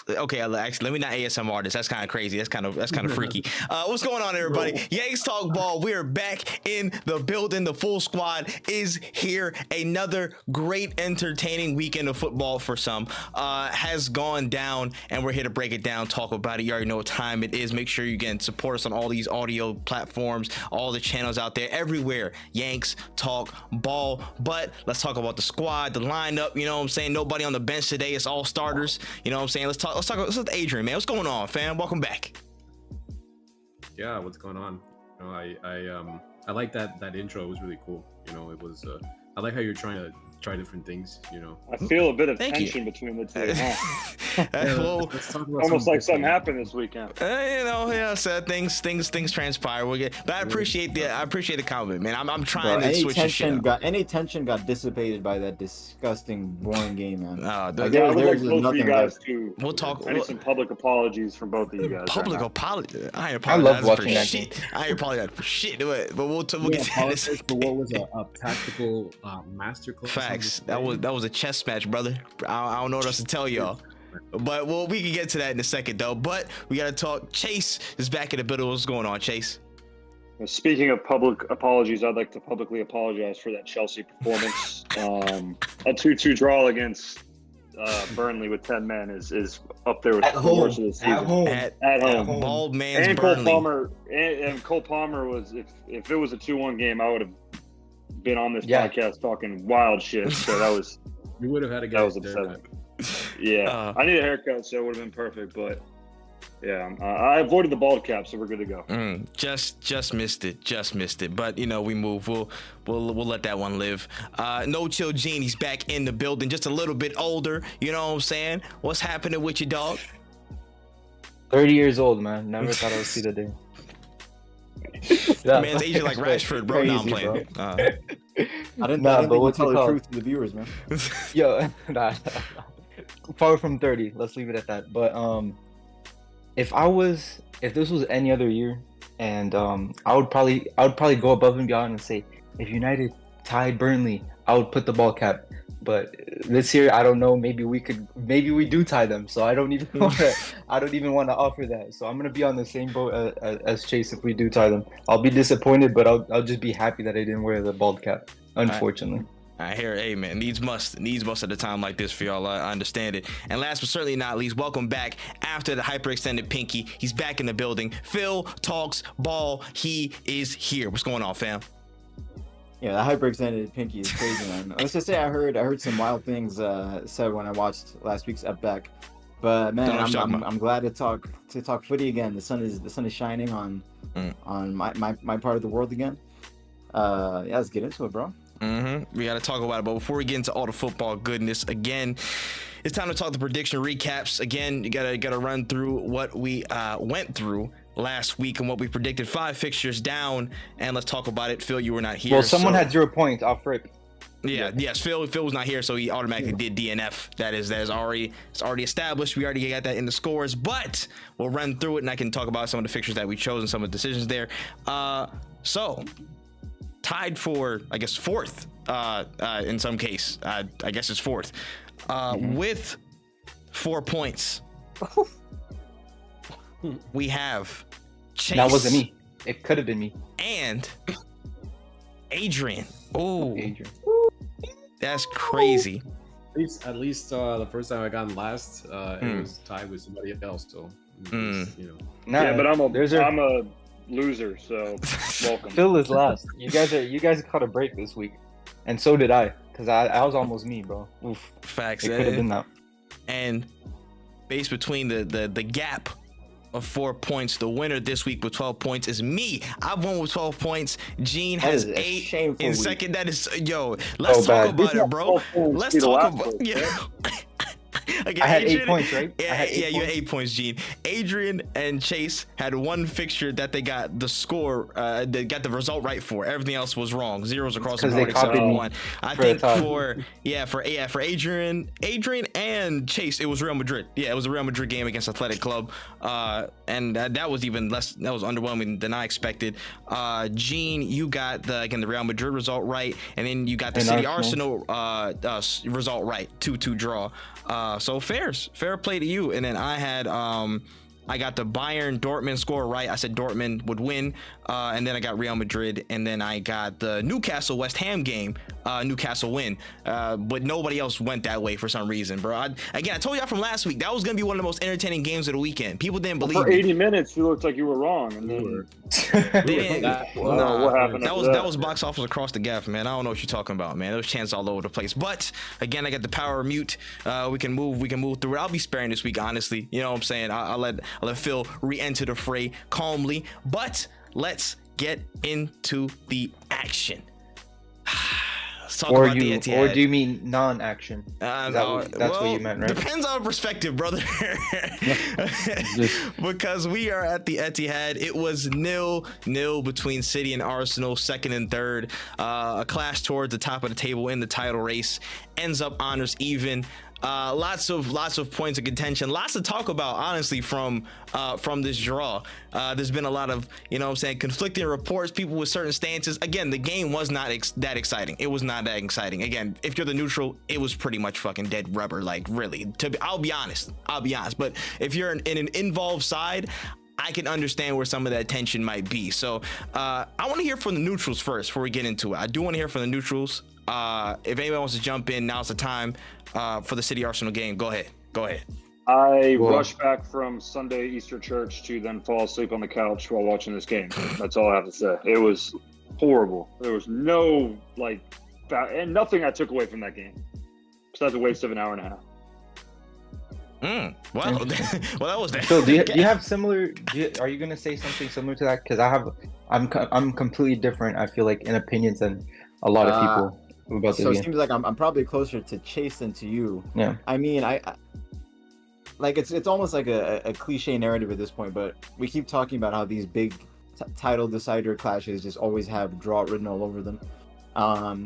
Okay, actually, let me not ASMR this. That's kind of crazy. That's kind of freaky. What's going on, everybody? Yanks Talk Ball. We are back in the building. The full squad is here. Another great, entertaining weekend of football for some has gone down, and we're here to break it down, talk about it. You already know what time it is. Make sure you can support us on all these audio platforms, all the channels out there, everywhere. Yanks Talk Ball. But let's talk about the squad, the lineup. You know what I'm saying? Nobody on the bench today. It's all starters. You know what I'm saying? Let's talk with Adrian, man. What's going on, fam? Welcome back. Yeah, what's going on? You know, I like that intro. It was really cool. You know, it was I like how you're trying to try different things, you know. I feel a bit of Thank tension you. between the two. Huh? Well, let's talk about Almost like something happened this weekend. you know, yeah, so things transpire. We'll get, but I appreciate the compliment, man. I'm trying to switch the shit up. Any tension got dissipated by that disgusting, boring game, man. Uh, Like, Yeah, I would there's like both of you nothing guys left. to. We'll talk. I need some public apologies from both of you guys. Public right apology. I ain't I love apologizing for watching that shit. I ain't apologizing for shit. But we'll get to that. apologize for what was a tactical masterclass. Facts. That was a chess match, brother. I don't know what else to tell y'all. But we can get to that in a second, though. But we gotta talk. Chase is back in the middle. What's going on, Chase? now. Speaking of public apologies, I'd like to publicly apologize for that Chelsea performance. A 2-2 draw against Burnley with 10 men is up there with At the home. worst of the season. At home. At home. Bald man's And Cole Burnley. Palmer and Cole Palmer was if it was a 2-1 game, I would have been on this Yeah. podcast talking wild shit. So that was You would have had to get that was a haircut. upsetting. Yeah, I need a haircut, so it would have been perfect. But yeah, I avoided the bald cap, so we're good to go. Just missed it. But you know, we move. We'll let that one live. No Chill Gene, he's back in the building, just a little bit older. You know what I'm saying? What's happening with your dog? 30 years old, man. Never thought I would see the day. Yeah. Man's aging like Rashford, bro. No, I'm Crazy, playing. I didn't Nah, think but you what's tell it the called? truth to the viewers, man. Yo, nah. Far from 30. Let's leave it at that. But if this was any other year, and I would probably go above and beyond and say, if United tied Burnley, I would put the ball cap. But this year, I don't know. Maybe we do tie them. So I don't even want to offer that. So I'm gonna be on the same boat as Chase if we do tie them. I'll be disappointed, but I'll just be happy that I didn't wear the bald cap. Unfortunately. I hear, hey man, needs must at a time like this for y'all. I understand it. And last but certainly not least, welcome back after the hyperextended pinky. He's back in the building. Phil talks ball. He is here. What's going on, fam? Yeah, the hyperextended pinky is crazy, man. Let's just say I heard some wild things said when I watched last week's Up Back. But man, Don't know what you're talking I'm glad to talk footy again. The sun is shining on my part of the world again. Yeah, let's get into it, bro. We got to talk about it. But before we get into all the football goodness, again, it's time to talk the prediction recaps. Again, you gotta run through what we went through last week and what we predicted. 5 fixtures down, and let's talk about it. Phil, you were not here. Well, someone so- had 0 points off rip. Yes. Phil was not here, so he automatically did DNF. That is already established. We already got that in the scores, but we'll run through it, and I can talk about some of the fixtures that we chose and some of the decisions there. So tied for, I guess, 4th. In some case, I guess it's 4th. With 4 points, we have Chase. That wasn't me. It could have been me. And Adrian. Oh, Adrian. that's crazy. At least the first time I got in last, it was tied with somebody else. So you know. Nah, Yeah, but I'm there's a loser, so welcome. Phil is last. You guys caught a break this week, and so did I, because I was almost me, bro. Oof. Facts. It could have been that. And based between the gap of 4 points, the winner this week with 12 points is me. I've won with 12 points. Gene has That is a 8 shameful in week. second. That is, yo, let's So talk bad. about it, bro. Let's talk about, yeah. Okay, I had 8 Adrian- points, right? I Yeah, had 8 yeah, you had points. 8 points, Gene. Adrian and Chase had one fixture that they got the score, they got the result right for. Everything else was wrong. Zeros across the 'Cause they board except copied for me one. I for a think tie. for Adrian and Chase, it was Real Madrid. Yeah, it was a Real Madrid game against Athletic Club, and that was even less. That was underwhelming than I expected. Gene, you got the Real Madrid result right, and then you got the And City Arsenal. Arsenal result right, 2-2 draw. So So fair play to you. And then I got the Bayern Dortmund score right. I said Dortmund would win, and then I got Real Madrid, and then I got the Newcastle West Ham game, Newcastle win. But nobody else went that way for some reason, bro. I told y'all from last week that was gonna be one of the most entertaining games of the weekend. People didn't believe For me. 80 minutes, you looked like you were wrong, and then They didn't- what happened? That after was that? that was box office across the gap, man. I don't know what you're talking about, man. There was chants all over the place. But again, I got the power of mute. We can move through it. I'll be sparing this week, honestly. You know what I'm saying? I'll let Phil re-enter the fray calmly. But let's get into the action. Let's talk about the Etihad. Or do you mean non-action? No, That's what you meant, right? Depends on perspective, brother. Because we are at the Etihad. It was 0-0 between City and Arsenal, second and third. A clash towards the top of the table in the title race. Ends up honors even. Lots of points of contention, lots to talk about, honestly, from this draw. There's been a lot of, you know what I'm saying, conflicting reports, people with certain stances. Again, the game was not that exciting. It was not that exciting. Again, if you're the neutral, it was pretty much fucking dead rubber, like, really. I'll be honest. But if you're in an involved side, I can understand where some of that tension might be. So I want to hear from the neutrals first before we get into it. I do want to hear from the neutrals. If anybody wants to jump in, now's the time for the City Arsenal game. Go ahead. I rushed back from Sunday Easter church to then fall asleep on the couch while watching this game. That's all I have to say. It was horrible. There was no, and nothing I took away from that game besides a waste of an hour and a half. Well, well, that was that. So do you have similar? Are you gonna say something similar to that? Because I'm completely different. I feel like in opinions than a lot of people about this So it game. seems like I'm probably closer to Chase than to you. Yeah. I mean, I like it's almost like a cliche narrative at this point, but we keep talking about how these big title decider clashes just always have draw written all over them.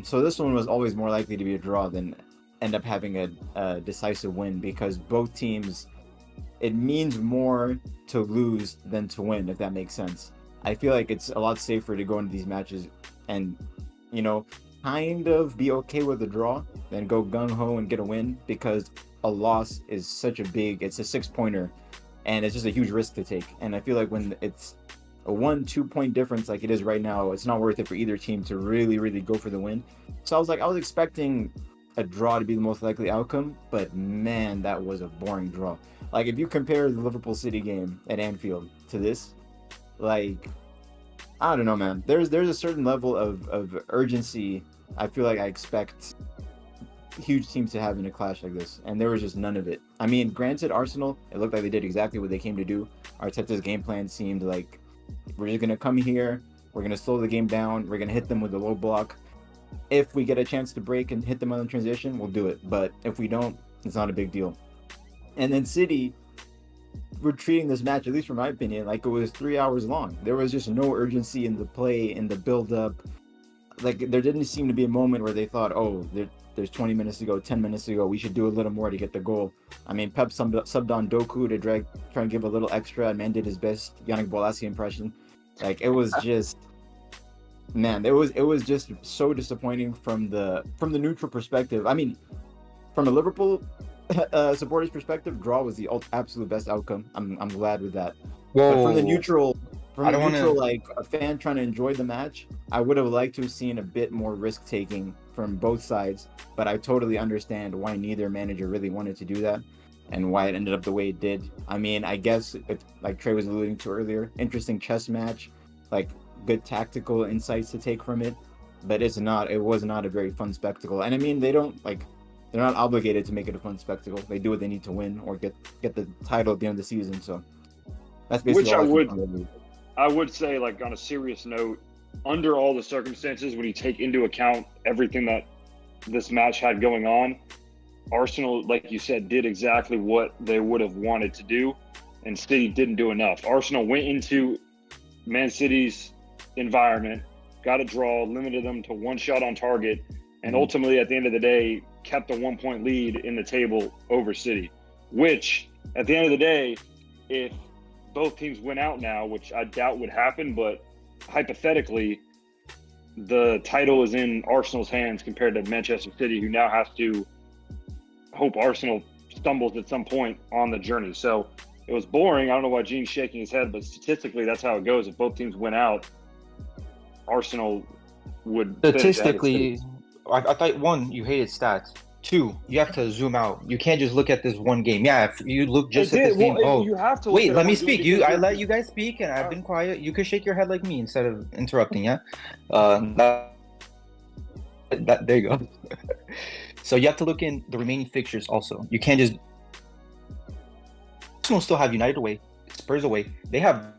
So this one was always more likely to be a draw than end up having a decisive win, because both teams, it means more to lose than to win, if that makes sense. I feel like it's a lot safer to go into these matches and, you know, kind of be okay with a draw than go gung-ho and get a win, because a loss is such a big, it's a 6-pointer and it's just a huge risk to take. And I feel like when it's a 1-2 point difference like it is right now, it's not worth it for either team to really go for the win. So I was expecting a draw to be the most likely outcome, but man, that was a boring draw. Like, if you compare the Liverpool City game at Anfield to this, like, I don't know, man. There's a certain level of urgency I feel like I expect huge teams to have in a clash like this, and there was just none of it. I mean, granted, Arsenal, it looked like they did exactly what they came to do. Arteta's game plan seemed like, we're just gonna come here, we're gonna slow the game down, we're gonna hit them with the low block. If we get a chance to break and hit them on the transition, we'll do it. But if we don't, it's not a big deal. And then City, we're treating this match, at least from my opinion, like it was 3 hours long. There was just no urgency in the play, in the build-up. Like, there didn't seem to be a moment where they thought, oh, there's 20 minutes to go, 10 minutes to go, we should do a little more to get the goal. I mean, Pep subbed on Doku to try and give a little extra, and man did his best Yannick Bolasie impression. Like, it was just... Man, it was just so disappointing from the neutral perspective. I mean, from a Liverpool supporters perspective, draw was the absolute best outcome. I'm glad with that. Whoa. But from the neutral, wanna... like a fan trying to enjoy the match, I would have liked to have seen a bit more risk taking from both sides. But I totally understand why neither manager really wanted to do that, and why it ended up the way it did. I mean, I guess like Trey was alluding to earlier, interesting chess match, like good tactical insights to take from it, but it was not a very fun spectacle. And I mean, they're not obligated to make it a fun spectacle. They do what they need to win or get the title at the end of the season. So that's basically which I would say, like, on a serious note, under all the circumstances, when you take into account everything that this match had going on, Arsenal, like you said, did exactly what they would have wanted to do, and City didn't do enough. Arsenal went into Man City's environment, got a draw, limited them to one shot on target, and ultimately at the end of the day kept a 1 point lead in the table over City, which at the end of the day, if both teams win out now, which I doubt would happen, but hypothetically the title is in Arsenal's hands compared to Manchester City, who now has to hope Arsenal stumbles at some point on the journey. So it was boring. I don't know why Gene's shaking his head, but statistically, that's how it goes. If both teams win out, Arsenal would Statistically, I thought, one, you hated stats. Two, you have to zoom out. You can't just look at this one game. Yeah, if you look just at this game, you have to wait, let me speak. I let you guys speak, and I've been quiet. You could shake your head like me instead of interrupting. Yeah, there you go. So you have to look in the remaining fixtures also. You can't just. Arsenal still have United away, Spurs away. They have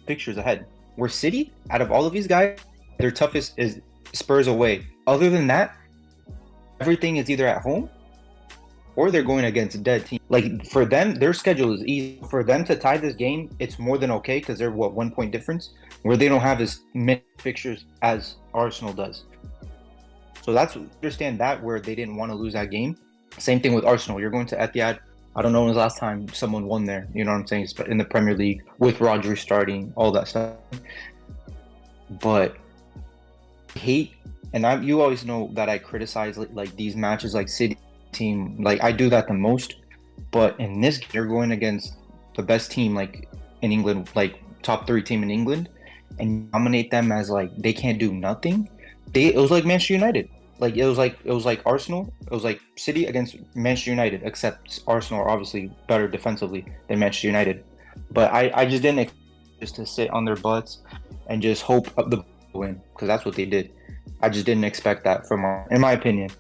fixtures ahead. Where City, out of all of these guys, their toughest is Spurs away. Other than that, everything is either at home or they're going against dead teams. Like, for them, their schedule is easy. For them to tie this game, it's more than okay because they're, 1 point difference, where they don't have as many fixtures as Arsenal does. So understand that, where they didn't want to lose that game. Same thing with Arsenal. You're going to Etihad. I don't know when was the last time someone won there. You know what I'm saying? In the Premier League, with Rodri starting, all that stuff. But you always know that I criticize like these matches, like City team, like I do that the most. But in this, you're going against the best team, like in England, like top 3 team in England, and nominate them as like they can't do nothing. It was like Manchester United. Like it was like Arsenal. It was like City against Manchester United, except Arsenal are obviously better defensively than Manchester United. But I just didn't expect just to sit on their butts and just hope of the win, because that's what they did. I just didn't expect that in my opinion.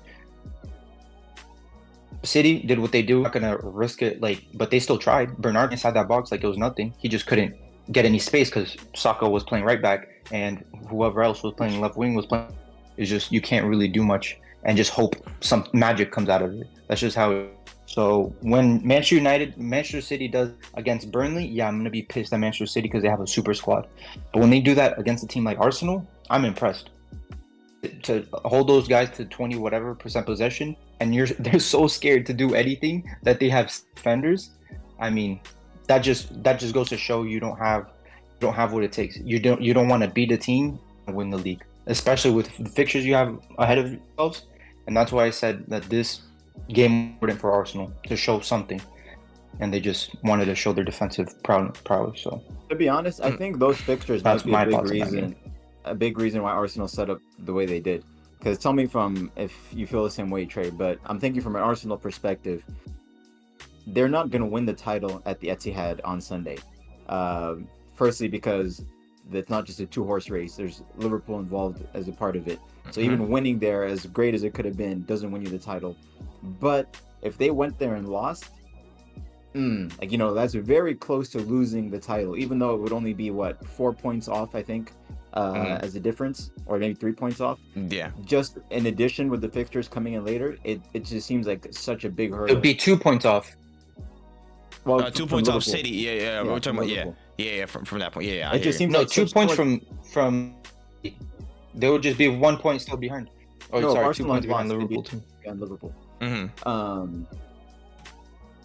City did what they do. Not gonna risk it, but they still tried. Bernard inside that box like it was nothing. He just couldn't get any space because Saka was playing right back and whoever else was playing left wing was playing. It's just, you can't really do much and just hope some magic comes out of it. That's just how it. So when Manchester City does against Burnley, yeah, I'm gonna be pissed at Manchester City because they have a super squad. But when they do that against a team like Arsenal, I'm impressed. To hold those guys to 20 whatever % possession, and they're so scared to do anything that they have defenders. I mean, that just goes to show you don't have what it takes. You don't want to beat a team and win the league, especially with the fixtures you have ahead of yourselves. And that's why I said that this game was important for Arsenal to show something, and they just wanted to show their defensive prowess. So to be honest, I think those fixtures might be a big reason why Arsenal set up the way they did. Because tell me if you feel the same way, Trey, but I'm thinking from an Arsenal perspective, they're not going to win the title at the Etihad on Sunday. Firstly, because it's not just a 2-horse race. There's Liverpool involved as a part of it. So even winning there, as great as it could have been, doesn't win you the title. But if they went there and lost, that's very close to losing the title, even though it would only be 4 points off, I think, as a difference, or maybe 3 points off. Yeah. Just in addition with the fixtures coming in later, it just seems like such a big hurdle. It would be 2 points off. Well, 2 points off City. Yeah. We're talking about from that point. Yeah. It just seems like 2 points from. They would just be 1 point still behind. Oh, no, sorry, Arsenal 2 points behind Liverpool too. Behind Liverpool. Mm-hmm.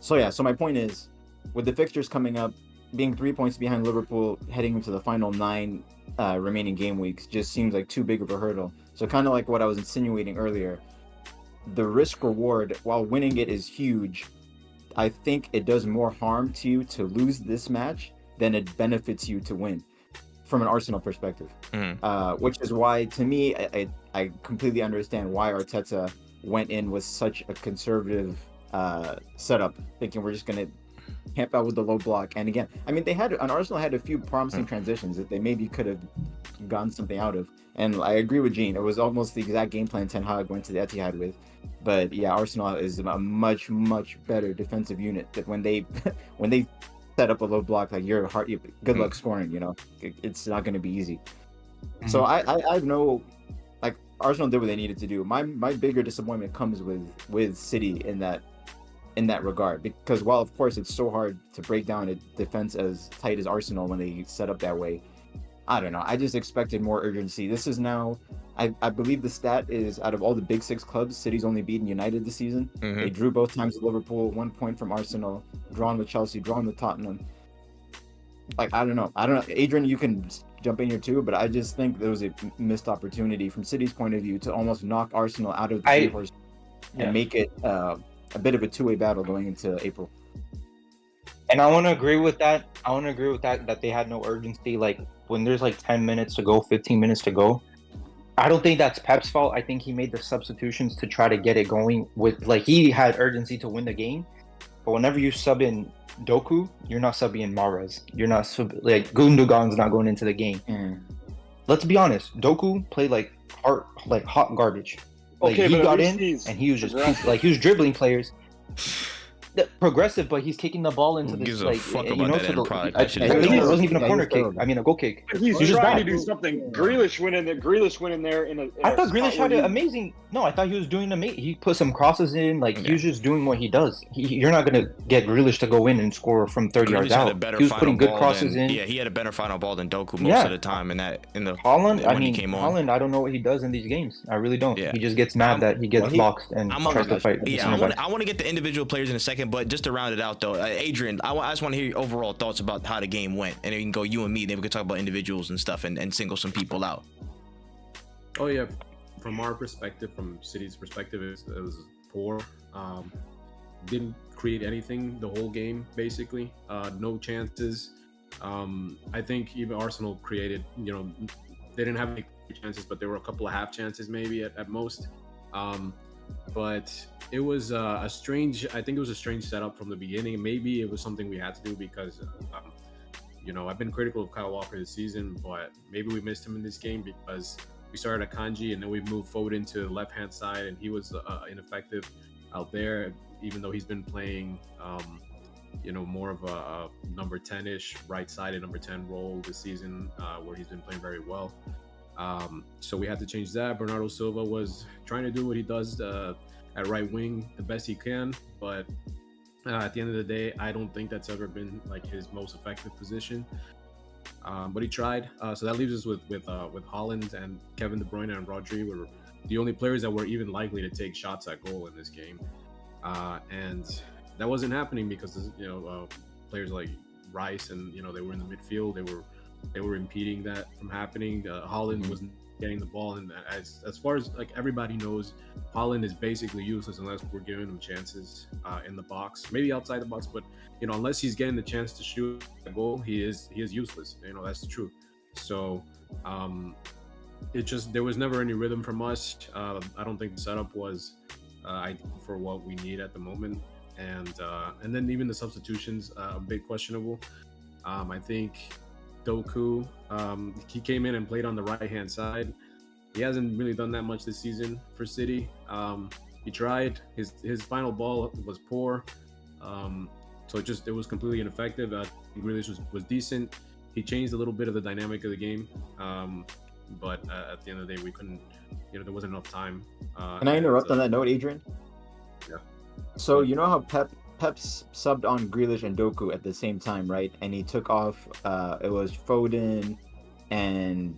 So my point is, with the fixtures coming up, being 3 points behind Liverpool heading into the final 9 remaining game weeks just seems like too big of a hurdle. So kind of like what I was insinuating earlier, the risk reward, while winning it is huge, I think it does more harm to you to lose this match than it benefits you to win, from an Arsenal perspective. Which is why, to me, I completely understand why Arteta went in with such a conservative setup, thinking we're just going to camp out with the low block. And again, I mean, Arsenal had a few promising transitions that they maybe could have gotten something out of. And I agree with Gene. It was almost the exact game plan Ten Hag went to the Etihad with. But yeah, Arsenal is a much, much better defensive unit. That when they set up a low block, like good luck scoring. It's not going to be easy. So I have no, like, Arsenal did what they needed to do. My bigger disappointment comes with City in that regard, because while of course it's so hard to break down a defense as tight as Arsenal when they set up that way, I don't know. I just expected more urgency. This is now, I believe the stat is, out of all the big 6 clubs, City's only beaten United this season. They drew both times with Liverpool, 1 point from Arsenal, drawn with Chelsea, drawn with Tottenham. Like, I don't know. Adrian, you can jump in here too, but I just think there was a missed opportunity from City's point of view to almost knock Arsenal out of the horse and make it a bit of a two-way battle going into April. And I want to agree with that. That they had no urgency. Like when there's like 10 minutes to go, 15 minutes to go. I don't think that's Pep's fault. I think he made the substitutions to try to get it going with like he had urgency to win the game. But whenever you sub in Doku, you're not subbing in Mahrez. You're not like Gundogan's not going into the game. Let's be honest. Doku played like hot garbage. Like Okay, he but got at in least and he was just progressive. like he was dribbling players. Progressive, but he's kicking the ball into Who this gives a like fuck you about know that to end the. product? I That shit I is think it terrible. wasn't even a Yeah, corner he's kick. terrible. I mean a goal kick. He's just trying to bad. do something. Grealish went in there. Grealish went in there in a. I thought Grealish had an amazing. No, I thought he was doing amazing. He put some crosses in. Like he was just doing what he does. You're not gonna get Grealish to go in and score from 30 yards Grealish had a out. better He was final putting good ball crosses than, in. Yeah, he had a better final ball than Doku most Yeah. of the time in the Holland, I when mean, he came on. Holland, I don't know what he does in these games. I really don't. Yeah. He just gets mad that he gets boxed and I'm tries to fight. Yeah, I want to get the individual players in a second, but just to round it out though, Adrian, I just want to hear your overall thoughts about how the game went, and then we can go you and me. Then we can talk about individuals and stuff, and single some people out. Oh yeah, from our perspective, from City's perspective, it was poor. Didn't create anything the whole game, basically. No chances. I think even Arsenal created, they didn't have any chances, but there were a couple of half chances maybe at most. But it was I think it was a strange setup from the beginning. Maybe it was something we had to do because, I've been critical of Kyle Walker this season, but maybe we missed him in this game because we started Akanji and then we moved forward into the left-hand side and he was ineffective out there, even though he's been playing, more of a number 10-ish, right-sided number 10 role this season, where he's been playing very well. So we had to change that. Bernardo Silva was trying to do what he does at right wing the best he can, but at the end of the day, I don't think that's ever been like his most effective position. But he tried. So that leaves us with Holland and Kevin De Bruyne and Rodri were the only players that were even likely to take shots at goal in this game, and that wasn't happening because players like Rice and they were in the midfield. They were impeding that from happening. Holland wasn't getting the ball, and as far as like everybody knows, Holland is basically useless unless we're giving him chances in the box, maybe outside the box. But unless he's getting the chance to shoot a goal, he is useless. That's the truth. So there was never any rhythm from us. I don't think the setup was for what we need at the moment, and then even the substitutions a bit questionable. I think Doku, he came in and played on the right-hand side. He hasn't really done that much this season for City. He tried. His final ball was poor. So it was completely ineffective. Grealish was decent. He changed a little bit of the dynamic of the game. But at the end of the day, we couldn't, there wasn't enough time. Can I interrupt on that note, Adrian? Yeah. So you know how Pep's subbed on Grealish and Doku at the same time, right? And he took off, it was Foden and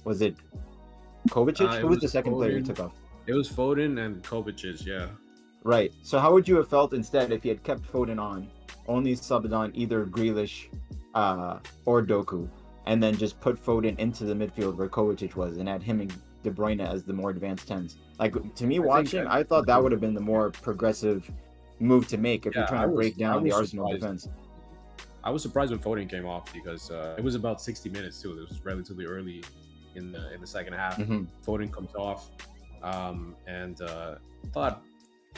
was it Kovacic? Who was the second player he took off? It was Foden and Kovacic, yeah. Right. So how would you have felt instead if he had kept Foden on, only subbed on either Grealish or Doku, and then just put Foden into the midfield where Kovacic was and had him and De Bruyne as the more advanced 10s? Like, to me, I thought that would have been the more progressive move to make if you're trying to break down the Arsenal defense. I was surprised when Foden came off because it was about 60 minutes too. It was relatively early in the second half. Foden comes off, and thought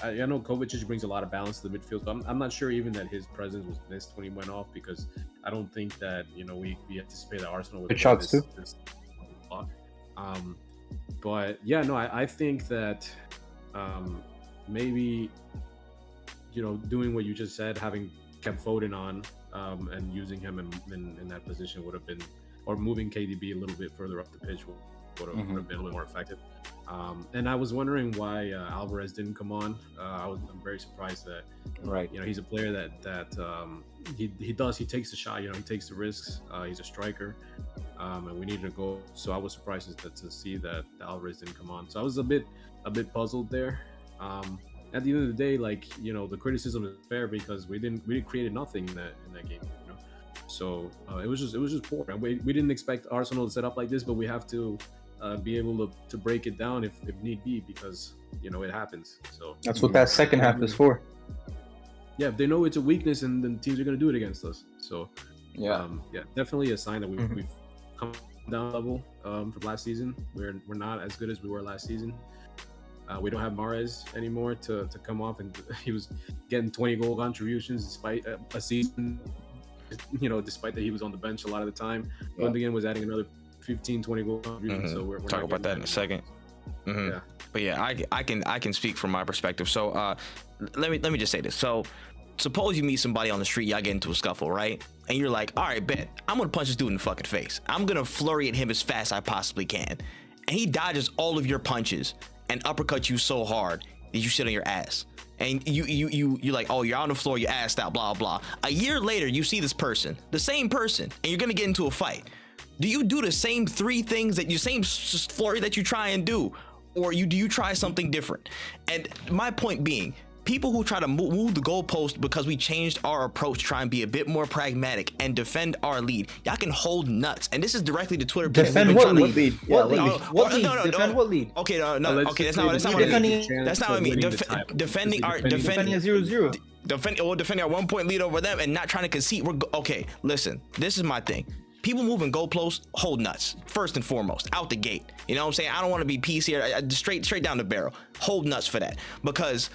I know Kovacic brings a lot of balance to the midfield, but I'm not sure even that his presence was missed when he went off because I don't think that we anticipate that Arsenal would good shots too. But yeah, no, I think that maybe doing what you just said, having kept Foden on and using him in that position would have been, or moving KDB a little bit further up the pitch would have been a little more effective. And I was wondering why Alvarez didn't come on. I'm very surprised that he's a player that he takes the shot. He takes the risks. He's a striker, and we needed a goal. So I was surprised to see that Alvarez didn't come on. So I was a bit puzzled there. At the end of the day, the criticism is fair because we created nothing in that game. So it was just poor. We didn't expect Arsenal to set up like this, but we have to be able to break it down if need be, because it happens. So That's what that second half is for. Yeah, if they know it's a weakness, and then teams are going to do it against us. So Yeah. Definitely a sign that we've come down a level from last season. We're not as good as we were last season. We don't have Mahrez anymore to come off, and he was getting 20 goal contributions despite a season, despite that he was on the bench a lot of the time. Yeah. Gundogan was adding another 15, 20 goal contributions. So we're talk not about that in getting a second. Yeah. But yeah, I can speak from my perspective. So let me just say this. So suppose you meet somebody on the street, y'all get into a scuffle, right? And you're like, all right, bet, I'm gonna punch this dude in the fucking face. I'm gonna flurry at him as fast as I possibly can. And he dodges all of your punches and uppercuts you so hard that you sit on your ass. And you're like, oh, you're on the floor, you're assed out, blah blah. A year later, you see this person, the same person, and you're gonna get into a fight. Do you do the same three things same flurry that you try and do, or do you try something different? And my point being, people who try to move the goalpost because we changed our approach, try and be a bit more pragmatic and defend our lead. Y'all can hold nuts. And this is directly to Twitter. Defend what lead? What lead? No, What lead? no, Defend what lead? Okay, no. Let's Okay, that's just not say what I mean. defending- That's not what I mean. Defending Defending a 0-0. defending our 1 point lead over them and not trying to concede. Okay, listen, this is my thing. People moving goalposts, hold nuts. First and foremost, out the gate. You know what I'm saying? I don't want to be PC here. Straight down the barrel. Hold nuts for that. Because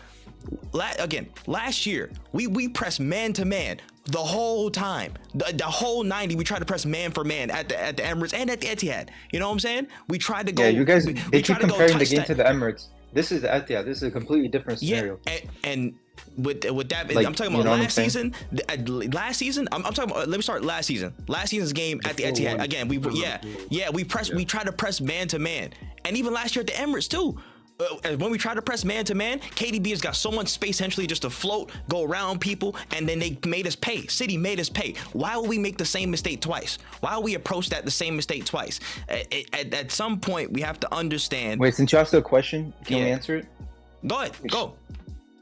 last year we pressed man to man the whole time. The whole 90, we tried to press man for man at the Emirates and at the Etihad. You know what I'm saying? We tried to go. Yeah, you guys. They keep comparing the game that. to the Emirates. This is the Etihad. This is a completely different scenario. Yeah, and with that, Like, I'm talking you about know last season. Last season, I'm talking about. Let me start last season. Last season's game at the Etihad. Again, we tried to press man to man, and even last year at the Emirates too. When we tried to press man to man, KDB has got so much space essentially just to float, go around people, and then they made us pay. City made us pay. Why would we make the same mistake twice? Why would we approach the same mistake twice? At some point, we have to understand. Wait, since you asked a question, can we answer it? Go ahead. Go.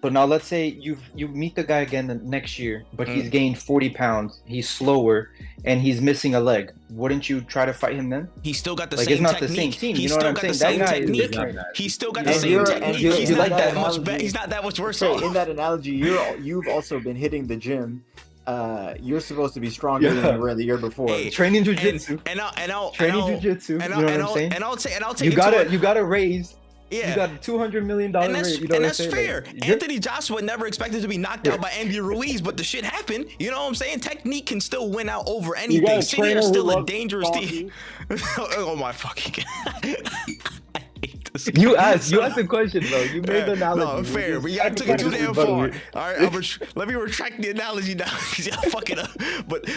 So now let's say you meet the guy again the next year, but he's gained 40 pounds, he's slower, and he's missing a leg. Wouldn't you try to fight him then? He's still got the Like, same it's not technique. the same team. You He's know what still I'm got saying? the That same guy is technique. different. He's still got the And same you're- technique. and you He's like not that that much analogy? better. He's not that much worse So off. in that analogy, you've also been hitting the gym. You're supposed to be stronger than you were the year before. Hey, Training jujitsu. Training jujitsu. You And know what I'm saying? I'll take You gotta raise. yeah. You got a $200 million and that's, rate. You know and what that's I'm saying? fair. Like, you're- Anthony Joshua never expected to be knocked out by Andy Ruiz, but the shit happened. You know what I'm saying? Technique can still win out over You got anything. a City trainer are who still a loves dangerous team. coffee. Oh my fucking God. I hate this You guy. asked the question, bro. You made the analogy. No, You fair. just- But y'all took it too damn far. All Butter. right, let me retract the analogy now because y'all fuck it up. But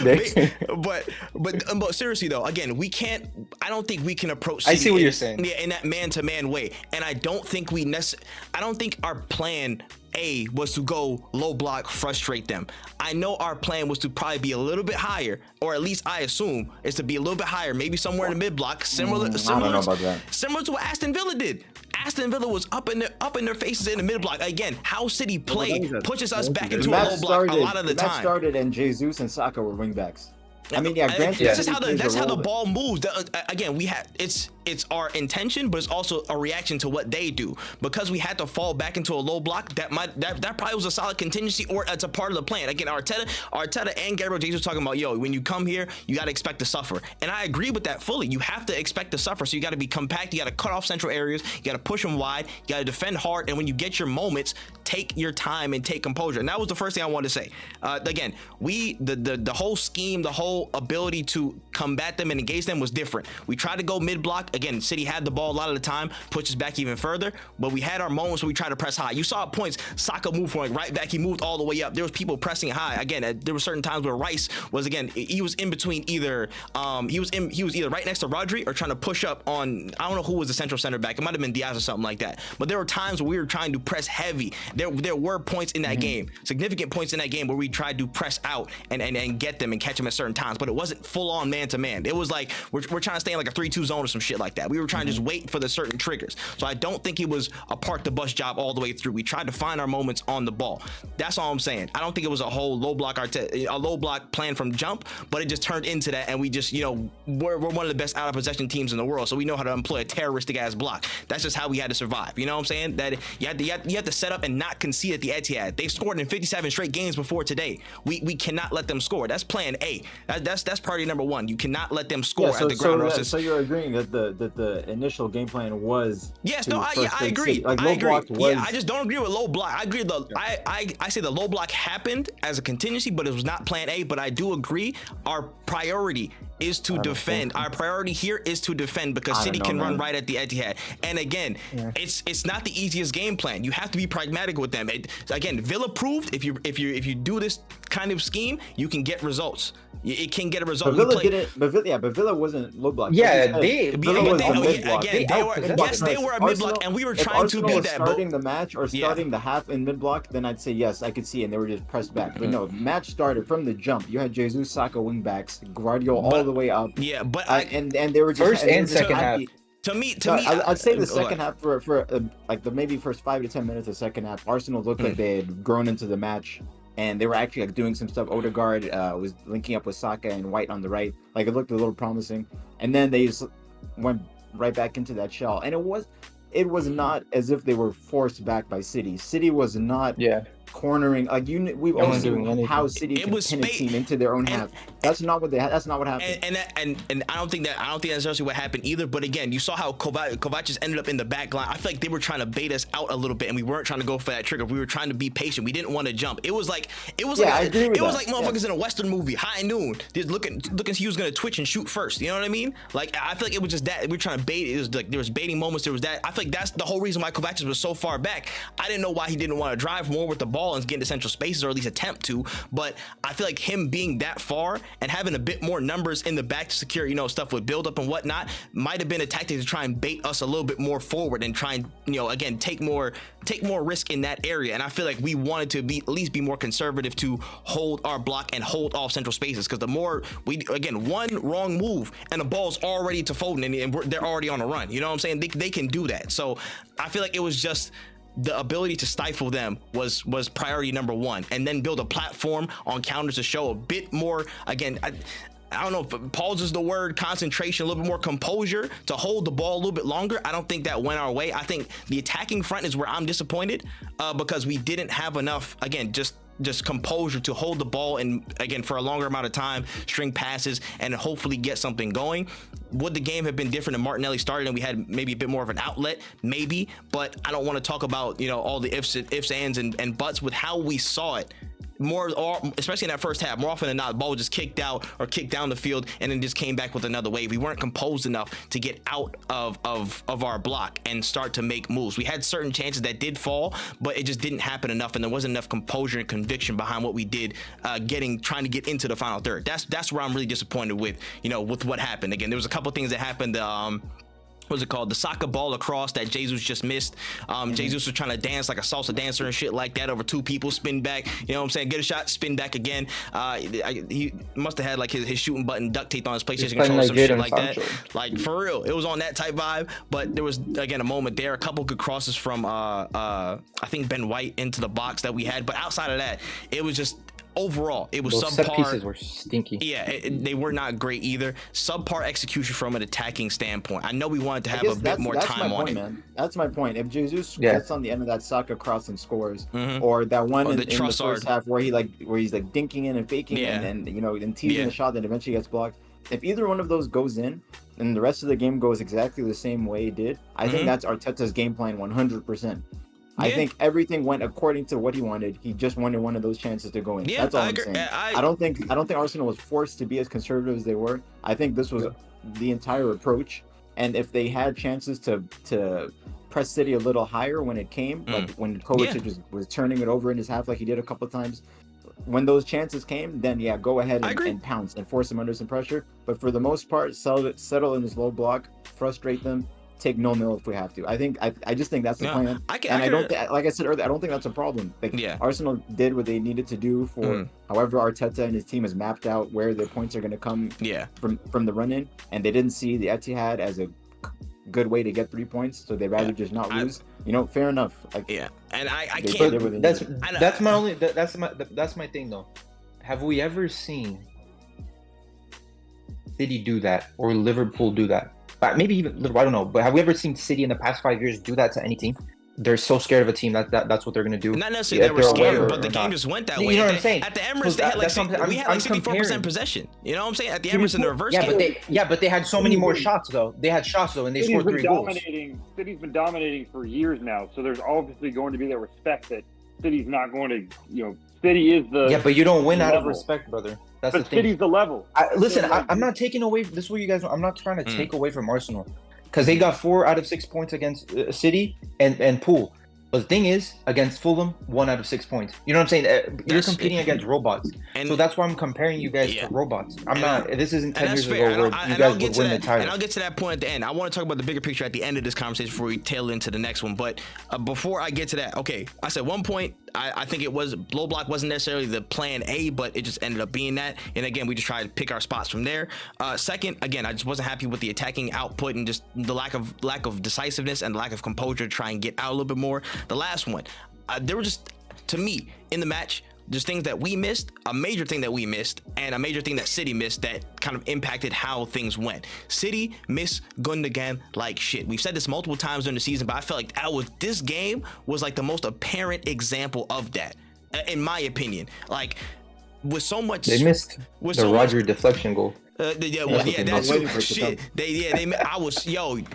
seriously though, again, we can't. I don't think we can approach. I City see what in- you're saying. Yeah, in that man-to-man way, and I don't think I don't think our plan A was to go low block, frustrate them. I know our plan was to probably be a little bit higher, or at least I assume is to be a little bit higher, maybe somewhere in the mid block, similar I don't know about that. similar to what Aston Villa did. Aston Villa was up in their faces in the mid block. Again, how City play pushes us back into a low block a lot of the match time. started and Jesus and Saka were wingbacks. I mean, yeah, granted, That's City plays that's a how the role, ball moves. Again, it's our intention, but it's also a reaction to what they do. Because we had to fall back into a low block, that probably was a solid contingency, or it's a part of the plan. Again, Arteta and Gabriel Jesus talking about, yo, when you come here, you got to expect to suffer, and I agree with that fully. You have to expect to suffer, so you got to be compact. You got to cut off central areas. You got to push them wide. You got to defend hard, and when you get your moments, take your time and take composure. And that was the first thing I wanted to say. Again, the whole scheme, the whole ability to combat them and engage them was different. We tried to go mid block. Again, City had the ball a lot of the time, pushes back even further, but we had our moments where we tried to press high. You saw at points Saka moved from like right back, he moved all the way up. There was people pressing high. Again, there were certain times where Rice was, again, he was in between either he was either right next to Rodri or trying to push up on, I don't know who was the central center back. It might have been Diaz or something like that. But there were times where we were trying to press heavy. There were points in that game, significant points in that game where we tried to press out and get them and catch them at certain times, but it wasn't full on man to man. It was like we're trying to stay in like a 3-2 zone or some shit. like that. We were trying to just wait for the certain triggers. So I don't think it was a park the bus job all the way through. We tried to find our moments on the ball. That's all I'm saying. I don't think it was a whole low block plan from jump, but it just turned into that, and we just, we're one of the best out of possession teams in the world, so we know how to employ a terroristic ass block. That's just how we had to survive. You know what I'm saying? That you have to set up and not concede at the Etihad. They scored in 57 straight games before today. We cannot let them score. That's plan A. That's priority number one. You cannot let them score at the ground. So you're agreeing that the initial game plan was yes, no, I agree. Like I low agree. block was, I just don't agree with low block. I agree. I say the low block happened as a contingency, but it was not plan A. But I do agree. Our priority is to defend. Our priority here is to defend because City can run right at the Etihad. And again, it's not the easiest game plan. You have to be pragmatic with them. Again, Villa proved if you do this kind of scheme, you can get results. It can get a result. But Villa didn't. But Villa wasn't low block. Yeah, Villa was a mid block. They were a mid block, and we were trying to be that. Starting the match or starting the half in mid block, then I'd say yes, I could see, and they were just pressed back. But no, match started from the jump. You had Jesus, Saka wing backs, Guardiola all the way up. Yeah, but and they were just first and second half. To me, I'd say the second half for like the maybe first 5 to 10 minutes of the second half, Arsenal looked like they had grown into the match, and they were actually like doing some stuff. Odegaard was linking up with Saka and White on the right, like it looked a little promising. And then they just went right back into that shell, and it was not as if they were forced back by City. City was not cornering we've all seen how City can pin a team into their own half. That's not what happened. And I don't think that's necessarily what happened either. But again, you saw how Kovac just ended up in the back line. I feel like they were trying to bait us out a little bit, and we weren't trying to go for that trigger. We were trying to be patient. We didn't want to jump. It was like motherfuckers in a Western movie, high noon, just looking he was gonna twitch and shoot first. You know what I mean? Like I feel like it was just that we were trying to bait. It was like there was baiting moments. There was that. I feel like that's the whole reason why Kovac was so far back. I didn't know why he didn't want to drive more with the ball and get into central spaces, or at least attempt to. But I feel like him being that far and having a bit more numbers in the back to secure, stuff with build up and whatnot, might have been a tactic to try and bait us a little bit more forward and try and, again, take more risk in that area. And I feel like we wanted to at least be more conservative to hold our block and hold off central spaces, because the more one wrong move and the ball's already to Foden and they're already on a run. You know what I'm saying? They can do that. So I feel like it was just the ability to stifle them was priority number one, and then build a platform on counters to show a bit more, again, I don't know if pause is the word, concentration, a little bit more composure to hold the ball a little bit longer. I don't think that went our way. I think the attacking front is where I'm disappointed because we didn't have enough, again, just composure to hold the ball and, again, for a longer amount of time, string passes and hopefully get something going. Would the game have been different if Martinelli started and we had maybe a bit more of an outlet? Maybe, but I don't want to talk about, all the ifs, ands, and buts with how we saw it. Especially in that first half, more often than not, the ball was just kicked out or kicked down the field and then just came back with another wave. We weren't composed enough to get out of our block and start to make moves. We had certain chances that did fall, but it just didn't happen enough, and there wasn't enough composure and conviction behind what we did, trying to get into the final third. That's where I'm really disappointed with, with what happened. Again, there was a couple things that happened. What's it called? The soccer ball across that Jesus just missed. Jesus was trying to dance like a salsa dancer and shit like that over two people, spin back. You know what I'm saying? Get a shot, spin back again. He must have had like his shooting button duct taped on his PlayStation controller, some shit like that. Like for real, it was on that type vibe. But there was, again, a moment there, a couple good crosses from I think Ben White into the box that we had. But outside of that, it was just, overall, it was subpar. Set pieces were stinky. Yeah, they were not great either. Subpar execution from an attacking standpoint. I know we wanted to have a bit more time on it. Man. That's my point. If Jesus gets on the end of that Saka cross and scores, or that one in the first half where he's like dinking in and faking and teasing the shot that eventually gets blocked. If either one of those goes in, and the rest of the game goes exactly the same way it did, I think that's Arteta's game plan 100%. I think everything went according to what he wanted. He just wanted one of those chances to go in. Yeah, that's all I'm saying. I don't think Arsenal was forced to be as conservative as they were. I think this was the entire approach. And if they had chances to press City a little higher when it came, like when Kovacic was turning it over in his half like he did a couple of times, when those chances came, then go ahead and pounce and force them under some pressure. But for the most part, settle in this low block, frustrate them, take 0-0 if we have to. I just think that's the plan. I don't like I said earlier, I don't think that's a problem. Arsenal did what they needed to do for however Arteta and his team has mapped out where their points are going to come from the run-in, and they didn't see the Etihad as a good way to get 3 points, so they'd rather just not lose. Fair enough. Like, yeah, and I They can't. did what they That's my only. That's my thing though. Have we ever seen City do that or Liverpool do that? But maybe even Liverpool, I don't know. But have we ever seen City in the past 5 years do that to any team? They're so scared of a team that's what they're gonna do. Not necessarily they were they're aware scared, or but the game not. just went that You way. know what I'm saying? At the Emirates, Because they had like that's something we had like 64% comparing. possession. You know what I'm saying? At the Emirates in the reverse Yeah, game. but they had so many more shots though. They had shots though, and they scored 3 goals. City's been dominating for years now, so there's obviously going to be that respect that City's not going to, City is the. Yeah, but you don't win out of level. respect, brother. That's But the thing. City's the level. Listen, So, like, I'm not taking away. This is what you guys. I'm not trying to take away from Arsenal, because they got 4 out of 6 points against City and Pool. But the thing is, against Fulham, 1 out of 6 points. You know what I'm saying? You're competing against robots, And- so that's why I'm comparing you guys Yeah. to robots. I'm not. This isn't 10 And that's years fair. ago where you guys would win the title. And I'll get to that point at the end. I want to talk about the bigger picture at the end of this conversation before we tail into the next one. But before I get to that, okay, I said 1 point. I think it was low block wasn't necessarily the plan A, but it just ended up being that. And again, we just tried to pick our spots from there. Second, again, I just wasn't happy with the attacking output and just the lack of decisiveness and lack of composure to try and get out a little bit more. The last one, there were just, to me, in the match, just things that we missed, a major thing that we missed, and a major thing that City missed that kind of impacted how things went. City missed Gundogan like shit. We've said this multiple times during the season, but I felt like this game was like the most apparent example of that, in my opinion. Like, with so much, They missed the Roger deflection goal. that's waiting for it to shit.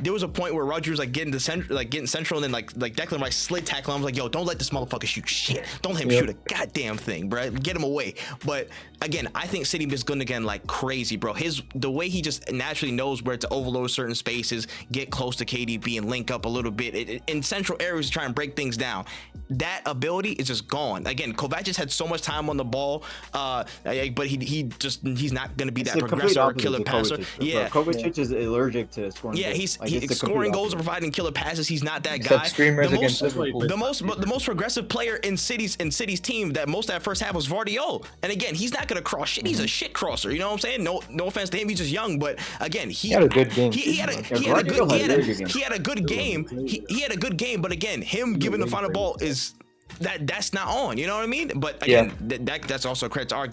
There was a point where Roger was like getting central, and then like Declan Rice slid tackle. I was like, yo, don't let this motherfucker shoot shit. Don't let him shoot a goddamn thing, bro. Get him away. But again, I think City missed Gundogan like crazy, bro. The way he just naturally knows where to overload certain spaces, get close to KDB and link up a little bit in central areas to try and break things down. That ability is just gone. Again, Kovacic had so much time on the ball, but he's not going to be that progressive or killer passer. Yeah, Kovacic is allergic to scoring. Yeah, goals. he's scoring goals and providing killer passes. He's not that Except guy. screamers against Liverpool. The most progressive player in City's team that most of that first half was Vardiol. And again, he's not gonna cross shit. He's a shit crosser. You know what I'm saying? No offense to him. He's just young, but again, he had a good game. He had a good game. He had a good game, but again, him giving the final ball is. That's not on, you know what I mean? But again, that's also credit to our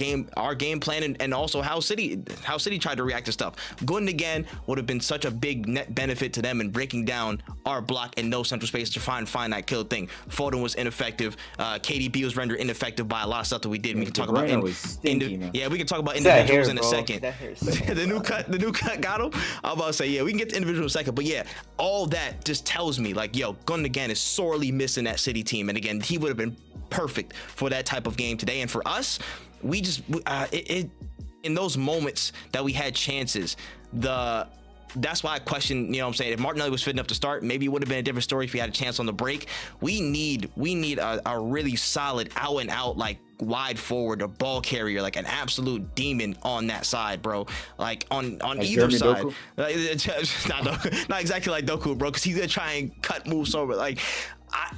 game plan and also how City tried to react to stuff. Gundogan would have been such a big net benefit to them in breaking down our block and no central space to find that kill thing. Foden was ineffective. KDB was rendered ineffective by a lot of stuff that we did. We can talk about we can talk about individuals in a second. The new cut got him. I'm about to say, we can get to individuals in a second, but all that just tells me like, Gundogan is sorely missing that City team, and again, he would have been perfect for that type of game today. And for us, we just in those moments that we had chances, that's why I question, you know what I'm saying, if Martinelli was fit enough to start, maybe it would have been a different story if he had a chance on the break. We need a really solid out and out, like wide forward, a ball carrier, like an absolute demon on that side, bro. Like on either side. Not exactly like Doku, bro, because he's gonna try and cut moves over. Like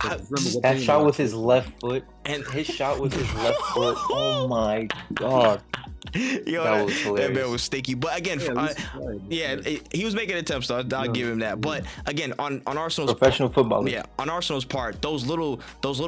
that shot with his left foot, and his shot with his left foot. Oh my god. That man was sticky. But again, he was making attempts, so I'll give him that. But again, on Arsenal's professional football. Yeah, on Arsenal's part, those little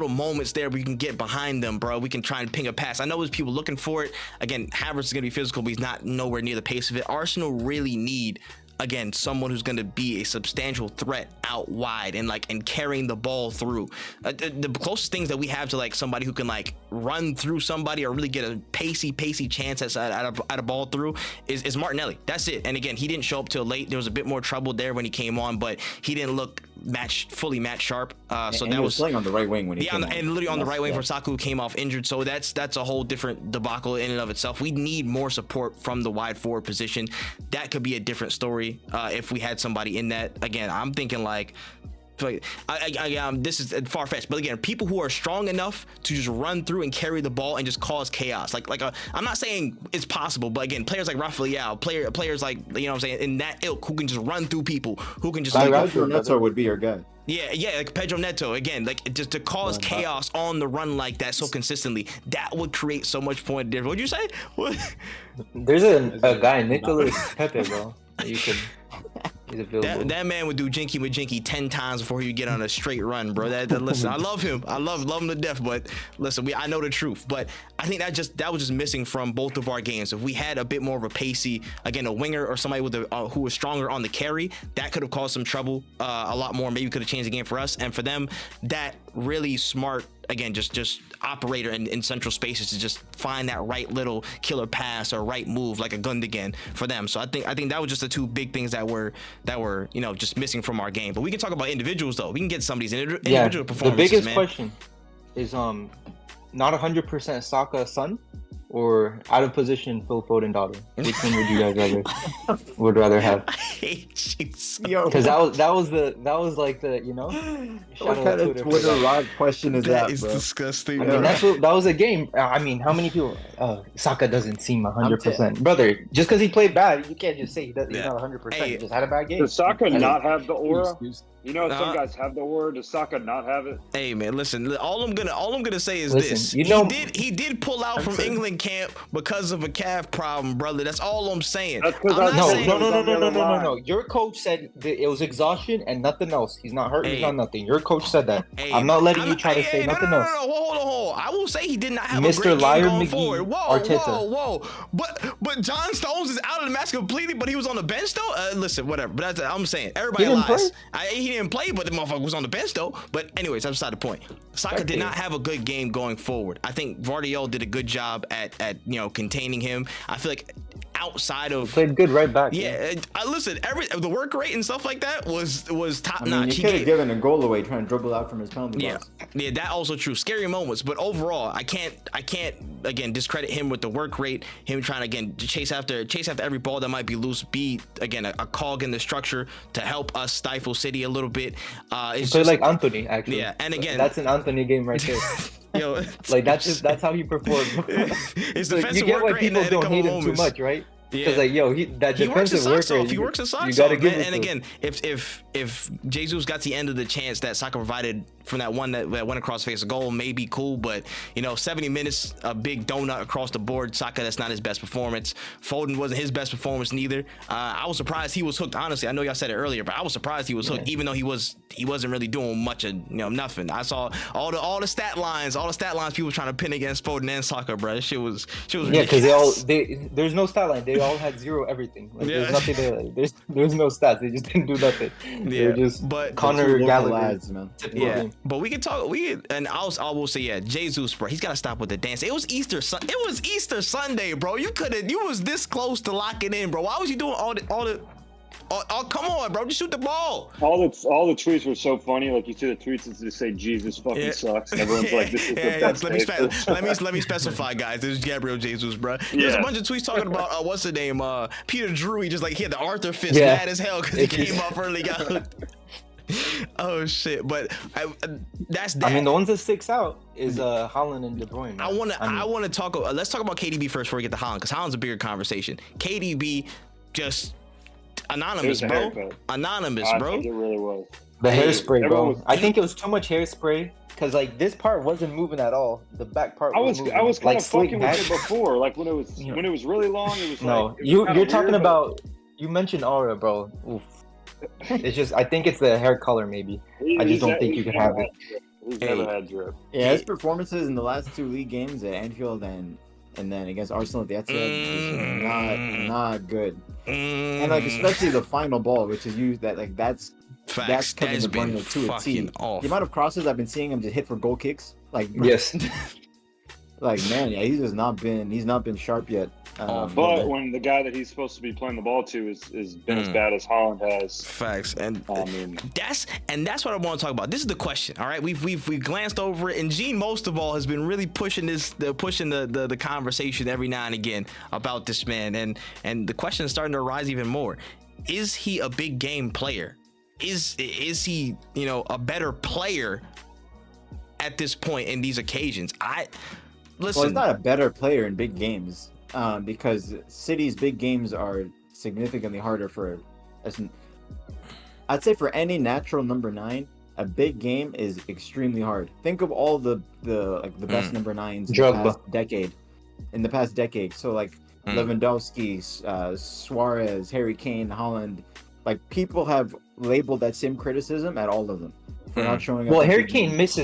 moments there where you can get behind them, bro. We can try and ping a pass. I know there's people looking for it. Again, Havertz is gonna be physical, but he's not nowhere near the pace of it. Arsenal really need, again, someone who's going to be a substantial threat out wide and carrying the ball through. The closest things that we have to like somebody who can like run through somebody or really get a pacey chance at a ball through is Martinelli. That's it. And again, he didn't show up till late. There was a bit more trouble there when he came on, but he didn't look fully match sharp. So and that he was playing on the right wing when he came on. And literally on the right wing for Saku came off injured. So that's a whole different debacle in and of itself. We need more support from the wide forward position. That could be a different story if we had somebody in that. Again, I'm thinking like this is far-fetched, but again, people who are strong enough to just run through and carry the ball and just cause chaos. I'm not saying it's possible, but again, players like Rafael, players like, you know what I'm saying, in that ilk, who can just run through people, who can just Pedro Neto would be your guy. Yeah, like Pedro Neto, again, like just to cause chaos on the run like that so consistently, that would create so much point of difference. What'd you say? What? There's a guy, Nicolas Pepe, bro. You could. He's available. That man would do Jinky Majinky 10 times before he would get on a straight run, bro. Listen, I love him. I love him to death. But listen, I know the truth. But I think that was just missing from both of our games. If we had a bit more of a pacey, again, a winger or somebody with who was stronger on the carry, that could have caused some trouble a lot more. Maybe could have changed the game for us and for them. That really smart, again, just operator in central spaces to just find that right little killer pass or right move like a Gundogan for them. So I think that was just the two big things that were just missing from our game. But we can talk about individuals though. We can get some of these individual performances. The biggest man. question is not 100% Saka son or out of position Phil Foden daughter. Which one would you guys rather have? I hate you so Because that was like the What kind of Twitter rod question is that, is bro? disgusting. I mean, that was a game. I mean, how many people? Saka doesn't seem 100%. Brother, just because he played bad, you can't just say he's not 100%. Hey, He just had a bad game. Does Saka not have the aura? Excuse- You know, some guys have the aura. Does Saka not have it? Hey man, listen. All I'm gonna say is Listen, this: he did pull out from England camp because of a calf problem, brother. That's all I'm saying. That's 'cause I'm I- not No, saying- no. Your coach said that it was exhaustion and nothing else. He's not hurt. Hey. He's not nothing. Your coach said that. Hey, I'm not letting you try to say no, nothing no, else. No, hold on. I will say he did not have Mr. a great Liar game going McGee, forward. Whoa, Arteta. whoa. But John Stones is out of the match completely, but he was on the bench though. Listen, whatever. But I'm saying everybody He didn't lies. He didn't play, but the motherfucker was on the bench though. But anyways, that's beside the point. Saka did not have a good game going forward. I think Vardiol did a good job at containing him. I feel like outside of Played good right back. yeah, listen, the work rate and stuff like that was top I mean, notch. you could have given a goal away trying to dribble out from his penalty box. Yeah, that also true. Scary moments, but overall, I can't again discredit him with the work rate. Him trying to again chase after every ball that might be loose. Be again a cog in the structure to help us stifle City a little bit. It's Played just, like Anthony actually. yeah, and again, that's an Anthony game right there. yo, Like that's how he performed. his Like, defensive you get work why rate in people a don't couple hate him too moments. much, right? Yeah. Because that He works his defensive work socks off. rate, He works his you socks gotta off, give man. it And to again, if Jesus got the end of the chance that Saka provided from that one that went across the face of goal, may be cool. But 70 minutes, a big donut across the board. Saka, that's not his best performance. Foden wasn't his best performance neither. I was surprised he was hooked. Honestly, I know y'all said it earlier, but I was surprised he was hooked, even though he wasn't really doing much of nothing. I saw all the stat lines people trying to pin against Foden and Saka, bro. That shit was yeah, because there's no stat line. They all had zero everything. Like Yeah. there's nothing there. There's no stats. They just didn't do nothing. They're just but Connor Local Gallagher. lads, man. yeah, but we can talk. I will say, yeah, Jesus, bro. He's got to stop with the dance. It was Easter Sunday, bro. You was this close to locking in, bro. Why was you doing all the? Oh, come on, bro. Just shoot the ball. All the tweets were so funny. Like you see the tweets that just say Jesus fucking sucks. And everyone's like, this is the best Let me, day. let me specify, guys. This is Gabriel Jesus, bro. There's a bunch of tweets talking about what's the name? Peter Drew. He just he had the Arthur fist mad as hell because he came up early. Oh shit! But that's that. I mean, the ones that sticks out is Haaland and De Bruyne. Man. I want to talk. Let's talk about KDB first before we get to Haaland, because Haaland's a bigger conversation. KDB just anonymous, bro. Haircut. Anonymous, I bro. think it really was. The hairspray, everyone bro. was- I think it was too much hairspray because this part wasn't moving at all. The back part. I was moving. kind Like, of slick fucking back. with it before. Like when it was really long. It was No, like it was kinda you're talking weird, but about. You mentioned aura, bro. Oof. It's just I think it's the hair color maybe. I just don't think you can have it. He's Hey. never had drip. Yeah, his performances in the last two league games at Anfield and then against Arsenal at the Etihad, not good. And especially the final ball, which is used that's Facts. Kevin That's De Bruyne been to a T. fucking off. The amount of crosses I've been seeing him just hit for goal kicks, Yes. man, yeah, he's not been sharp yet. But when the guy that he's supposed to be playing the ball to is been as bad as Haaland has, Facts. And I mean, that's what I want to talk about. This is the question. All right, we've glanced over it, and Gene most of all has been really pushing the conversation every now and again about this man, and the question is starting to arise even more. Is he a big game player? Is he a better player at this point in these occasions? Well, he's not a better player in big games because City's big games are significantly harder I'd say for any natural number 9, a big game is extremely hard. Think of all the best number 9s in the past decade. So Lewandowski, Suarez, Harry Kane, Haaland, like people have labeled that same criticism at all of them for not showing up. Well, at Harry big Kane games.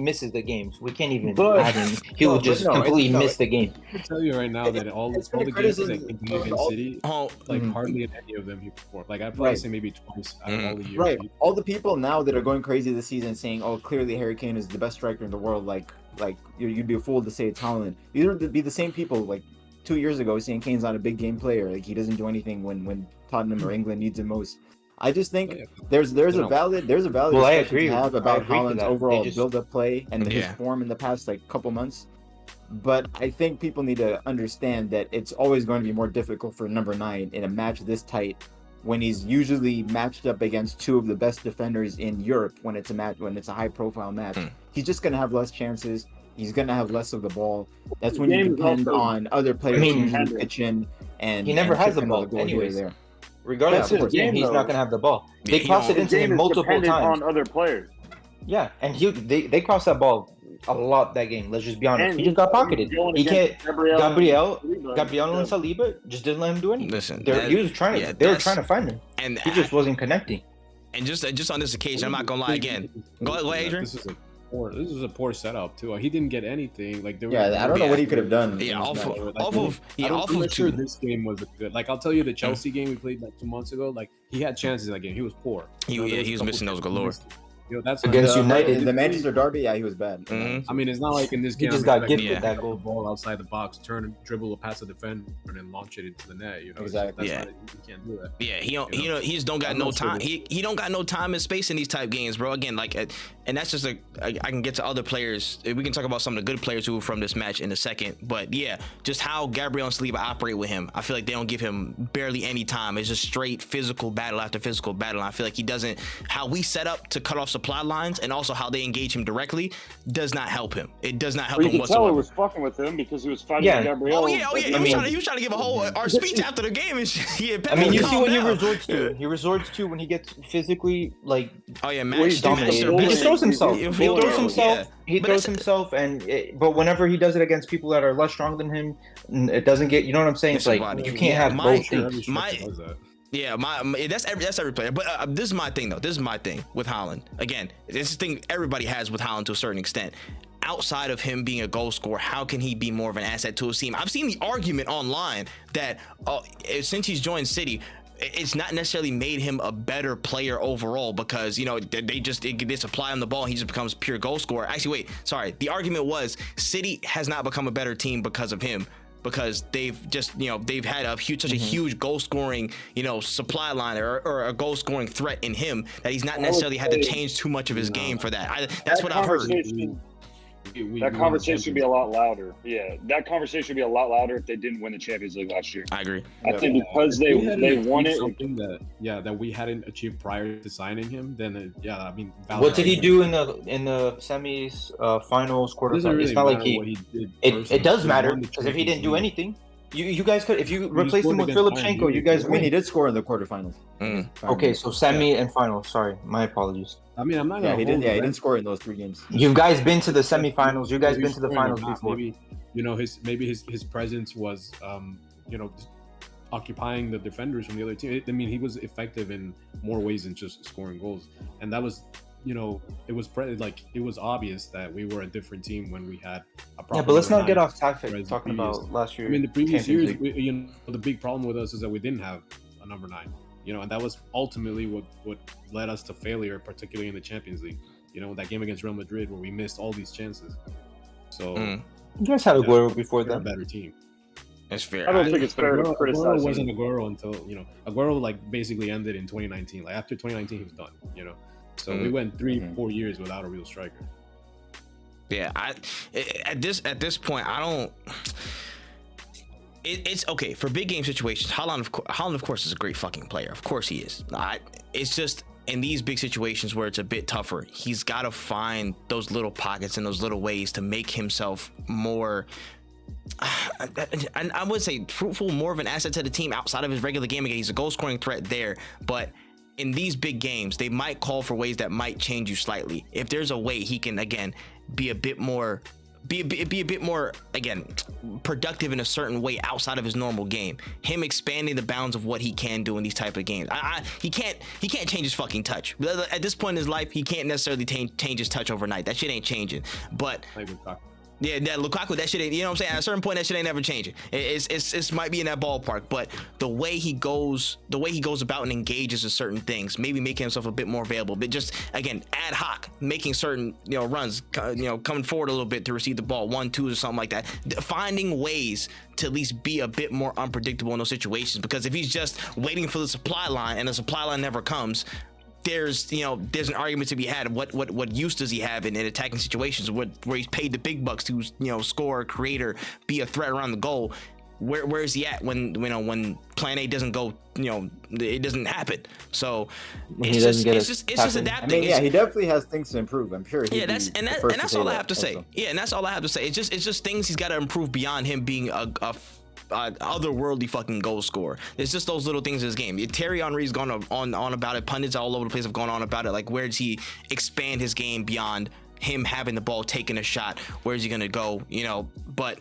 misses the games. We can't even But- have him. He will but just no, completely no, miss the game. I can tell you right now that all It's been the a games that criticism he did of against all- City, Oh, like Mhm. hardly in any of them he performed. Like I'd probably Right. say maybe twice out of all the years. Right. All the people now that are going crazy this season saying, "Oh, clearly Harry Kane is the best striker in the world," like you'd be a fool to say it's Haaland. These would be the same people like 2 years ago saying Kane's not a big game player, like he doesn't do anything when Tottenham or England needs him most. I just think Yeah. there's a No. valid Well, I discussion agree. to have I about agree to Haaland's that. overall They just- build-up play and his Yeah. form in the past like couple months. But I think people need to understand that it's always going to be more difficult for number 9 in a match this tight when he's usually matched up against two of the best defenders in Europe when it's a high-profile match. He's just going to have less chances. He's going to have less of the ball. That's when you Game is depend also- on other players I mean, to usually pitch in and he never and has chip the in on ball goal here or anyways. there. Regardless Yeah, of of the game, course. he's Game, not though. gonna have the ball. Yeah, They he crossed it don't- into game him is multiple dependent times. on other players. Yeah, and they crossed that ball a lot that game. Let's just be honest. And He just got he's pocketed. going He can't. against Gabriel Gabriel and Saliba just didn't let him do anything. Listen, They that- was trying. yeah, They were that's- trying to find him. and He just wasn't connecting. and just on this occasion, I'm not gonna lie again. Go ahead, Adrian. This was a poor setup too. He didn't get anything. Like there Yeah, I don't know what he could have done. Yeah, in this off match. of I'm not sure two. this game was good. Like I'll tell you, the Chelsea game we played like 2 months ago. Like he had chances in that game. He was poor. He was missing those galore. That's Against not- United. The Manchester Derby, yeah, he was bad. Mhm. I mean, it's not like in this He game. just I'm got expecting gifted Yeah. that go goal. ball outside the box, turn and dribble past the defender, and then launch it into the net. You know, Exactly. That's Yeah. not, you can't do that. Yeah, he don't, You know? he just don't got I'm no not sure time. that- He don't got no time and space in these type games, bro. Again, like, and that's just I can get to other players. We can talk about some of the good players who were from this match in a second. But yeah, just how Gabriel and Saliba operate with him. I feel like they don't give him barely any time. It's just straight physical battle after physical battle. I feel like he doesn't. How we set up to cut off supply lines and also how they engage him directly does not help him. It does not help Well, you him could tell it whatsoever. was fucking with him because he was fighting Yeah. with Gabriel. Oh yeah. He, I mean- he was trying to give a whole our speech after the game and shit. Yeah, I mean, you see calm what he down. resorts to. He resorts to when he gets physically like Oh yeah, Well, he's dominated. dominated. He just throws himself. He- He he- throws yeah. himself. He But throws that's- himself, but whenever he does it against people that are less strong than him, it doesn't get. You know what I'm saying? It's Listen, like buddy, you can't yeah, have my- both things. Every My- striker does that. Yeah, that's every player. But this is my thing though. This is my thing with Haaland. Again, this is the thing everybody has with Haaland to a certain extent. Outside of him being a goal scorer, how can he be more of an asset to his team? I've seen the argument online that since he's joined City, it's not necessarily made him a better player overall because they supply him the ball and he just becomes pure goal scorer. Actually, wait, sorry. The argument was City has not become a better team because of him. Because they've just they've had such a huge goal scoring supply line or a goal scoring threat in him that he's not necessarily had to change too much of his game for that. That's what I've heard. That conversation would be a lot louder. Yeah, that conversation would be a lot louder if they didn't win the Champions League last year. I agree. I think because they won it. Something that we hadn't achieved prior to signing him. Then I mean, What did he do in the semis, finals, It doesn't quarterfinals? really It's not like matter what he did It personally. does He matter won the because if he didn't do Champions League. anything, you guys could. If you just replace him scored with against Bayern Filipchenko, Munich. you guys I mean, he win. did score in the quarterfinals. Okay, so semi and finals. Sorry, my apologies. I mean, I'm not. Yeah, gonna he did. hold Yeah, he his didn't score in those 3 games. You guys been to the semifinals. You guys Maybe been to the scoring or finals not, before. Maybe his presence was just occupying the defenders from the other team. I mean, he was effective in more ways than just scoring goals, and that was it was obvious that we were a different team when we had a proper Yeah, but let's number not get nine. off topic whereas the talking previous- about last year. I mean, the previous Champions years, the big problem with us is that we didn't have a number 9. And that was ultimately what led us to failure, particularly in the Champions League. That game against Real Madrid where we missed all these chances. So You guys had Aguero before we're a that. better team. It's fair. I don't think it's fair to Aguero criticize wasn't him. Aguero until Aguero basically ended in 2019. Like after 2019, he was done. So we went 3-4 years without a real striker. Yeah, at this point, I don't. It's okay for big game situations. Haaland, of course, is a great fucking player. Of course, he is. It's just in these big situations where it's a bit tougher, he's got to find those little pockets and those little ways to make himself more. I would say fruitful, more of an asset to the team outside of his regular game. Again, he's a goal scoring threat there, but in these big games, they might call for ways that might change you slightly. If there's a way he can again be a bit more be a bit more, again, productive in a certain way outside of his normal game. Him expanding the bounds of what he can do in these type of games. He can't change his fucking touch. At this point in his life, he can't necessarily change his touch overnight. That shit ain't changing. But yeah, that Lukaku, that shit ain't, you know what I'm saying? At a certain point, that shit ain't never changing. It's might be in that ballpark, but the way he goes about and engages in certain things, maybe making himself a bit more available, but just, again, ad hoc, making certain, runs, coming forward a little bit to receive the ball, 1-2 or something like that, finding ways to at least be a bit more unpredictable in those situations. Because if he's just waiting for the supply line and the supply line never comes, there's an argument to be had. What use does he have in attacking situations where he's paid the big bucks to score, create, be a threat around the goal? Where is he at when plan A doesn't go, it doesn't happen? So it's just adapting. I mean, he definitely has things to improve. I'm sure. That's all I have to say. Yeah, and that's all I have to say. It's just things he's got to improve beyond him being a otherworldly fucking goal scorer. It's just those little things in his game. Thierry Henry's gone on about it. Pundits all over the place have gone on about it. Like, where does he expand his game beyond him having the ball, taking a shot? Where's he gonna go? But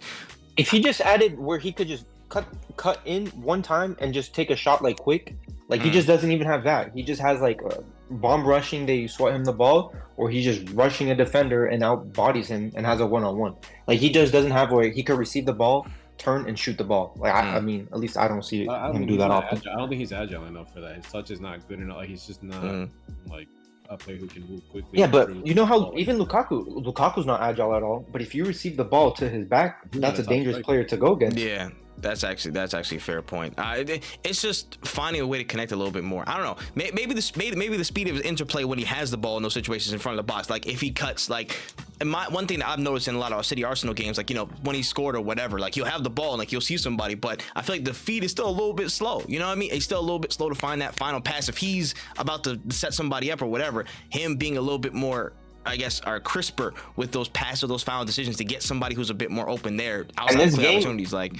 if he just added where he could just cut in one time and just take a shot like quick, like he just doesn't even have that. He just has like bomb rushing. They sweat him the ball, or he's just rushing a defender and out bodies him and has a 1-on-1. Like, he just doesn't have where he could receive the ball, turn and shoot the ball. Like, I mean, at least I don't see him do that often. I don't think he's agile enough for that. His touch is not good enough. Like, he's just not like a player who can move quickly. Yeah, but you know how even Lukaku's not agile at all. But if you receive the ball to his back, that's a dangerous player to go against. Yeah. That's actually a fair point. It's just finding a way to connect a little bit more. I don't know. Maybe the speed of his interplay when he has the ball in those situations in front of the box. Like, if he cuts, like, one thing that I've noticed in a lot of our City Arsenal games, like, when he scored or whatever, like, he'll have the ball and like you'll see somebody, but I feel like the feed is still a little bit slow. You know what I mean? He's still a little bit slow to find that final pass. If he's about to set somebody up or whatever, him being a little bit more, I guess, are crisper with those passes or those final decisions to get somebody who's a bit more open there outside of opportunities. Like,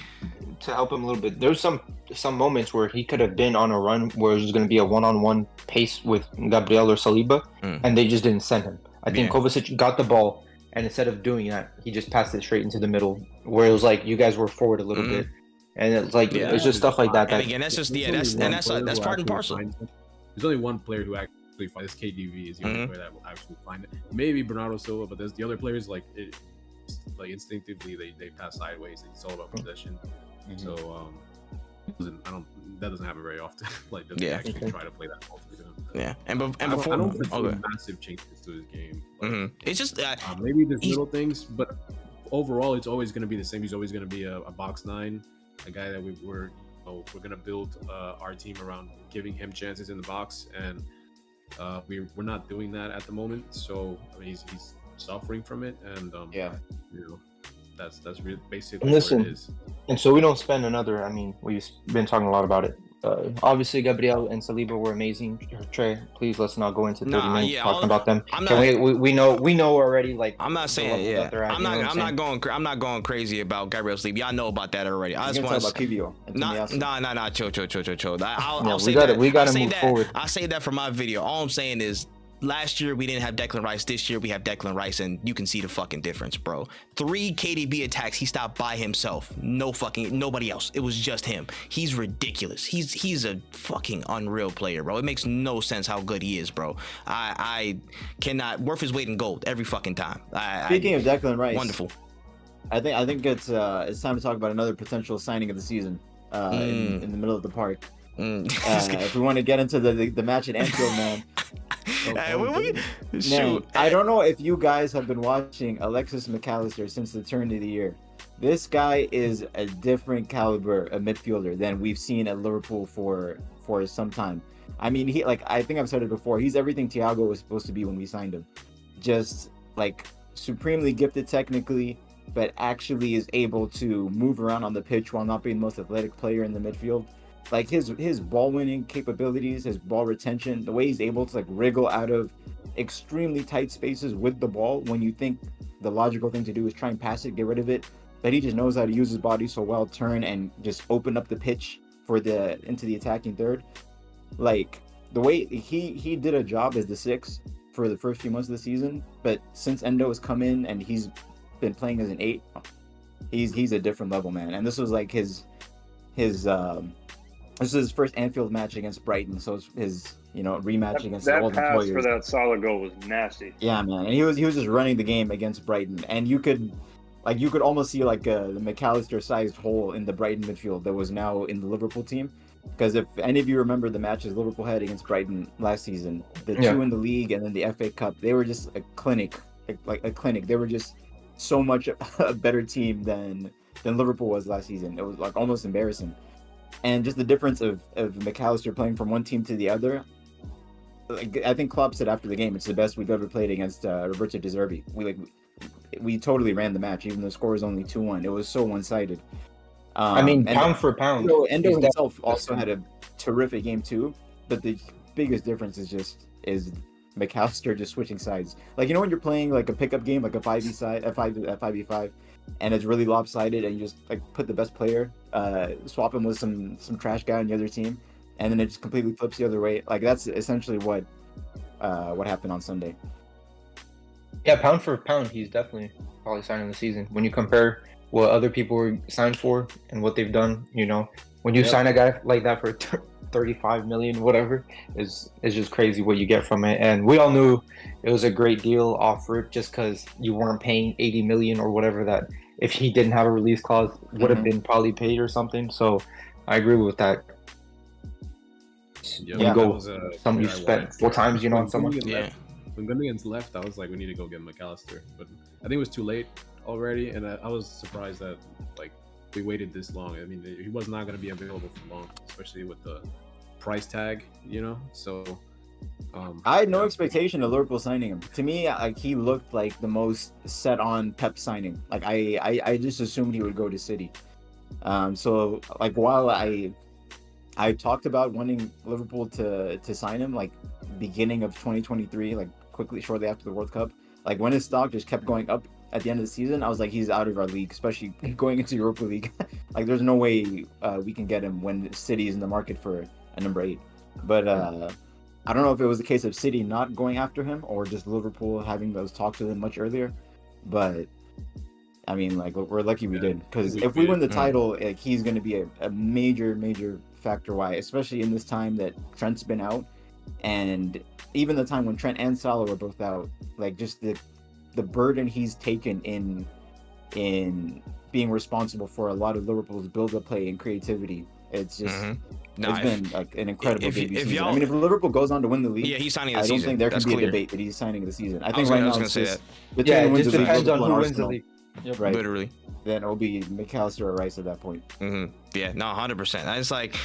to help him a little bit, there's some moments where he could have been on a run where it was going to be a one-on-one pace with Gabriel or Saliba, and they just didn't send him. I think Kovacic got the ball, and instead of doing that, he just passed it straight into the middle, where it was like you guys were forward a little bit, and it's like it's just stuff like that. And again, that's just that's part and parcel. There's only one player who actually finds KDB is the only player that will actually find it. Maybe Bernardo Silva, but there's the other players like instinctively they pass sideways. It's all about possession. So that doesn't happen very often. Like, doesn't actually try to play that ball through him. Yeah, and before I don't think massive changes to his game. Like, it's just maybe there's little things, but overall, it's always going to be the same. He's always going to be a box nine, a guy that we're going to build our team around giving him chances in the box, and we're not doing that at the moment. So I mean, he's suffering from it, and that's really basically what it is. And so we don't spend another. I mean, we've been talking a lot about it. Obviously, Gabriel and Saliba were amazing. Trey, please let's not go into 30 minutes talking about them. We know already. Like, I'm not saying I'm not going crazy about Gabriel Saliba. Y'all know about that already. I just want to talk about Kivio. Chill. We got to move forward. I say that for my video. All I'm saying is, last year we didn't have Declan Rice. This year we have Declan Rice, and you can see the fucking difference, bro. 3 KDB attacks he stopped by himself. Nobody else. It was just him. He's ridiculous. He's a fucking unreal player, bro. It makes no sense how good he is, bro. I cannot, worth his weight in gold every fucking time. Speaking of Declan Rice, wonderful. I think it's time to talk about another potential signing of the season in the middle of the park. If we want to get into the match at Anfield, man. I don't know if you guys have been watching Alexis McAllister since the turn of the year. This guy is a different caliber of midfielder than we've seen at Liverpool for some time. I mean, I think I've said it before. He's everything Thiago was supposed to be when we signed him. Just like supremely gifted technically, but actually is able to move around on the pitch while not being the most athletic player in the midfield. Like, his ball winning capabilities, his ball retention, the way he's able to like wriggle out of extremely tight spaces with the ball when you think the logical thing to do is try and pass it, get rid of it, but he just knows how to use his body so well, turn and just open up the pitch into the attacking third. Like, the way he did a job as the 6 for the first few months of the season, but since Endo has come in and he's been playing as an 8, he's a different level, man. And this was like his this is his first Anfield match against Brighton, so it's his rematch against the That old pass employers. for that Salah goal was nasty. Yeah, man, and he was just running the game against Brighton, and you could almost see like the McAllister-sized hole in the Brighton midfield that was now in the Liverpool team. Because if any of you remember the matches Liverpool had against Brighton last season, the two in the league and then the FA Cup, they were just a clinic, like a clinic. They were just so much a better team than Liverpool was last season. It was like almost embarrassing. And just the difference of McAllister playing from one team to the other. Like, I think Klopp said after the game, it's the best we've ever played against Roberto De Zerbi. We totally ran the match, even though the score was only 2-1. It was so one-sided. I mean, pound for pound. Endo himself also had a terrific game too, but the biggest difference is McAllister just switching sides. Like, when you're playing like a pickup game, like a 5v5, and it's really lopsided, and you just like put the best player, swap him with some trash guy on the other team, and then it just completely flips the other way. Like, that's essentially what happened on Sunday. Yeah, pound for pound, he's definitely probably signing the season. When you compare what other people were signed for and what they've done, when you sign a guy like that for 35 million, whatever, is just crazy what you get from it. And we all knew it was a great deal off rip, just because you weren't paying 80 million or whatever that if he didn't have a release clause would have been probably paid or something. So I agree with that. Yeah, you spent 4 times, on someone. Yeah. When Gundogan's left, I was like, we need to go get McAllister. But I think it was too late already, and I was surprised that like we waited this long. I mean, he was not going to be available for long, especially with the price tag, So I had no expectation of Liverpool signing him. To me, like, he looked like the most set on Pep signing. Like, I just assumed he would go to City. So like, while I talked about wanting Liverpool to sign him like beginning of 2023, like shortly after the World Cup, like when his stock just kept going up at the end of the season, I was like, he's out of our league, especially going into Europa League. Like, there's no way we can get him when City is in the market for a number 8. But I don't know if it was the case of City not going after him or just Liverpool having those talks with him much earlier. But I mean, like, we're lucky we did, because if we win the title, like, he's going to be a major factor why, especially in this time that Trent's been out, and even the time when Trent and Salah were both out. Like, just the burden he's taken in being responsible for a lot of Liverpool's build-up play and creativity. It's just it's been like an incredible debut season. I mean, if Liverpool goes on to win the league, he's signing the season. I don't think there can be a debate that he's signing the season. I think right now it's just between it wins just the league, depends on Liverpool who and wins the Arsenal. league. Yep. Right. Literally. Then it'll be McAllister or Rice at that point. Yeah, no, 100%. It's like,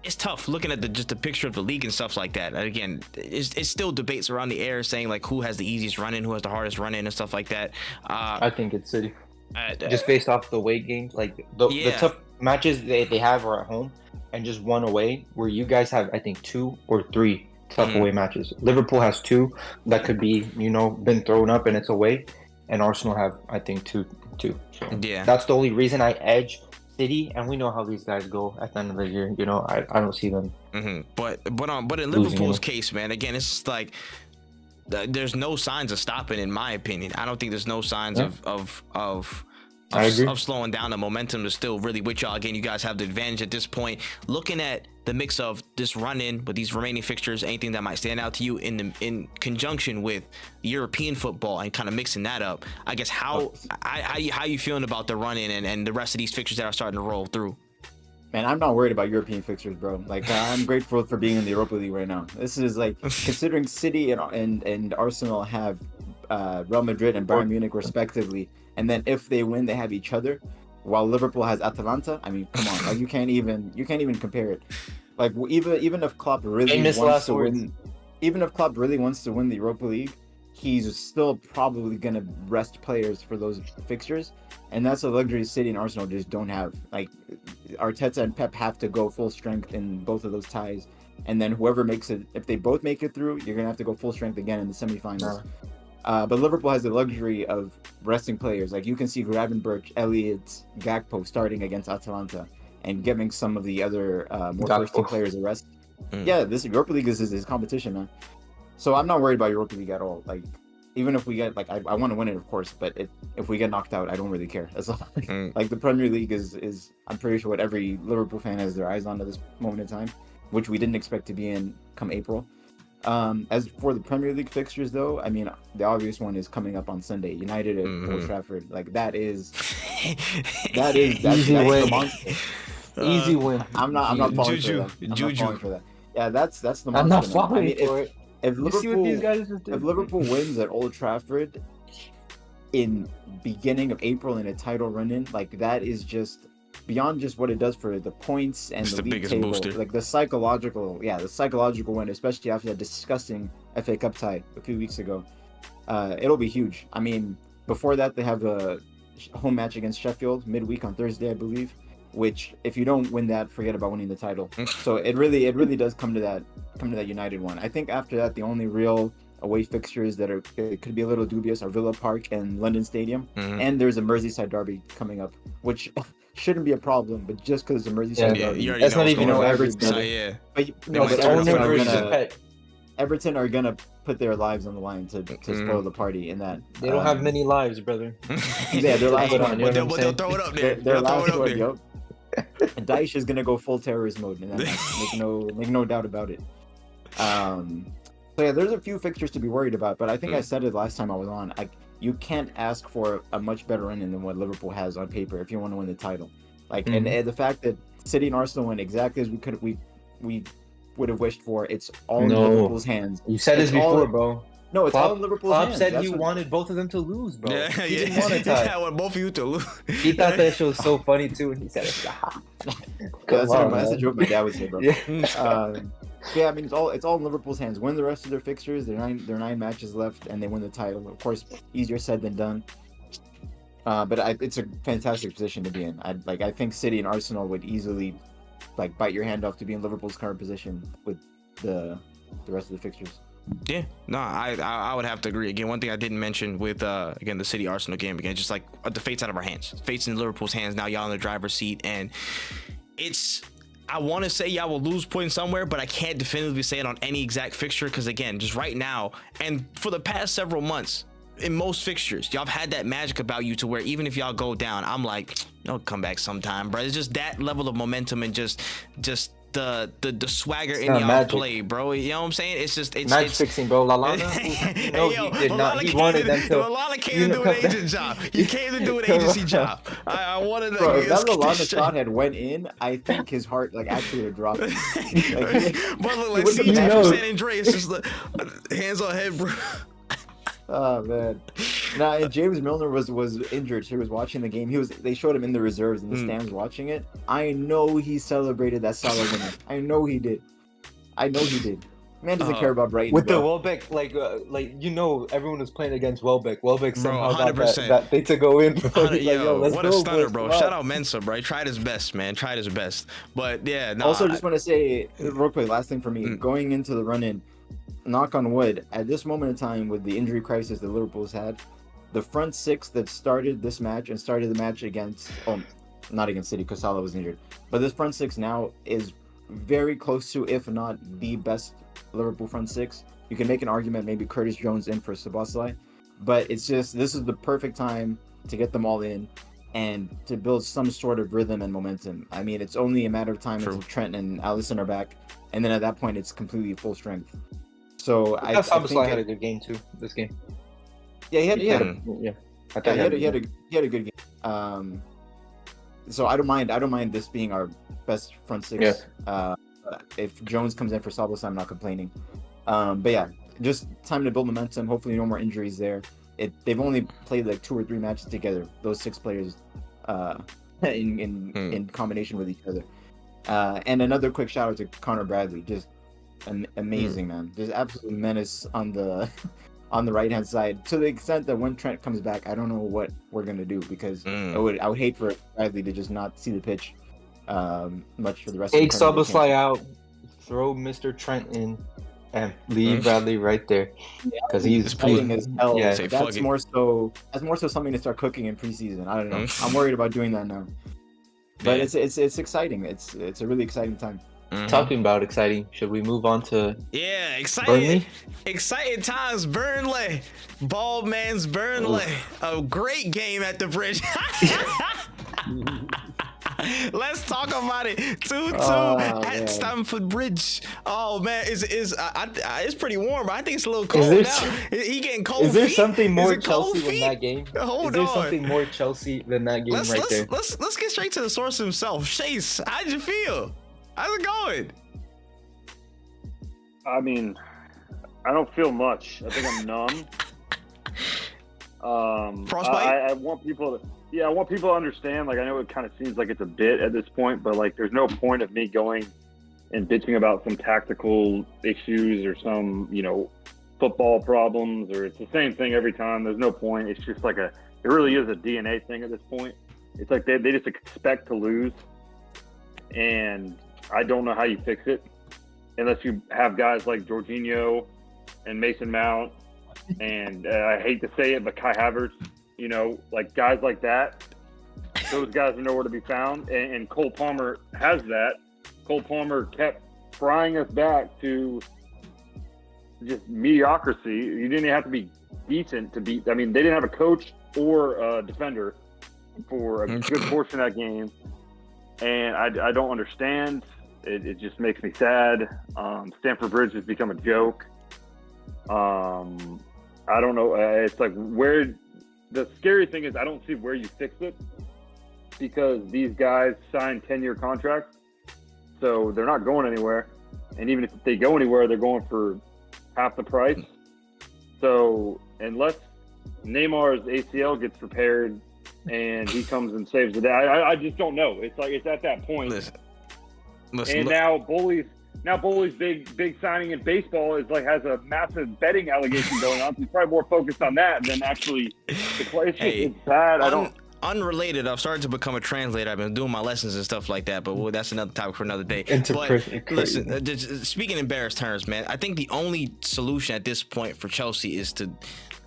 it's tough looking at just the picture of the league and stuff like that. And again, it's still debates around the air saying like who has the easiest run in, who has the hardest run in, and stuff like that. I think it's City. Just based off the away games, like the tough matches they have are at home, and just one away, where you guys have, I think, 2 or 3 tough away matches. Liverpool has 2 that could be, been thrown up and it's away, and Arsenal have, I think, 2. So that's the only reason I edge City, and we know how these guys go at the end of the year. I don't see them. But in Liverpool's case, man, again, it's just like there's no signs of stopping, in my opinion. I don't think there's no signs of slowing down. The momentum is still really with y'all. Again, you guys have the advantage at this point. Looking at the mix of this run in with these remaining fixtures, anything that might stand out to you in conjunction with European football and kind of mixing that up, I guess how you feeling about the run in and the rest of these fixtures that are starting to roll through? Man, I'm not worried about European fixtures, bro. Like, I'm grateful for being in the Europa League right now. This is like, considering City and Arsenal have Real Madrid and Bayern Munich respectively, and then if they win, they have each other, while Liverpool has Atalanta. I mean, come on, like, you can't even compare it. Like, even if Klopp really wants to win, even if Klopp really wants to win the Europa League, he's still probably gonna rest players for those fixtures, and that's a luxury City and Arsenal just don't have. Like, Arteta and Pep have to go full strength in both of those ties, and then whoever makes it, if they both make it through, you're gonna have to go full strength again in the semifinals. But Liverpool has the luxury of resting players. Like, you can see Gravenberch, Elliott, Gakpo starting against Atalanta and giving some of the other more first-team players a rest. Yeah, this Europa League is his competition, man. So I'm not worried about Europa League at all. Like, even if we get like I want to win it, of course, but if we get knocked out, I don't really care. That's all. Mm. Like the Premier League is I'm pretty sure what every Liverpool fan has their eyes on at this moment in time, which we didn't expect to be in come April. As for the Premier League fixtures, though, I mean, the obvious one is coming up on Sunday. United at Old Trafford. Like that's Easy win. the monster. Easy win. I'm not falling Juju. for that. I'm not Juju. falling for that. Yeah, that's the monster. I'm not man. falling I mean, for it. if You see what these guys just did? if Liverpool wins at Old Trafford in beginning of April in a title run-in, like that is just beyond just what it does for the points and It's the the league biggest table. booster. Like the psychological win, especially after that disgusting FA Cup tie a few weeks ago. It'll be huge. I mean, before that they have a home match against Sheffield midweek on Thursday, I believe. Which, if you don't win that, forget about winning the title. So it really does come to that United one. I think after that, the only real away fixtures that could be a little dubious are Villa Park and London Stadium, and there's a Merseyside derby coming up, which shouldn't be a problem. But just because it's a Merseyside Yeah, derby, you already That's know not what's even going no on. Everton. So, yeah. but They no, might but turn it Everton over are to gonna Pet. Everton are gonna put their lives on the line to spoil the party in that. They don't have many lives, brother. Yeah, their last Put one. on, you know But what they'll I'm throw it up Their, there. their They'll throw last it up one, there. yup. Daesh is gonna go full terrorist mode in that match. Make no doubt about it. So yeah, there's a few fixtures to be worried about, but I think I said it last time I was on. You can't ask for a much better run than what Liverpool has on paper if you want to win the title. Like, and the fact that City and Arsenal went exactly as we would have wished for. It's all in No. Liverpool's hands. You said this It's all- before, bro. No, it's all in Liverpool's Klopp hands. said That's he what- wanted both of them to lose, bro. Yeah, He yeah. didn't want to tie. I want both of you to lose. He thought that shit was so funny too, and he said it. That's a joke my dad would say, bro. Yeah. Yeah, I mean it's all in Liverpool's hands. Win the rest of their fixtures. There are nine matches left, and they win the title. Of course, easier said than done. But it's a fantastic position to be in. I think City and Arsenal would easily bite your hand off to be in Liverpool's current position with the rest of the fixtures. Yeah, no, I would have to agree. Again, one thing I didn't mention with again the City Arsenal game, again, just like the fate's out of our hands. Fate's in Liverpool's hands now. Y'all in the driver's seat, and I want to say y'all will lose points somewhere, but I can't definitively say it on any exact fixture because again, just right now and for the past several months, in most fixtures, y'all have had that magic about you to where even if y'all go down, I'm like, you'll come back sometime, bro. It's just that level of momentum and just the swagger in not y'all magic. play, bro. You know what I'm saying? It's Match fixing, bro. Lallana, no, he did not. He wanted them to. Lallana came to do an agent job. He came to do an agency job. I wanted to. Bro, if that Lallana shot had went in, I think his heart actually would have dropped. But look, like wouldn't CJ have from known. San Andreas, just like hands on head, bro. Oh man. Now, and James Milner was injured. So he was watching the game. They showed him in the reserves in the stands watching it. I know he celebrated that Salah winner. I know he did. Man doesn't care about Brighton. With the bro. Welbeck, everyone was playing against Welbeck. Welbeck somehow got 100%. that thing to go in. Bro. He's like, Yo, let's what go, a stunner, boys. bro. Come on. Shout out Mensa, bro. He tried his best, man. Tried his best. But yeah, no. Also, just want to say real quick, last thing for me, going into the run-in, knock on wood, at this moment in time with the injury crisis that Liverpool's had, the front six that started this match and started the match against, not against City because Salah was injured, but this front six now is very close to, if not the best Liverpool front six. You can make an argument maybe Curtis Jones in for Szoboszlai, but it's just, this is the perfect time to get them all in and to build some sort of rhythm and momentum. I mean, it's only a matter of time until Trent and Alisson are back, and then at that point it's completely full strength. So I think Szoboszlai had a good game too. This game. yeah, he had Yeah. I thought he had a good game. So I don't mind this being our best front six. Yeah. If Jones comes in for Szoboszlai, I'm not complaining. But yeah, just time to build momentum. Hopefully, no more injuries there. They've only played 2 or 3 matches together. Those 6 players, in combination with each other. And another quick shout out to Connor Bradley, just amazing man, just absolute menace on the on the right hand side. To the extent that when Trent comes back, I don't know what we're gonna do because I would hate for Bradley to just not see the pitch much for the rest. Take of the Premier League Szoboszlai campaign. out, throw Mr. Trent in, and leave Bradley right there because he's Exciting as hell. Yeah. Say, fuck That's it. more so something to start cooking in preseason. I don't know. I'm worried about doing that now. But Yeah. it's exciting. It's a really exciting time. Talking about exciting, should we move on to Yeah, exciting, Burnley? exciting times. Burnley, bald man's Burnley. A great game at the bridge. Let's talk about it. 2-2 at man. Stamford Bridge. Oh man, it's pretty warm. I think it's a little cold there now. He getting cold. Is there feet? something more Is it cold Chelsea than feet? that game? Hold Is there on. something more Chelsea than that game Let's right there? let's get straight to the source himself. Chase, how'd you feel? How's it going? I mean, I don't feel much. I think I'm numb. Frostbite? I want people to, I want people to understand. Like, I know it kind of seems like it's a bit at this point, but like, there's no point of me going and bitching about some tactical issues or some, football problems, or it's the same thing every time. There's no point. It's just like it really is a DNA thing at this point. It's like they just expect to lose, and I don't know how you fix it unless you have guys like Jorginho and Mason Mount, and I hate to say it, but Kai Havertz, like guys like that. Those guys are nowhere to be found, and Cole Palmer has that. Cole Palmer kept frying us back to just mediocrity. You didn't have to be decent to beat. I mean, they didn't have a coach or a defender for a good portion of that game, and I don't understand. It just makes me sad. Stamford Bridge has become a joke. I don't know. It's like where the scary thing is, I don't see where you fix it, because these guys signed 10-year contracts, so they're not going anywhere. And even if they go anywhere, they're going for half the price. So unless Neymar's ACL gets repaired and he comes and saves the day, I just don't know. It's like it's at that point. Listen, And now Bully's big signing in baseball is like has a massive betting allegation going on. So he's probably more focused on that than actually the play. It's bad. Unrelated, I've started to become a translator. I've been doing my lessons and stuff like that, but that's another topic for another day. Listen, speaking in embarrassed terms, man, I think the only solution at this point for Chelsea is to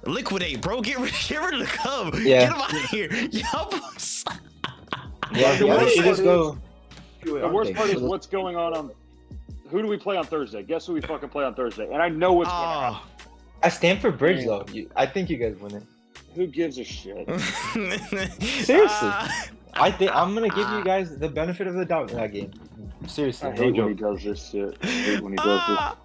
liquidate, bro. Get rid of the club. Yeah. Get him out of here. The worst part is what's going on. Who do we play on Thursday? Guess who we fucking play on Thursday? And I know what's going to happen. At Stamford Bridge, though, I think you guys win it. Who gives a shit? Seriously, I think I'm gonna give you guys the benefit of the doubt in that game. Seriously, I hate when he does this shit. I hate when he does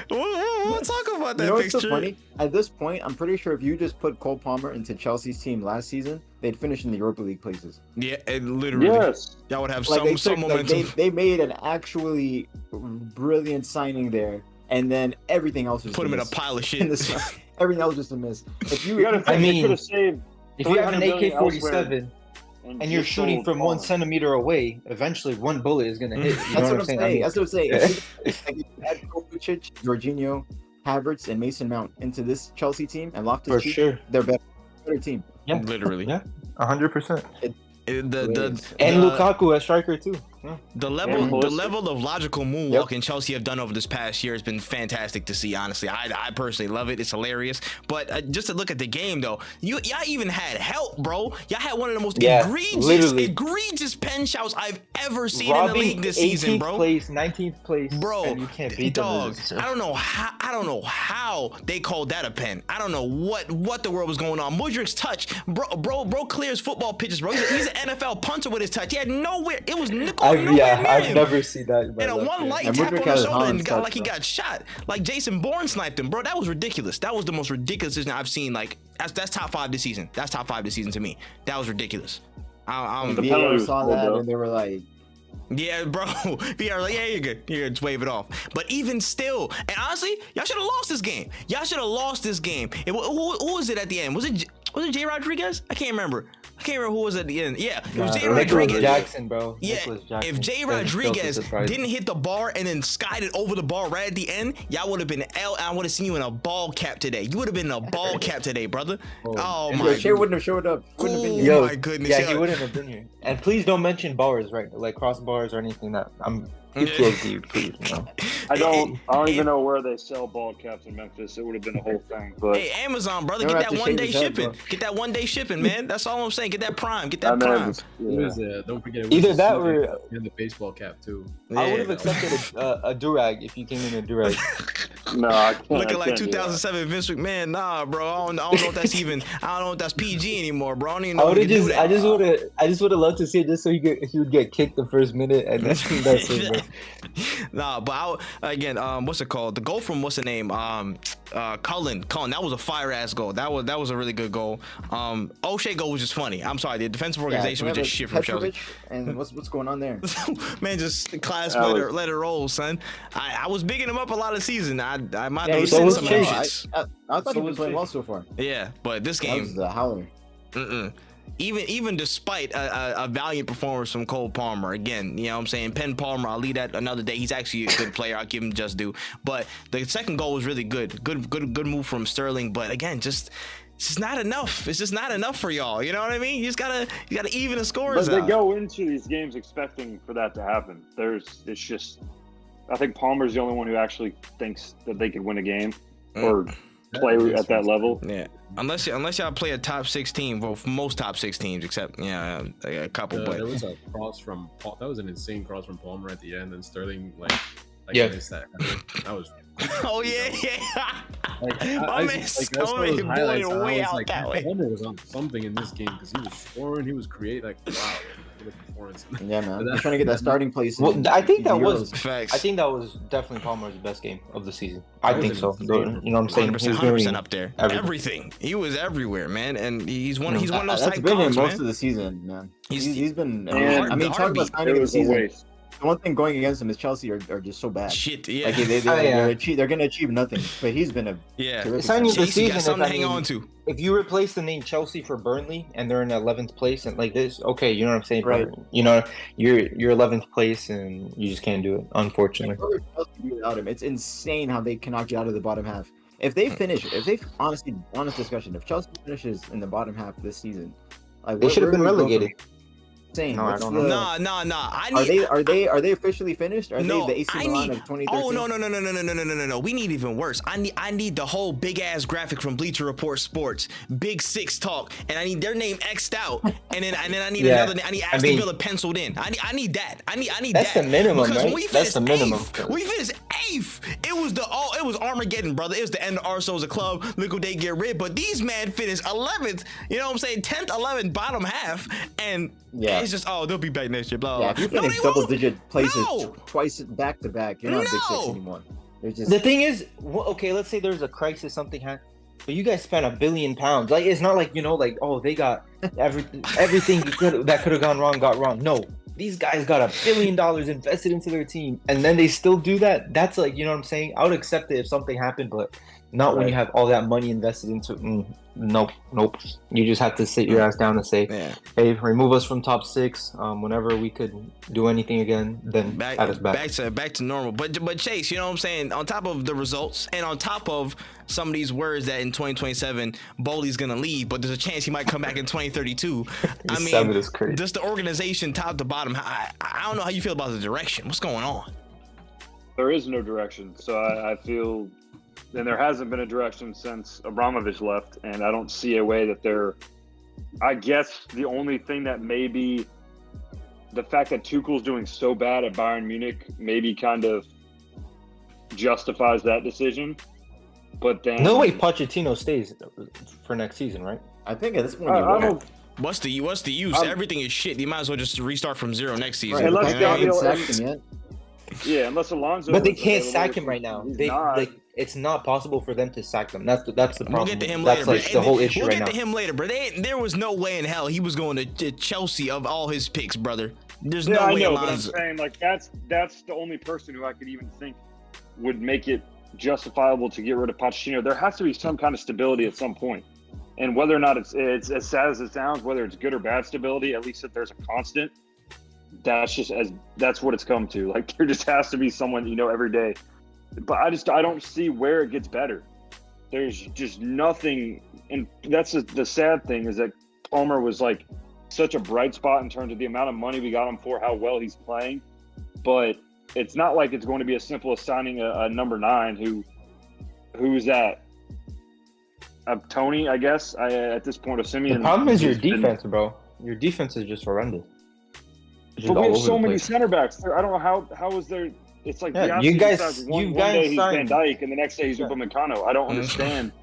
We'll talk about that What's picture. so funny? At this point, I'm pretty sure if you just put Cole Palmer into Chelsea's team last season, they'd finish in the Europa League places. Yeah, and literally, Yes. y'all would have Like some momentum. they made an actually brilliant signing there, and then everything else was Put him in a miss. pile of In shit. everything else was just a miss. If You gotta you, think I they mean, could have saved. if you have an 300 million AK-47 and you're just shooting sold from Palmer. 1 centimeter away, eventually one bullet is gonna hit. You know that's what I'm saying. I mean, That's what I'm saying. If you add Kovacic, Jorginho, Havertz, and Mason Mount into this Chelsea team and for Loftus-Cheek, sure. they're better team. Yeah. Literally. Yeah, 100%. Wins. And Lukaku as striker too. Yeah. The level of logical moonwalking Chelsea have done over this past year has been fantastic to see. Honestly, I personally love it. It's hilarious. But just to look at the game though, y'all even had help, bro. Y'all had one of the most egregious pen shouts I've ever seen in the league this season, bro. 18th place, 19th place, Bro, and you can't beat them. I don't know how they called that a pen. I don't know what the world was going on. Mudrik's touch, bro clears football pitches, bro. He's an NFL punter with his touch. He had nowhere. It was nowhere near I've him. never seen that. And a one light And tap on Mudryk the has shoulder and Haaland's got touch, like he bro. got shot. Like Jason Bourne sniped him, bro. That was ridiculous. That was the most ridiculous decision I've seen. Like that's top 5 this season. That's top 5 this season to me. That was ridiculous. The VAR penalty was saw cool, that though. and they were like, Yeah, bro. VR, like, yeah, you're good. You're good. Just wave it off. But even still, and honestly, y'all should have lost this game. Y'all should have lost this game. Who was it at the end? Was it Jay Rodriguez? I can't remember. Who was at the end. Yeah, it was Jay Nicholas Rodriguez. Jackson, bro. Yeah, Nicholas Jackson. if Jay That's still Rodriguez surprising. didn't hit the bar and then skied it over the bar right at the end, y'all would have been I would have seen you in a ball cap today. You would have been in a ball cap today, brother. Oh my Shea wouldn't have showed up. Wouldn't have been Oh here. my goodness. Yeah, he wouldn't have been here. And please don't mention bars, right? Like crossbars or anything that I'm too close to you, please. You know? I don't even know where they sell ball caps in Memphis. It would have been a whole thing. But Hey, Amazon, brother, You get don't that have to 1 shake day his head, shipping. bro. Get that 1 day shipping, man. That's all I'm saying. Get that Prime. Get I that know, Prime. just- It yeah. was don't forget it was Either a that suit or- and the baseball cap too. I would have Yeah. accepted a durag if you came in a durag. No, I can't. Looking I like can't do that. 2007 Vince McMahon. Nah, bro. I don't know if that's even. I don't know if that's PG anymore, bro. I don't even know. I would if have we can do just, that. I just would have loved to see it just so he would get kicked the first minute and that's it, bro. Nah, but again, what's it called? The goal from what's the name? Cullen. That was a fire ass goal. That was a really good goal. O'Shea goal was just funny. I'm sorry, the defensive organization was just shit from Chelsea. Petrovic, and what's going on there? Man, just class That let it roll, son. I was bigging him up a lot of season. I might Yeah, have he's so seen was some of them Chase. shits. I thought So he was was playing Chase. well so far. Yeah, but this That was game, the howler. even despite a valiant performance from Cole Palmer, again, you know what I'm saying? Penn Palmer, I'll leave that another day. He's actually a good player. I'll give him just due. But the second goal was really good. Good move from Sterling. But again, it's just not enough. It's just not enough for y'all. You know what I mean? You gotta even the scores But they out. go into these games expecting for that to happen. It's just, I think Palmer's the only one who actually thinks that they could win a game or play at that level. Yeah, unless y'all play a top 6 team, well, most top 6 teams except a couple. But There was a cross from Paul. That was an insane cross from Palmer at the end, and Sterling Yeah. missed that. That was. oh yeah. Like, My man that's Scully those boy highlights, and I way was out like, that way. Palmer was on something in this game because he was scoring, he was creating. Like, wow, what a performance! Yeah, man. But He's trying to get that starting place. Well, in I think the that was- Euros. Facts. I think that was definitely Palmer's best game of the season. I That think was so. insane. You know what I'm saying? 100%, He was 100% doing up there. everything. Everything. He was everywhere, man, and he's one of those That's type been him cogs, most man. of the season, man. He's- He's been. And I mean, talk about heartbeat. signing It of the was a season. waste. The one thing going against him is Chelsea are just so bad. Shit, yeah, Like they're going to achieve nothing. But he's been a yeah. terrific Signing of the Chase, you got season, something if to I hang mean- on to. If you replace the name Chelsea for Burnley and they're in 11th place and like this, okay, you know what I'm saying? Right. But, you know, you're 11th place and you just can't do it, unfortunately. Chelsea without him. It's insane how they cannot get out of the bottom half. If they honest discussion, if Chelsea finishes in the bottom half this season, like They should have been where do we go relegated. from- Insane. No, I What's don't the- know. Nah. I need. Are they officially finished? Are No, they the AC I Milan need. of 2013? Oh no. We need even worse. I need the whole big ass graphic from Bleacher Report Sports, Big Six talk, and I need their name xed out, and then I need Yeah. another. I need Aston Villa penciled in. I need that. I need That's that. the minimum, Because when right? we That's finished the minimum. eighth, we finished eighth. It was Armageddon, brother. It was the end of Arsenal as a club. Liquidate, get rid. But these man finished 11th. You know what I'm saying? 10th, 11th, bottom half, and Yeah. it's just they'll be back next year. Blah blah. Yeah, if you blah. No, finish they won't. double-digit places No. twice back to back, you're not Big Six No. anymore. There's just The thing is, okay, let's say there's a crisis, something happened, but you guys spent £1 billion. Like, it's not like, like, oh, they got everything that could have gone wrong got wrong. No, these guys got $1 billion invested into their team, and then they still do that. That's like, you know what I'm saying? I would accept it if something happened, but not when you have all that money invested into. Nope. You just have to sit your ass down and say, Yeah. hey, remove us from top 6. Whenever we could do anything again, then add us back. Back to normal. But Chase, you know what I'm saying? On top of the results and on top of some of these words that in 2027 Bowley's gonna leave, but there's a chance he might come back in 2032. I mean, 7 is crazy. just the organization top to bottom. I don't know how you feel about the direction. What's going on? There is no direction. So I feel, and there hasn't been a direction since Abramovich left, and I don't see a way that they're. I guess the only thing that maybe the fact that Tuchel's doing so bad at Bayern Munich maybe kind of justifies that decision. But then No way Pochettino stays for next season, right? I think at this point I you will. don't. What's the use? Everything is shit. You might as well just restart from zero next season. Right, Unless but they they haven't Gabriel- sacked him yet. Yeah, unless Alonso. But they was can't available, sack him which right now. he's They not. like it's not possible for them to sack them. That's the problem. We'll get to him That's later. like bro. the whole issue we'll right get now. to him later, bro. There was no way in hell he was going to Chelsea of all his picks, brother. There's Yeah, no I way know, but I'm Alonso. saying like that's the only person who I could even think would make it justifiable to get rid of Pochettino. There has to be some kind of stability at some point, and whether or not it's as sad as it sounds, whether it's good or bad stability, at least that there's a constant. That's what it's come to. Like there just has to be someone every day. But I don't see where it gets better. There's just nothing, and that's the sad thing is that Palmer was like such a bright spot in terms of the amount of money we got him for, how well he's playing. But it's not like it's going to be as simple as signing a number 9 who's that. Tony, I guess. At this point of Simeon. The problem is your defense, bro. Your defense is just horrendous. But we have so many center backs. I don't know how is there. It's like you guys one day he's Van Dijk and the next day he's Upamecano. I don't understand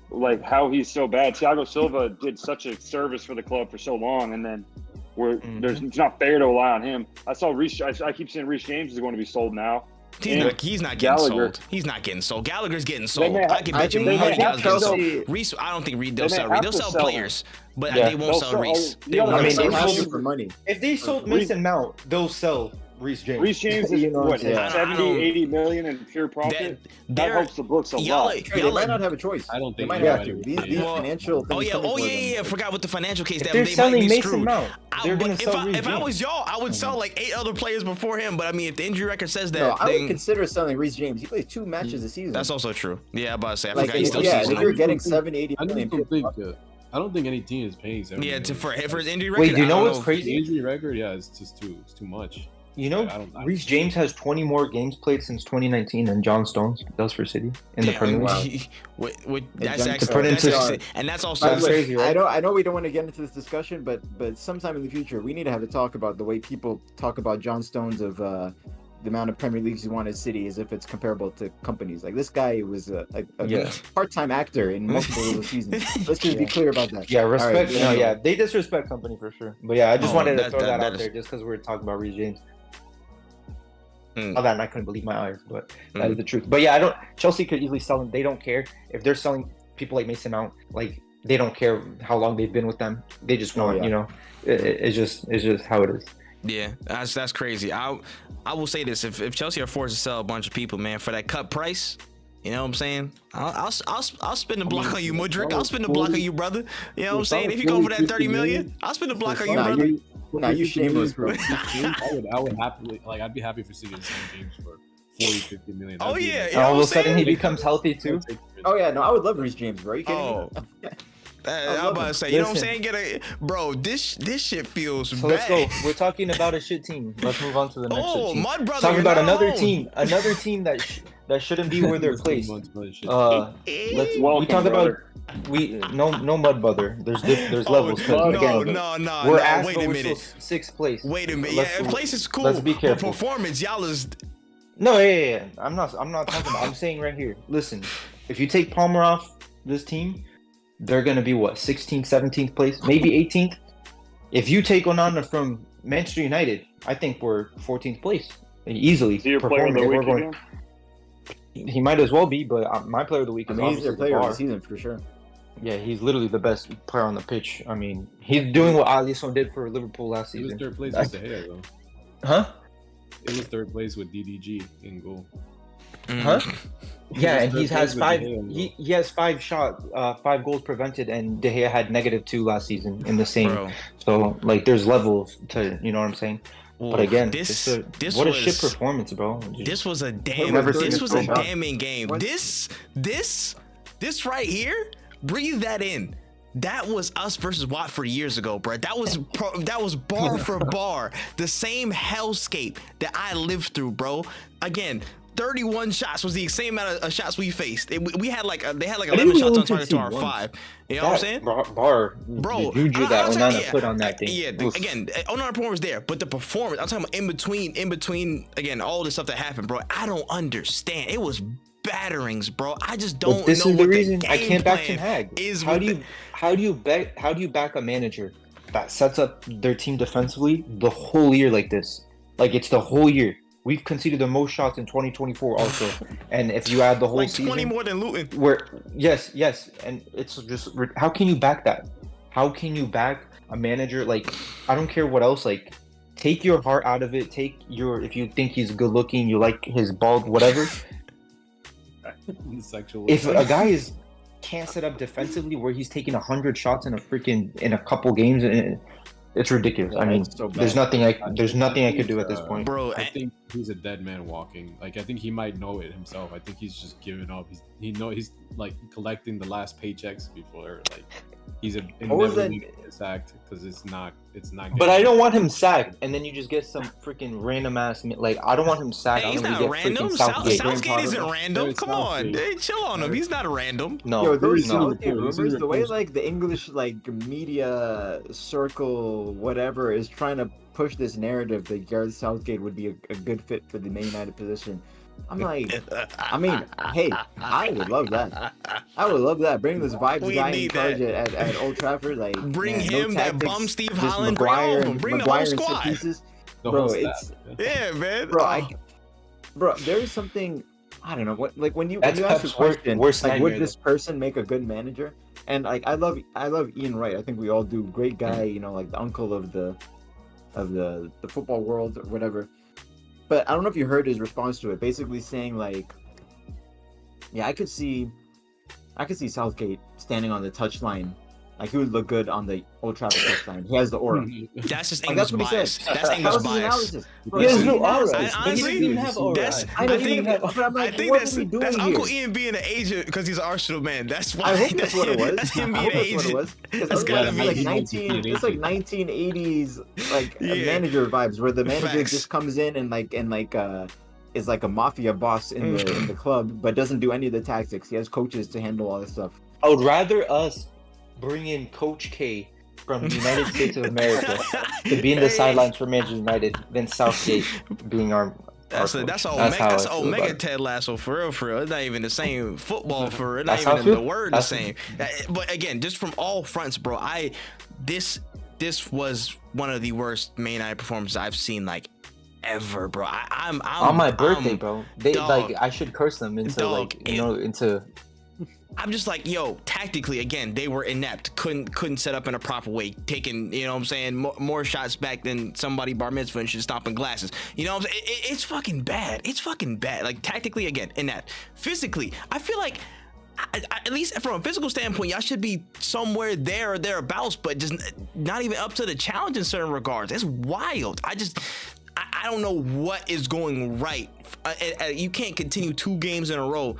like how he's so bad. Thiago Silva did such a service for the club for so long, and then it's not fair to rely on him. I saw Reece. I keep saying Reece James is going to be sold now. He's not getting sold. He's not getting sold. Gallagher's getting sold. I can bet you $100 getting sold. Reece, I don't think they'll sell Reece. They'll sell players, but they won't sell Reece. For money. If they sold Mason Mount, they'll sell Reece James. Reece James is what, 70, 80 million in pure profit. That helps the books a lot. They might not have a choice. I don't think they might have to. These financial things. I forgot with the financial case. They're selling Mason screwed. Mount. If I was y'all, I would sell like 8 other players before him. But I mean, if the injury record says that, no, I would consider selling Reece James. He plays 2 matches a season. That's also true. Yeah, I'm about to say. I like, forgot he's still seasonal. If you're getting 70, 80 million. I don't think any team is paying 70 million. For his injury record. Wait, do you know what's crazy? The injury record, it's just too much. You know, Reece James has 20 more games played since 2019 than John Stones does for City in the Premier League. That's actually, and that's also crazy. Right? I know we don't want to get into this discussion, but sometime in the future we need to have a talk about the way people talk about John Stones of the amount of Premier Leagues he won at City, as if it's comparable to companies. Like, this guy was a part-time actor in multiple seasons. Let's just be clear about that. Yeah, respect. Right, they disrespect company for sure. But yeah, I just wanted to throw that out there just because we were talking about Reece James. And I couldn't believe my eyes, but that is the truth. But yeah, Chelsea could easily sell them. They don't care if they're selling people like Mason Mount. Like, they don't care how long they've been with them. They just want, it's just how it is. Yeah, that's crazy. I will say this: if Chelsea are forced to sell a bunch of people, man, for that cut price, you know what I'm saying? I'll spin the block on you, Mudryk. I'll spin the block on you, brother. You know what I'm saying? If you go for that 30 million, I'll spin the block on you, brother. Nah, you shameless, bro. I would happily, I'd be happy for City to sign James for 40, 50 million. Oh yeah, all of a sudden he becomes healthy too. Oh yeah, no, I would love Reece James, bro. Are you kidding me? I'm about to say, you know what I'm saying? Bro, this shit feels bad. Let's go. We're talking about a shit team. Let's move on to the next shit team. My brother, talking about another team that shouldn't be where they're placed. We talk about no mud brother. There's levels. No. We're asked, wait a minute. 6th place. Wait a minute. Place is cool. Let's be careful. But performance, y'all is. No, yeah. I'm not talking about. I'm saying right here. Listen, if you take Palmer off this team, they're gonna be what, 16th, 17th place, maybe 18th. If you take Onana from Manchester United, I think we're 14th place easily. Is he your player of the week again? He might as well be, but my player of the week is he's their player of the season for sure. Yeah, he's literally the best player on the pitch. I mean, he's doing what Alisson did for Liverpool last season. It was 3rd place with De Gea, though. Huh? It was 3rd place with DDG in goal. Huh? Yeah, and he has 5. He has 5 goals prevented, and De Gea had -2 last season in the same. Bro. So like, there's levels to, you know what I'm saying. But again, this what a shit performance, bro. This was a damning game. This right here, breathe that in. That was us versus Watford years ago, bro. That was bar for bar the same hellscape that I lived through, bro. Again, 31 shots was the same amount of shots we faced. They had like 11 shots on target to our 5. You know what I'm saying? Bro, the juju that Onana put on that thing. Yeah, again, Onana performance was there, but the performance, I'm talking about in between, again, all the stuff that happened, bro. I don't understand. It was batterings, bro. I just don't know. This is the reason I game can't back plan Ten Hag. is. How do you back a manager that sets up their team defensively the whole year like this? Like, it's the whole year. We've conceded the most shots in 2024 also. And if you add the whole season, 20 more than Luton. Yes. And it's just, how can you back that? How can you back a manager? Like, I don't care what else. Like, take your heart out of it. If you think he's good looking, you like his bald, whatever. If a guy can't set up defensively where he's taking 100 shots in a couple games, and it's ridiculous. I mean, there's nothing I could do at this point. Bro, I think he's a dead man walking. Like, I think he might know it himself. I think he's just giving up. He's like collecting the last paychecks before, like, he's What was that? inevitably get sacked because it's not. But I don't want him sacked, and then you just get some freaking random ass. Like I don't want him sacked. Hey, he's and then not we get random. freaking Southgate. Southgate isn't random. There's Come on, Southgate. hey, chill on him. He's not a random. No, Yo, those no. Southgate rumors, Liverpool. the way like the English like media circle, whatever, is trying to push this narrative that Gareth Southgate would be a good fit for the Man United position. I'm like, I mean, hey, I would love that. I would love that. Bring this vibes We guy in need charge at Old Trafford. Like, Bring man, him, no that tactics, bum Steve just Holland, bring all of them. Bring the whole Maguire and set squad. pieces. The Bro, whole staff, it's Yeah, man. bro. Oh. Bro, there is something I don't know what like when you That's ask the Pep's question, worst like would nightmare, this person make a good manager? And like I love Ian Wright. I think we all do. Great guy, you know, like the uncle of the football world or whatever. But I don't know if you heard his response to it, basically saying like, yeah, I could see Southgate standing on the touchline. Like he would look good on the Old Trafford touchline. He has the aura. That's just Like, English that's what he bias. said. That's That English was his bias. analysis. Bro, He has that's no his aura. analysis. I- But he honestly, doesn't even have aura. That's I know I he think didn't, but I'm like, I think what that's are we doing that's here? Uncle Ian being an agent because he's an Arsenal man. That's why. I hope that's what it was. That's him I being hope an that's what it agent. was. Because That's gotta it's be. like He might 19, be it's like 1980s like Yeah. manager vibes where the manager Facts. just comes in and is like a mafia boss in the club, but doesn't do any of the tactics. He has coaches to handle all this stuff. I would rather us bring in Coach K from the United States of America to be in the sidelines for Manchester United than Southgate being our. That's coach. that's how Omega. I That's feel Omega about it. Ted Lasso for real. For real. It's not even the same football for real. Not That's how I even the feel. word the That's- same. But again, just from all fronts, bro. This was one of the worst Man United performances I've seen like ever, bro. I'm On my birthday, bro. They dog. like I should curse them into Dog, like into. I'm just like, yo, tactically, again, they were inept. Couldn't set up in a proper way. Taking, you know what I'm saying, more shots back than somebody bar mitzvah and should stop in glasses. You know what I'm saying? It's fucking bad. It's fucking bad. Like, tactically, again, inept. Physically, I feel like, at least from a physical standpoint, y'all should be somewhere there or thereabouts, but just not even up to the challenge in certain regards. It's wild. I don't know what is going right. You can't continue 2 games in a row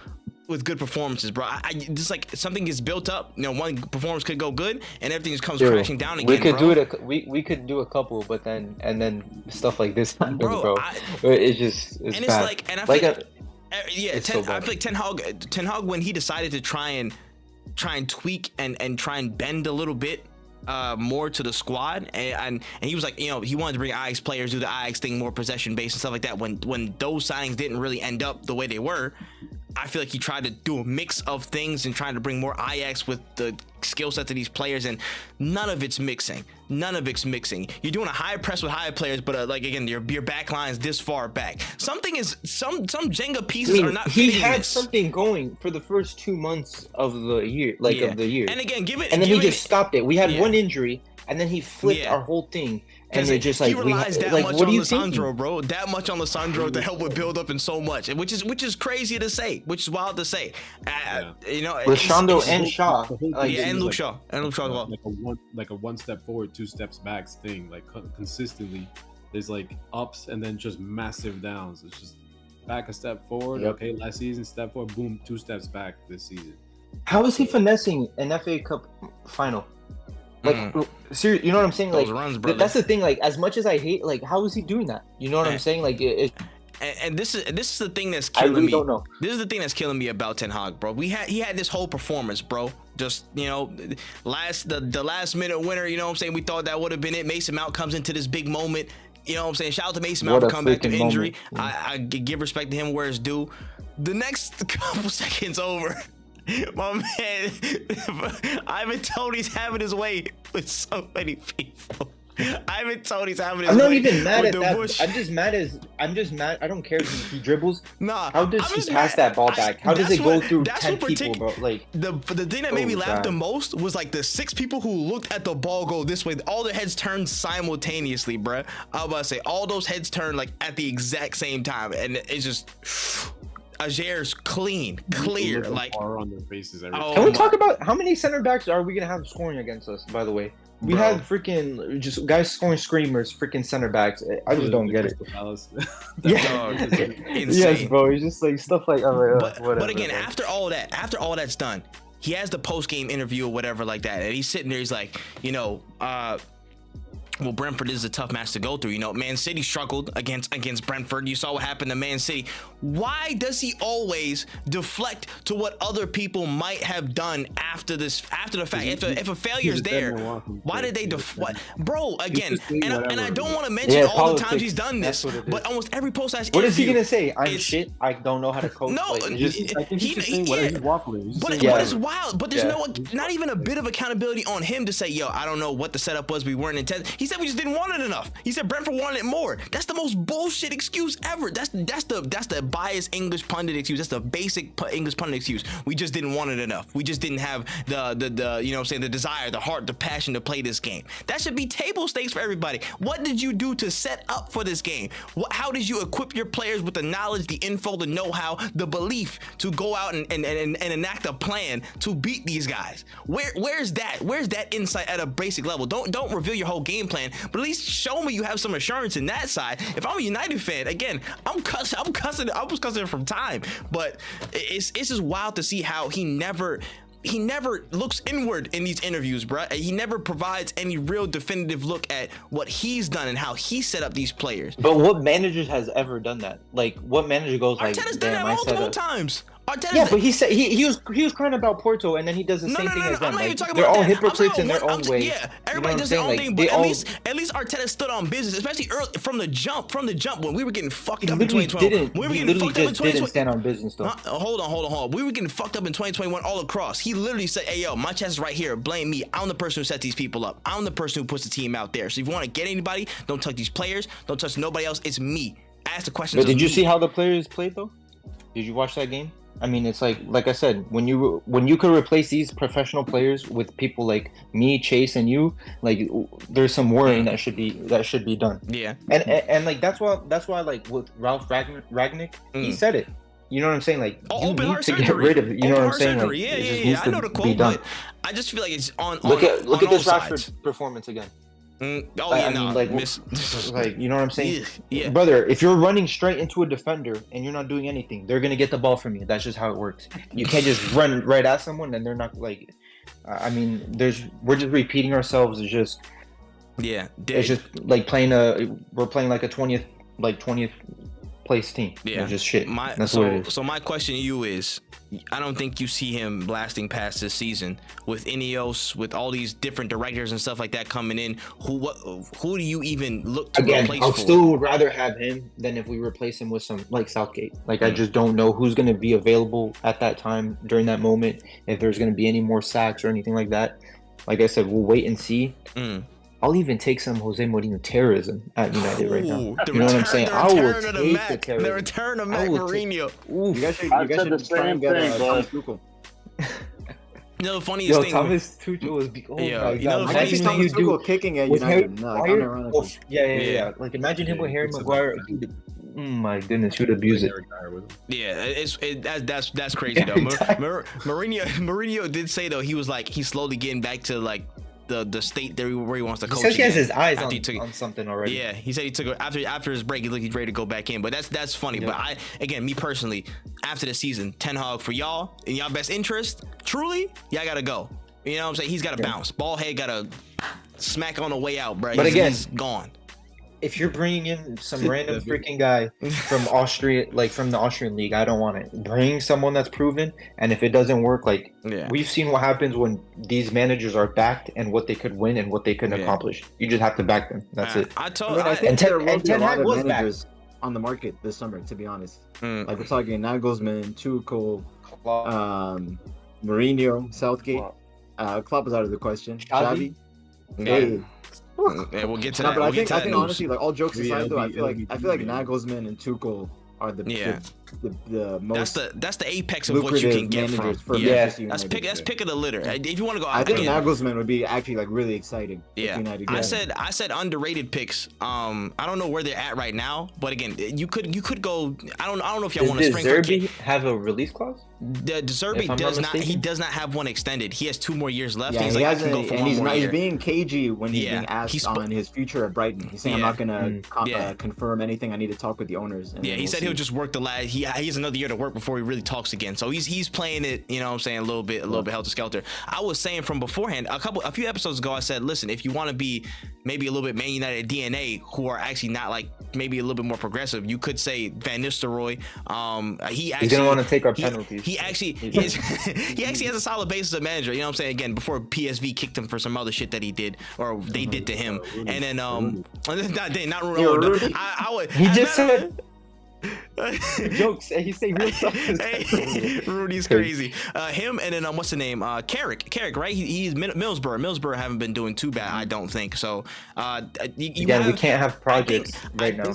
with good performances, bro. I just like something gets built up. You know, one performance could go good, and everything just comes crashing down again. We could bro. do it. We could do a couple, but then stuff like this happens, bro. I- It's and it's bad. like, and I Like feel a- yeah, it's I so feel bad. like Ten Hag when he decided to try and tweak and try and bend a little bit more to the squad, and he was like, you know, he wanted to bring Ajax players, do the Ajax thing, more possession based and stuff like that. When those signings didn't really end up the way they were, I feel like he tried to do a mix of things and trying to bring more Ajax with the skill set of these players, and none of it's mixing. None of it's mixing. You're doing a high press with high players, but like again, your back line is this far back. Something is some Jenga pieces are not he fitting had this. something going for the first 2 months of the year, Yeah. of the year, And again, and then he just stopped it. We had Yeah. one injury, and then he flipped Yeah. our whole thing. And Because they're just like, he relies that like, much what on are you Lissandro, thinking? bro. That much on Lissandro to help with build up and so much, which is crazy to say, which is wild to say. You know, Lashando it's- and Shaw, The whole like, thing yeah, and is Luke like- Shaw, and Luke Shaw as well. like a one step forward, 2 steps back thing. Like consistently, there's like ups and then just massive downs. It's just back a step forward. Yep. Okay, last season step forward, boom, 2 steps back this season. how is he finessing an FA Cup final? Like, seriously, you know what I'm saying? Those Like, runs, brother. that's the thing. Like, as much as I hate, like, how is he doing that? You know what Yeah. I'm saying? Like, And this is the thing that's I killing really me. don't know. This is the thing that's killing me about Ten Hag, bro. He had this whole performance, bro. Just, you know, the last minute winner, you know what I'm saying? We thought that would have been it. Mason Mount comes into this big moment. You know what I'm saying? Shout out to Mason Mount What for a coming back to freaking injury. moment. I give respect to him where it's due. The next couple seconds over, my man, Ivan Toney's having his way with so many people. Ivan Toney's having his I'm not way even mad with at the that. Bush. I'm just mad. I don't care if he dribbles. Nah, How does I'm he just pass mad. that ball back? How does That's it go what- through that's 10 what people, bro? Like, the thing that made me Oh, laugh the God. most was like the 6 people who looked at the ball go this way. All their heads turned simultaneously, bruh. I was about to say all those heads turned like at the exact same time, and it's just Agier's clear. Like, Horror on their faces every Oh can we my- talk about how many center backs are we gonna have scoring against us? By the way, we Bro. had freaking just guys scoring screamers, freaking center backs. I just don't get it. Palace. Yeah. insane. Yes, bro. It's just like stuff like, But whatever. again, bro. after all that's done, he has the post game interview or whatever like that, and he's sitting there. He's like, well, Brentford is a tough match to go through. You know, Man City struggled against Brentford. You saw what happened to Man City. Why does he always deflect to what other people might have done after the fact? If a failure's there, why did they deflect? Bro, again, and I don't want to mention all the times he's done this, but almost every post what is he gonna say? I'm shit. I don't know how to coach. No, I think he's just saying whatever he's waffling. But it's wild. But there's not even a bit of accountability on him to say, yo, I don't know what the setup was. We weren't intended. He said we just didn't want it enough. He said Brentford wanted it more. That's the most bullshit excuse ever. That's the biased English pundit excuse. That's the basic English pundit excuse. We just didn't want it enough. We just didn't have the you know what I'm saying, the desire, the heart, the passion to play this game. That should be table stakes for everybody. What did you do to set up for this game? How did you equip your players with the knowledge, the info, the know-how, the belief to go out and enact a plan to beat these guys? Where's that? Where's that insight at a basic level? Don't reveal your whole game plan, but at least show me you have some assurance in that side. If I'm a United fan, again, I was cussing from time, but it's just wild to see how he never looks inward in these interviews, bruh. He never provides any real definitive look at what he's done and how he set up these players. But what manager has ever done that? Like, what manager goes like, Arteta's done that multiple times. Yeah, but he was crying about Porto, and then he does the same thing as them. Like, they're all hypocrites in their own way. Yeah, everybody does their own thing, but at least Arteta stood on business, especially early from the jump when we were getting fucked up in 2012. We were getting fucked up in 2020. Didn't stand on business though. Hold on. We were getting fucked up in 2021 all across. He literally said, "Hey yo, my chest is right here. Blame me. I'm the person who set these people up. I'm the person who puts the team out there. So if you want to get anybody, don't touch these players. Don't touch nobody else. It's me." Ask the questions. But did you see how the players played though? Did you watch that game? I mean, it's like I said, when you could replace these professional players with people like me, Chase, and you, like, there's some worrying that should be done. Yeah. And like that's why like with Ralph Ragnick, he said it. You know what I'm saying? like you need to get rid of it. You know what I'm saying? Like, yeah. I know the quote, but I just feel like it's on. Look at this Rashford performance again. Like, you know what I'm saying? Yeah. Brother, if you're running straight into a defender and you're not doing anything, they're gonna get the ball from you. That's just how it works. You can't just run right at someone and they're not like. I mean, we're just repeating ourselves. It's just like we're playing like a 20th place team. Yeah, it's just shit. That's what it is. So my question to you is, I don't think you see him lasting past this season with Ineos, with all these different directors and stuff like that coming in. Who do you even look to replace? I'll still rather have him than if we replace him with some like Southgate. Like, I just don't know who's going to be available at that time during that moment. If there's going to be any more sacks or anything like that. Like I said, we'll wait and see. I'll even take some Jose Mourinho terrorism at United right now. You know what I'm saying? I will take the terrorism. The return of Mac Mourinho. You guys should try and get Thomas Tuchel. You know, the funniest thing. Thomas Tuchel was. Oh my God! You know, I can see Thomas Tuchel kicking at United. Yeah. Like, imagine him with Harry Maguire. Oh my goodness, you'd abuse it. Yeah, that's crazy though. Mourinho did say though, he was like, he's slowly getting back to like the state there where he wants to coach. He says he has his eyes on something already. Yeah, he said he took it after his break. He's ready to go back in. But that's funny. Yeah. But me personally, after the season, Ten Hag, for y'all in y'all best interest, truly, y'all gotta go. You know what I'm saying? He's gotta bounce. Ball head gotta smack on the way out, bro. But he's gone. If you're bringing in some random freaking guy from Austria, like from the Austrian league, I don't want it. Bring someone that's proven, and if it doesn't work, we've seen what happens when these managers are backed and what they could win and what they can accomplish. You just have to back them. That's it. I think there will be a lot of managers on the market this summer, to be honest. Like, we're talking Nagelsmann, Tuchel, Mourinho, Southgate. Klopp is out of the question. Xavi. Hey. Yeah, we'll get to that. But I think honestly, like, all jokes aside, though, I feel like Nagelsmann and Tuchel are the most. That's the apex of what you can get from. That's pick of the litter. If you want to go, I think Nagelsmann would be actually like really exciting. Yeah, I said underrated picks. I don't know where they're at right now, but again, you could go. I don't know if y'all want to spring. Does Zerbi have a release clause? The Zerbi does not. He does not have one extended. He has 2 more years left. Yeah, he's being cagey when he's being asked on his future at Brighton. He's saying, I'm not gonna confirm anything. I need to talk with the owners. He said he'll just work the last. has another year to work before he really talks again. So he's playing it, you know what I'm saying, a little bit helter skelter. I was saying from beforehand, a few episodes ago, I said, listen, if you want to be maybe a little bit Man United DNA, who are actually not like maybe a little bit more progressive, you could say Van Nistelrooy. He's gonna want to take our penalties. He actually has a solid base as a manager. You know what I'm saying? Again, before PSV kicked him for some other shit that he did or they did to him, and then not Rudy. I would. He just said. Jokes. He say real stuff. Hey, Rudy's crazy. Him and then what's the name? Carrick, right? He's Middlesbrough. Middlesbrough haven't been doing too bad, I don't think. So we can't have projects right now.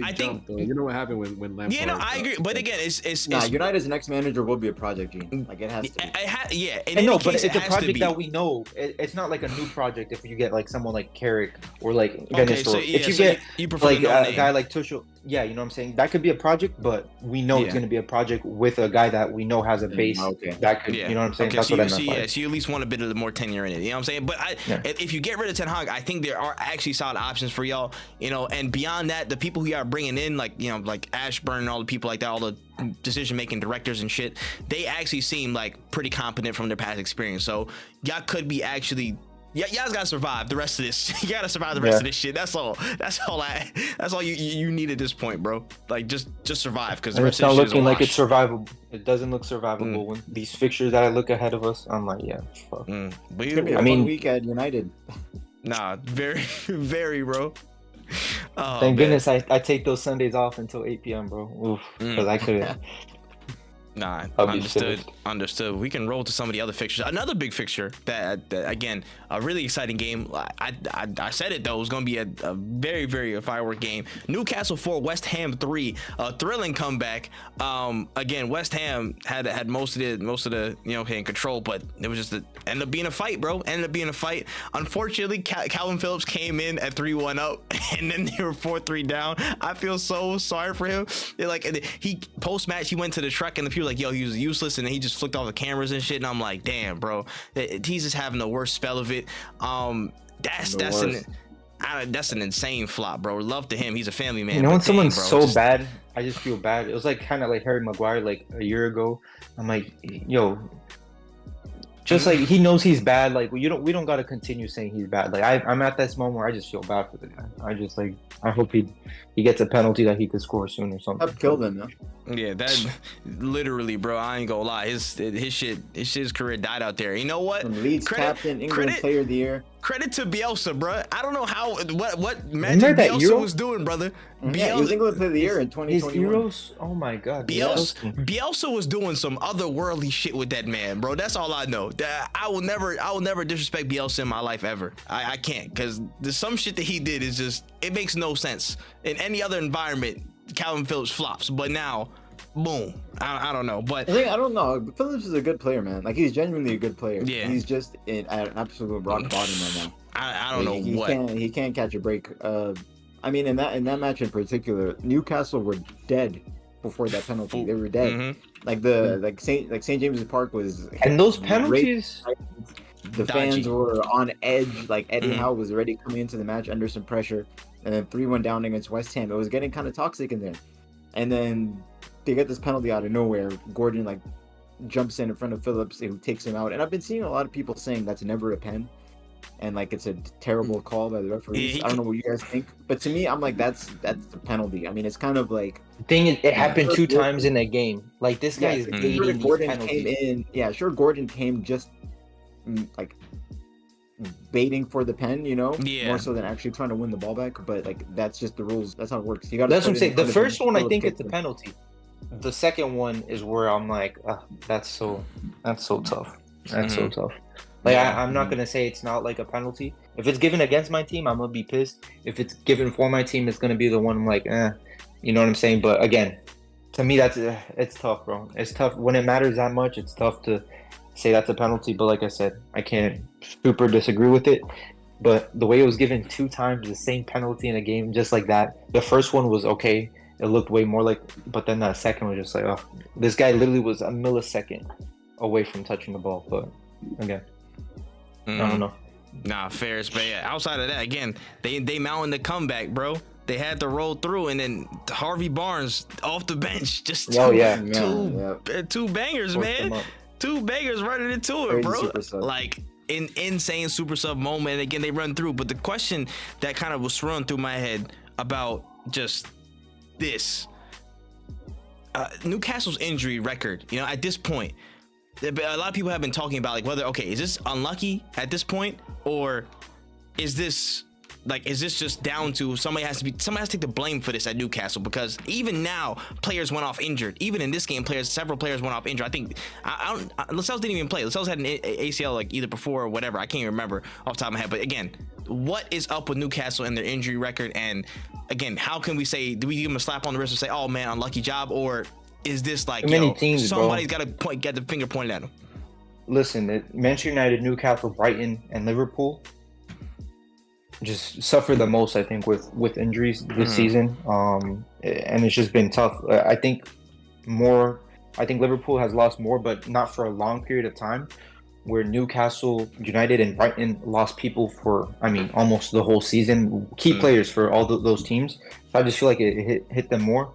I think you know what happened when Lampard. Yeah, no, I agree. But again, it's United's next manager will be a project, Gene. Like it has to be. Yeah. But it's a project that we know. It's not like a new project. If you get like someone like Carrick or like if you get like a guy like Tuchel. Yeah, you know what I'm saying? That could be a project, but we know it's going to be a project with a guy that we know has a base. That could, you know what I'm saying? That's what I meant. So you at least want a bit of the more tenure in it. You know what I'm saying? But if you get rid of Ten Hag, I think there are actually solid options for y'all. You know, and beyond that, the people who y'all are bringing in, like, you know, like Ashburn and all the people like that, all the decision-making directors and shit, they actually seem like pretty competent from their past experience. So y'all could be actually... y'all's gotta survive the rest of this. You gotta survive the rest of this shit. That's all you need at this point, bro. Like just survive, because the rest of this shit is a looking like it's survivable. It doesn't look survivable when these fixtures that I look ahead of us. I'm like, fuck. But it's gonna be a fun week at United. Nah, very, very, bro. Oh, thank goodness I take those Sundays off until 8 p.m., bro. Oof, because I could. Nah, understood. We can roll to some of the other fixtures. Another big fixture that again, a really exciting game. I said it though, it was going to be a very, very firework game. Newcastle 4, West Ham 3. A thrilling comeback. Again, West Ham had most of the in control, but it was just ended up being a fight, bro. Unfortunately, Calvin Phillips came in at 3-1 up, and then they were 4-3 down. I feel so sorry for him. He post match he went to the truck and the people like, yo, he was useless, and then he just flicked off the cameras and shit, and I'm like, damn, bro, he's just having the worst spell of it. That's an insane flop, bro. Love to him, he's a family man. You know, when someone's bad, I just feel bad. It was like kind of like Harry Maguire like a year ago. I'm like, yo, just like he knows he's bad. Like we don't got to continue saying he's bad. Like I'm at this moment where I just feel bad for the guy. I hope he gets a penalty that he could score soon or something. I've killed him, though. Yeah, that literally, bro. I ain't gonna lie. His career died out there. You know what? From Leeds captain, England player of the year. Credit to Bielsa, bro. I don't know what magic Bielsa was doing, brother. Yeah, he was England player of the year in 2021. Euros, oh my god. Bielsa was doing some otherworldly shit with that man, bro. That's all I know. I will never disrespect Bielsa in my life ever. I can't, because there's some shit that he did is just, it makes no sense. In any other environment, Calvin Phillips flops, but now, boom. I don't know, but I don't know. Phillips is a good player, man. Like, he's genuinely a good player. Yeah, he's just at an absolute rock bottom right now. I don't know he can't catch a break. I mean, in that match in particular, Newcastle were dead before that penalty. They were dead. Mm-hmm. Like St. James's Park was, and those penalties. The fans were on edge. Like Eddie Howe was already coming into the match under some pressure, and then 3-1 down against West Ham. It was getting kind of toxic in there, and then they get this penalty out of nowhere. Gordon jumps in front of Phillips, who takes him out. And I've been seeing a lot of people saying that's never a pen, and like it's a terrible call by the referees. I don't know what you guys think, but to me, I'm like, that's a penalty. I mean, it's kind of like, the thing is, it happened 2 times in a game. Like, this guy is baiting Gordon these penalties. came in. Yeah, sure, Gordon came just like baiting for the pen, more so than actually trying to win the ball back. But like, that's just the rules. That's how it works. You got. That's what I'm saying. The first one, I think it's a penalty. The second one is where I'm like, that's so tough. That's so tough. Like, I'm not gonna say it's not like a penalty. If it's given against my team, I'm gonna be pissed. If it's given for my team, it's gonna be the one I'm like, you know what I'm saying? But again, to me, it's tough, bro. It's tough when it matters that much. It's tough to say that's a penalty. But like I said, I can't super disagree with it. But the way it was given 2 times the same penalty in a game, just like that. The first one was okay. It looked way more like, but then that second was just like, oh, this guy literally was a millisecond away from touching the ball. But again, I don't know. Nah, fair. But yeah, outside of that, again, they mounting the comeback, bro. they had to roll through, and then Harvey Barnes off the bench, just Oh, two, yeah. two bangers, Forced man. them up. Two bangers running into it, Crazy bro. super sub. Like an insane super sub moment. And again, they run through. But the question that kind of was thrown through my head about just this Newcastle's injury record, you know, at this point, a lot of people have been talking about like whether, okay, is this unlucky at this point, or is this just down to somebody has to take the blame for this at Newcastle? Because even now, players went off injured. Even in this game, several players went off injured. I think Lascelles didn't even play. Lascelles had an ACL like either before or whatever. I can't even remember off the top of my head. But again, what is up with Newcastle and their injury record? And again, how can we say, do we give them a slap on the wrist and say, oh man, unlucky job? Or is this like, somebody's got to get the finger pointed at them? Listen, Manchester United, Newcastle, Brighton, and Liverpool just suffer the most, I think, with injuries this season, and it's just been tough. I think Liverpool has lost more, but not for a long period of time, where Newcastle, United, and Brighton lost people for, almost the whole season, key players for all those teams. So I just feel like it hit them more.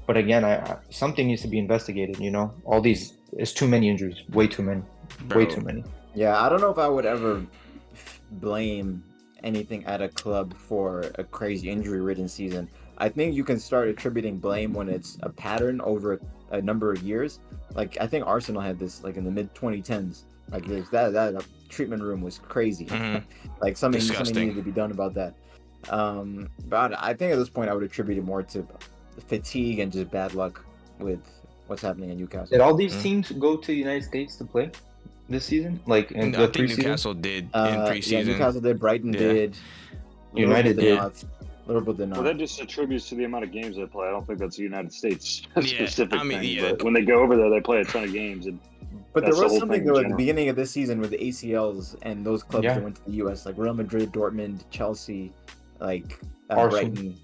But again, something needs to be investigated, you know? All these, it's too many injuries, way too many, way too many. Yeah, I don't know if I would ever blame anything at a club for a crazy injury-ridden season. I think you can start attributing blame when it's a pattern over a number of years. Like, I think Arsenal had this like in the mid-2010s. Like that treatment room was crazy. Like something needed to be done about that. But I think at this point I would attribute it more to fatigue and just bad luck with what's happening in Newcastle. Did all these teams go to the United States to play this season? Like in the preseason? Newcastle did in preseason. Yeah, Newcastle did. Brighton did. United did. Liverpool did not. Well, that just attributes to the amount of games they play. I don't think that's a United States specific thing. Yeah. But when they go over there, they play a ton of games. But there was something though at the beginning of this season with the ACLs and those clubs that went to the US, like Real Madrid, Dortmund, Chelsea, like Brighton.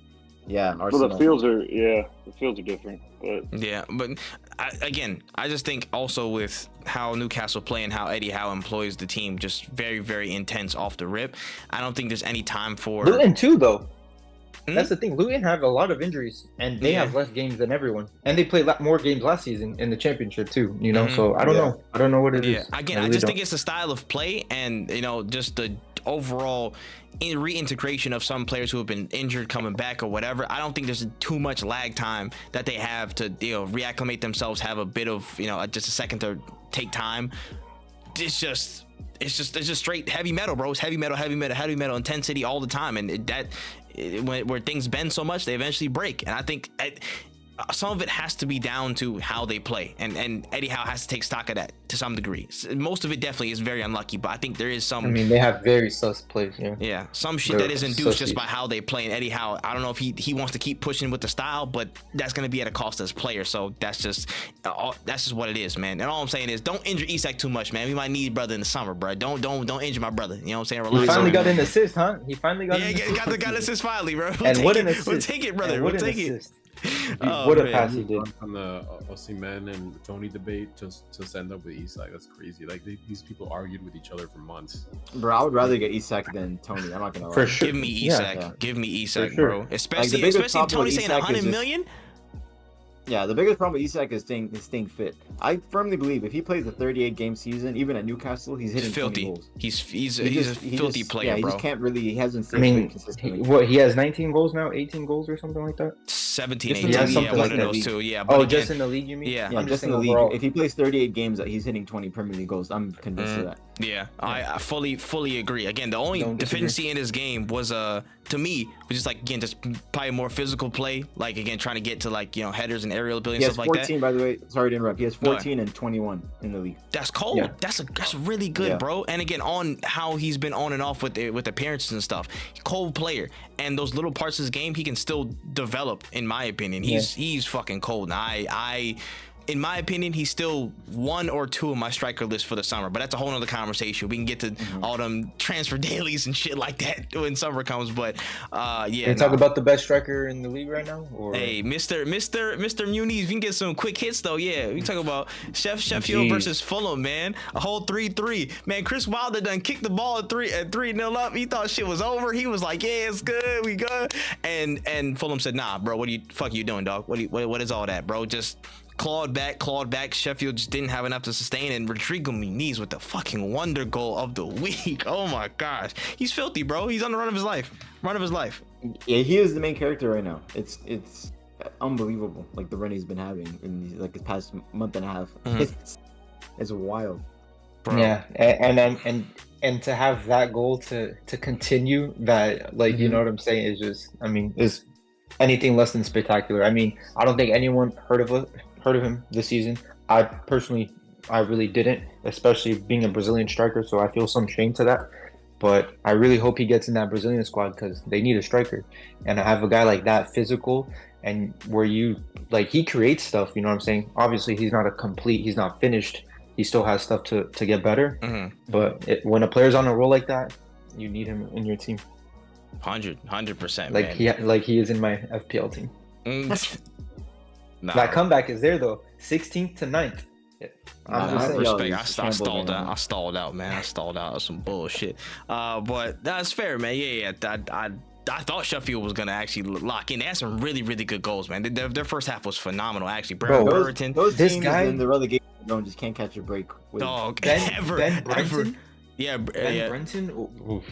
Yeah, Arsenal. Well, the fields are different. But yeah, but I just think also with how Newcastle play and how Eddie Howe employs the team, just very, very intense off the rip. I don't think there's any time for Luton too, though. That's the thing. Luton have a lot of injuries, and they have less games than everyone. And they played more games last season in the championship too. You know, so I don't know. I don't know what it is. Again, I just think it's the style of play, and you know, just the overall reintegration of some players who have been injured coming back or whatever. I don't think there's too much lag time that they have to, you know, reacclimate themselves, have a bit of, you know, just a second to take time. It's just straight heavy metal, bro. It's heavy metal intensity all the time, and where things bend so much, they eventually break. And I think some of it has to be down to how they play, and Eddie Howe has to take stock of that to some degree. Most of it definitely is very unlucky, but I think there is some. They have very sus plays. Yeah, some shit that is induced just by how they play. And Eddie Howe, I don't know if he wants to keep pushing with the style, but that's going to be at a cost as player. So that's just what it is, man. And all I'm saying is, don't injure Isak too much, man. We might need brother in the summer, bro. Don't injure my brother. You know what I'm saying? He finally got an assist, huh? He finally got. Got the assist finally, bro. And what an assist! We'll take it, brother. We'll take it. What a pass he did. On the Osimhen and Tony debate just end up with Isak. That's crazy. Like these people argued with each other for months. Bro, I would rather get Isak than Tony. I'm not gonna lie. For sure. Give me Isak. Give me Isak, sure. bro. Especially if Tony's saying 100 million. Yeah, the biggest problem with Isak is staying fit. I firmly believe if he plays a 38-game season, even at Newcastle, he's hitting 20 goals. He's a filthy player, bro. He just can't really. He hasn't stayed consistently. He has 19 goals now, 18 goals or something like that. 17, Just 18, one like of those league. two. Yeah. But again, just in the league, you mean? Yeah. Yeah, just in the league. overall. If he plays 38 games, he's hitting 20 Premier League goals. I'm convinced of that. Yeah, I fully agree. Again, the only deficiency in this game was to me was just like, again, just probably more physical play. Like again, trying to get to like, you know, headers and aerial ability and stuff like that. He has 14, by the way. Sorry to interrupt. He has 14 and 21 in the league. That's cold. Yeah. That's really good, bro. And again, on how he's been on and off with appearances and stuff. Cold player, and those little parts of his game he can still develop. In my opinion, he's fucking cold. Now in my opinion, he's still 1 or 2 of my striker list for the summer. But that's a whole nother conversation. We can get to all them transfer dailies and shit like that when summer comes. But yeah, Can you talk about the best striker in the league right now? Or? Hey, Mr. Muniz, we can get some quick hits though. Yeah, we talk about Sheffield versus Fulham, man. A whole 3-3. Man, Chris Wilder done kicked the ball at 3-0 up. He thought shit was over. He was like, yeah, it's good, we good. And Fulham said, nah, bro, what are you doing, dog? What is all that, bro? Just clawed back. Sheffield just didn't have enough to sustain, and Rodrigo Muniz with the fucking wonder goal of the week. Oh my gosh, he's filthy, bro. He's on the run of his life. Yeah, he is the main character right now. It's unbelievable, like the run he's been having in like the past month and a half. It's wild. Bro. Yeah, and to have that goal to continue that, like, you know what I'm saying, is just, I mean, is anything less than spectacular. I mean, I don't think anyone heard of him this season. I really didn't, especially being a Brazilian striker, so I feel some shame to that. But I really hope he gets in that Brazilian squad because they need a striker. And I have a guy like that, physical, and where you, like, he creates stuff, you know what I'm saying? Obviously, he's not finished. He still has stuff to get better. But when a player's on a roll like that, you need him in your team. 100%, like man. He is in my FPL team. Nah. That comeback is there though. 16th to 9th. Respect. I stalled out, man. I stalled out of some bullshit. But that's fair, man. Yeah. I thought Sheffield was gonna actually lock in. They had some really, really good goals, man. Their first half was phenomenal, actually. Burton. Those teams in the relegation zone just can't catch a break. Dog, Ben Brenton. ever. Yeah, Brenton. Oof.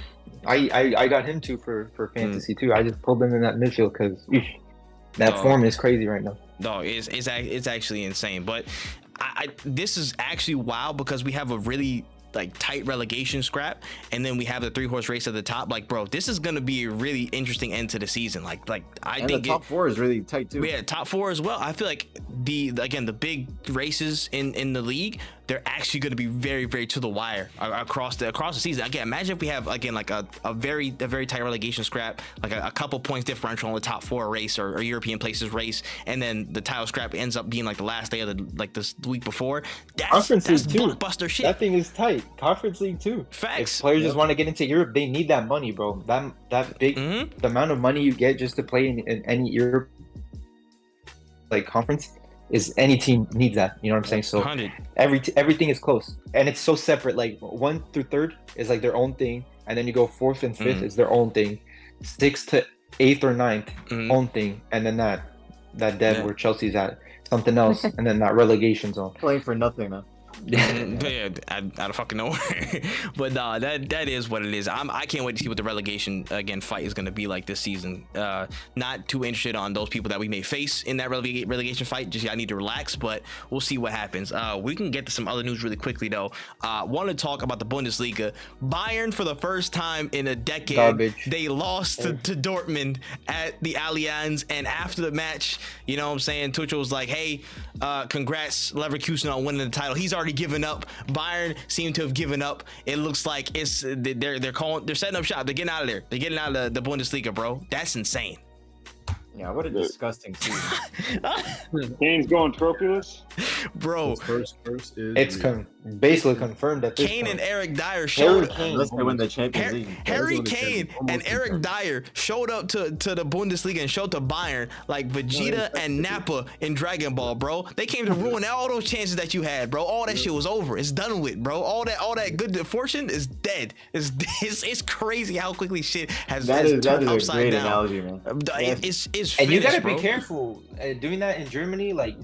I got him too for fantasy too. I just pulled him in that midfield because that form is crazy right now. Dog, it's actually insane. But this is actually wild because we have a really like tight relegation scrap, and then we have the 3-horse race at the top. Like, bro, this is gonna be a really interesting end to the season. I think the top 4 is really tight too. Yeah, top 4 as well. I feel like the big races in the league, they're actually going to be very, very to the wire across the season. Again, imagine if we have like a very tight relegation scrap, like a couple points differential on the top 4 race or European places race, and then the title scrap ends up being like the last day of the week before. That's blockbuster shit. That thing is tight. Conference League too. Facts. If players just want to get into Europe, they need that money, bro. That big the amount of money you get just to play in any Europe like conference is any team needs that. You know what I'm saying? So 100. Everything is close, and it's so separate. Like 1 through 3rd is like their own thing, and then you go 4th and 5th is their own thing. 6th to 8th or 9th own thing, and then that dead where Chelsea's at something else, and then that relegation zone. Playing for nothing, man. Yeah, I don't fucking know. But nah, that is what it is. I can't wait to see what the relegation again fight is going to be like this season. Not too interested on those people that we may face in that relegation fight. Just I need to relax, but we'll see what happens. We can get to some other news really quickly though. Want to talk about the Bundesliga. Bayern for the first time in a decade, Garbage. They lost to Dortmund at the Allianz, and after the match, you know what I'm saying, Tuchel was like, hey, congrats Leverkusen on winning the title. He's already given up. Bayern seem to have given up. It looks like they're setting up shop. They're getting out of there. They're getting out of the Bundesliga, bro. That's insane. Yeah, what a disgusting season. Kane's going trophyless. Bro, First is It's basically confirmed at this Kane point. and Eric Dyer showed Unless they win the Champions League. Harry Kane and Eric Dyer showed up to the Bundesliga and showed to Bayern like Vegeta and Nappa in Dragon Ball, bro. They came to ruin all those chances that you had, bro. All that shit was over. It's done with, bro. All that good fortune is dead. It's crazy how quickly shit has That is turned a upside great down. analogy, man. It's And you gotta finished, bro. be careful doing that in Germany. Like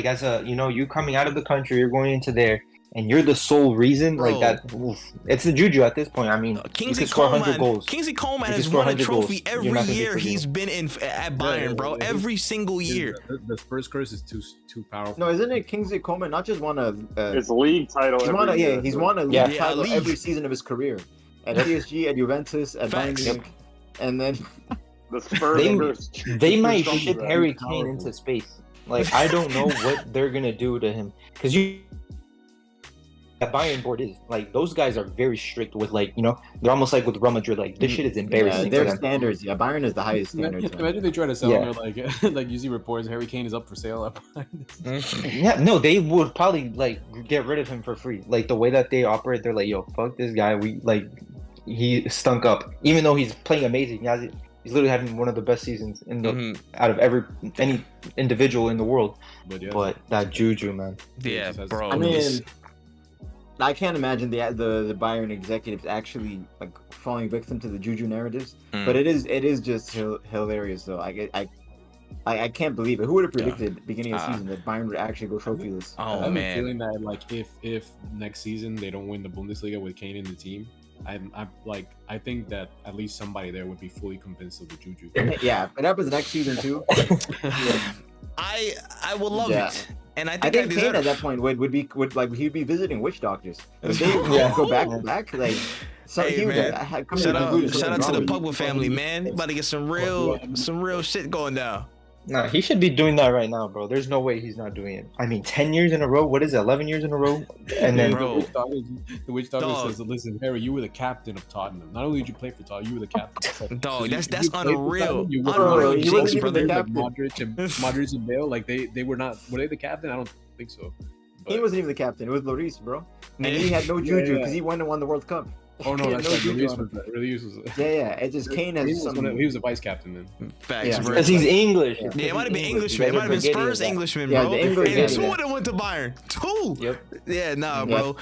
as a, you know, you coming out of the country, you're going into there, and you're the sole reason. Bro. Like that. Oof. It's the juju at this point. I mean, Kingsley you can score 100 Coleman, goals. Kingsley Coleman You has can score won a 100 trophy goals. You're every not gonna be year forgiven. he's been at Bayern, bro. Every single year. The first curse is too powerful. No, isn't it Kingsley Coleman not just won a It's a league title. he's won a, every year. he's won a league Yeah. title league. every season of his career. At PSG, at Juventus, at Bayern Facts. Munich, and then The Spurs They- curse. They might Something ship about Harry it. Kane into space. Like I don't know what they're gonna do to him because that Bayern board is. Like those guys are very strict with like, you know, they're almost like with Real Madrid. Like this shit is embarrassing. Yeah, their for them. standards. Yeah, Bayern is the highest standards. Imagine they try to sell Yeah. him like like you see reports Harry Kane is up for sale. Yeah, no, they would probably like get rid of him for free. Like the way that they operate, they're like, yo, fuck this guy. We like he stunk up, even though he's playing amazing. He's literally having one of the best seasons in the out of any individual in the world. But yeah, But that juju, man. Yeah, bro. I mean, I can't imagine the Bayern executives actually like falling victim to the juju narratives. But it is just hilarious though. I can't believe it. Who would have predicted beginning of the season that Bayern would actually go trophyless? Oh I have man, a feeling that like if next season they don't win the Bundesliga with Kane in the team, I think that at least somebody there would be fully convinced of the juju. Yeah, if it happens next season too. I would love it, and I think I think Kane at that point would he'd be visiting witch doctors. If they go back to back, like so Hey, he would man. come Shout to the out conclusion to the something wrong with Pugba family, man. You about to get some real shit going down. Nah, he should be doing that right now, bro. There's no way he's not doing it. I mean, 10 years in a row. What is it? 11 years in a row? And then, Bro. The witch doctor Dog. says, "Listen, Harry, you were the captain of Tottenham. Not only did you play for Tottenham, you were the captain." Dog, that's You played for unreal. Tottenham, you were Unreal he jinx, wasn't even brother. the like captain. Modric and Bale, like they were not. Were they the captain? I don't think so. But, He wasn't even the captain. It was Lloris, bro. And Yeah. he had no juju because yeah. he went and won the World Cup. oh no, He had that's no right. juju on him. Release was. Yeah, it just Kane has some. He was a vice captain then. Facts, Yeah. bro. because he's English. Yeah. Yeah, it might have been You Englishman. It guys might are have been forgetting Spurs that. Englishman, Yeah, bro. the English, And yeah, two yeah. of them went to Bayern. Two. Yep. Yeah, nah, bro.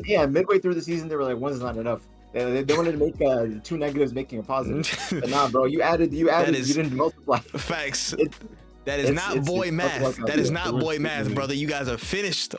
Yeah. Midway through the season, they were like, one's not enough. They wanted to make two negatives making a positive. But nah, bro, you added, is- you didn't multiply. Facts. It- That is not it's boy just math. fucking That is idea. not boy math, brother. You guys are finished.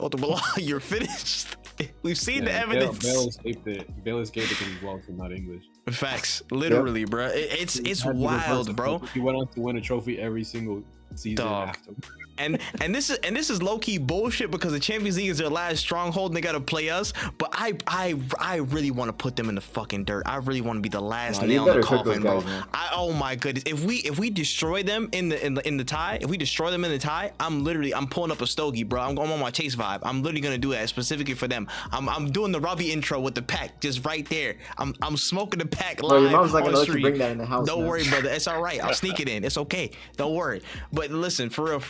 You're finished. We've seen the evidence. Bale escaped it. Bale escaped it because he's Welsh and not English. Facts, literally, bro. It's wild, bro. He went on to win a trophy every single season Dog. after. And this is low key bullshit because the Champions League is their last stronghold and they gotta play us. But I really want to put them in the fucking dirt. I really want to be the last Nah, you nail in the better cook coffin, those bro. guys, man. Oh my goodness, if we destroy them in the tie, if we destroy them in the tie, I'm pulling up a stogie, bro. I'm on my Chase vibe. I'm literally gonna do that specifically for them. I'm doing the Robbie intro with the pack just right there. I'm smoking the pack live. Bro, your mom's not on gonna the let you street. bring that in the house. Don't man. worry, brother. It's all right. I'll sneak it in. It's okay. Don't worry. But listen, for real,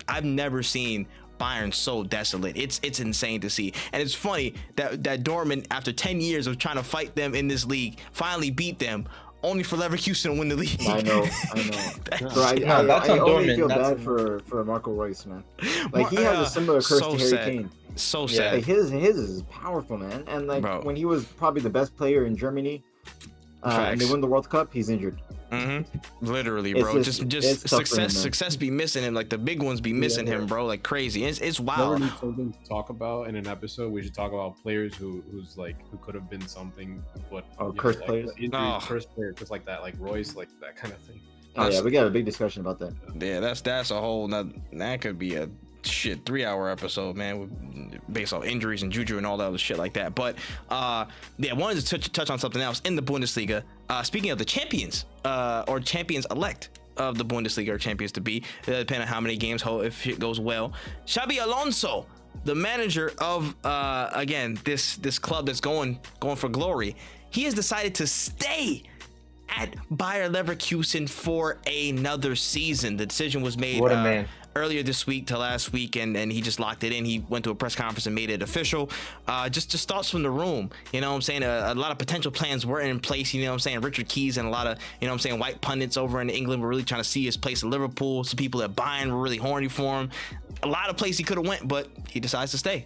I've never seen Bayern so desolate. It's insane to see. And it's funny that Dortmund, after 10 years of trying to fight them in this league, finally beat them, only for Leverkusen to win the league. I know. Bro, that's I on only Dortmund. feel That's bad for Marco Reus, man. Like he has a similar curse so to Harry sad. Kane. So Yeah, sad. like his is powerful, man. And like Bro. when he was probably the best player in Germany, and they Facts. win the World Cup, he's injured. Literally, It's bro. just- Just it's tough for him, man. success be missing him. Like the big ones be missing him, bro. Like crazy. It's Never wild. need something to talk about in an episode. We should talk about players who could have been something, but Oh, you know, cursed like, players? injury, Oh. cursed players, just like that, like Royce, like that kind of thing. Oh yeah, we got a big discussion about that. Yeah, that's a whole that could be a 3-hour episode, man, based on injuries and juju and all that other shit like that. But yeah, wanted to touch on something else in the Bundesliga. Speaking of the champions, or champions elect of the Bundesliga, or champions to be, depending on how many games, if it goes well. Xabi Alonso, the manager of again this club that's going for glory, he has decided to stay at Bayer Leverkusen for another season. The decision was made What a man. earlier this week to last week, and he just locked it in. He went to a press conference and made it official. Just thoughts from the room. You know what I'm saying? A lot of potential plans were in place. You know what I'm saying? Richard Keys and a lot of, you know what I'm saying, white pundits over in England were really trying to see his place at Liverpool. Some people at Bayern were really horny for him. A lot of places he could have went, but he decides to stay.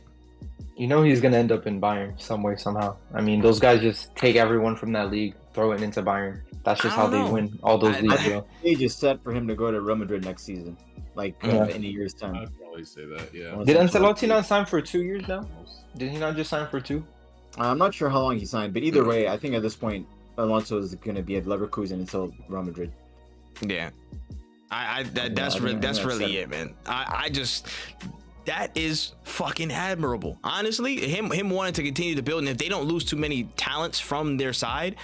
You know he's gonna end up in Bayern some way, somehow. I mean, those guys just take everyone from that league, throw it into Bayern. That's just I how don't they know. win all those leagues, bro. Stage is set for him to go to Real Madrid next season, like Yeah. in a year's time. I'd probably say that, yeah. Well, Did Ancelotti not sign for 2 years now? Did he not just sign for 2? I'm not sure how long he signed, but either way, I think at this point Alonso is going to be at Leverkusen until Real Madrid. Yeah, that's I really think that's that's really it. it, man. I just, that is fucking admirable. Honestly, him wanting to continue to build, and if they don't lose too many talents from their side,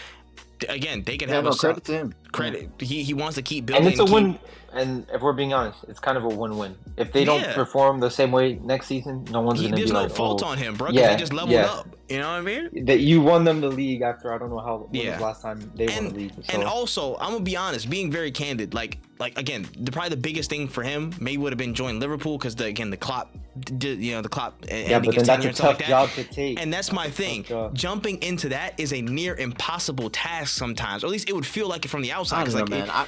again, they could Yeah, have no a credit to him. Credit. He wants to keep And building. it's a win. And if we're being honest, it's kind of a win-win. If they don't perform the same way next season, no one's gonna be like, there's no fault on him, bro. Because he just leveled up. You know what I mean? That you won them the league after I don't know how when was last time they won the league. So. And also, I'm gonna be honest, being very candid, like again, probably the biggest thing for him maybe would have been joining Liverpool because the Klopp, the Klopp. Yeah, but then that's a tough job to take. And that's my thing. Jumping into that is a near impossible task sometimes, or at least it would feel like it from the outside. I don't know, man.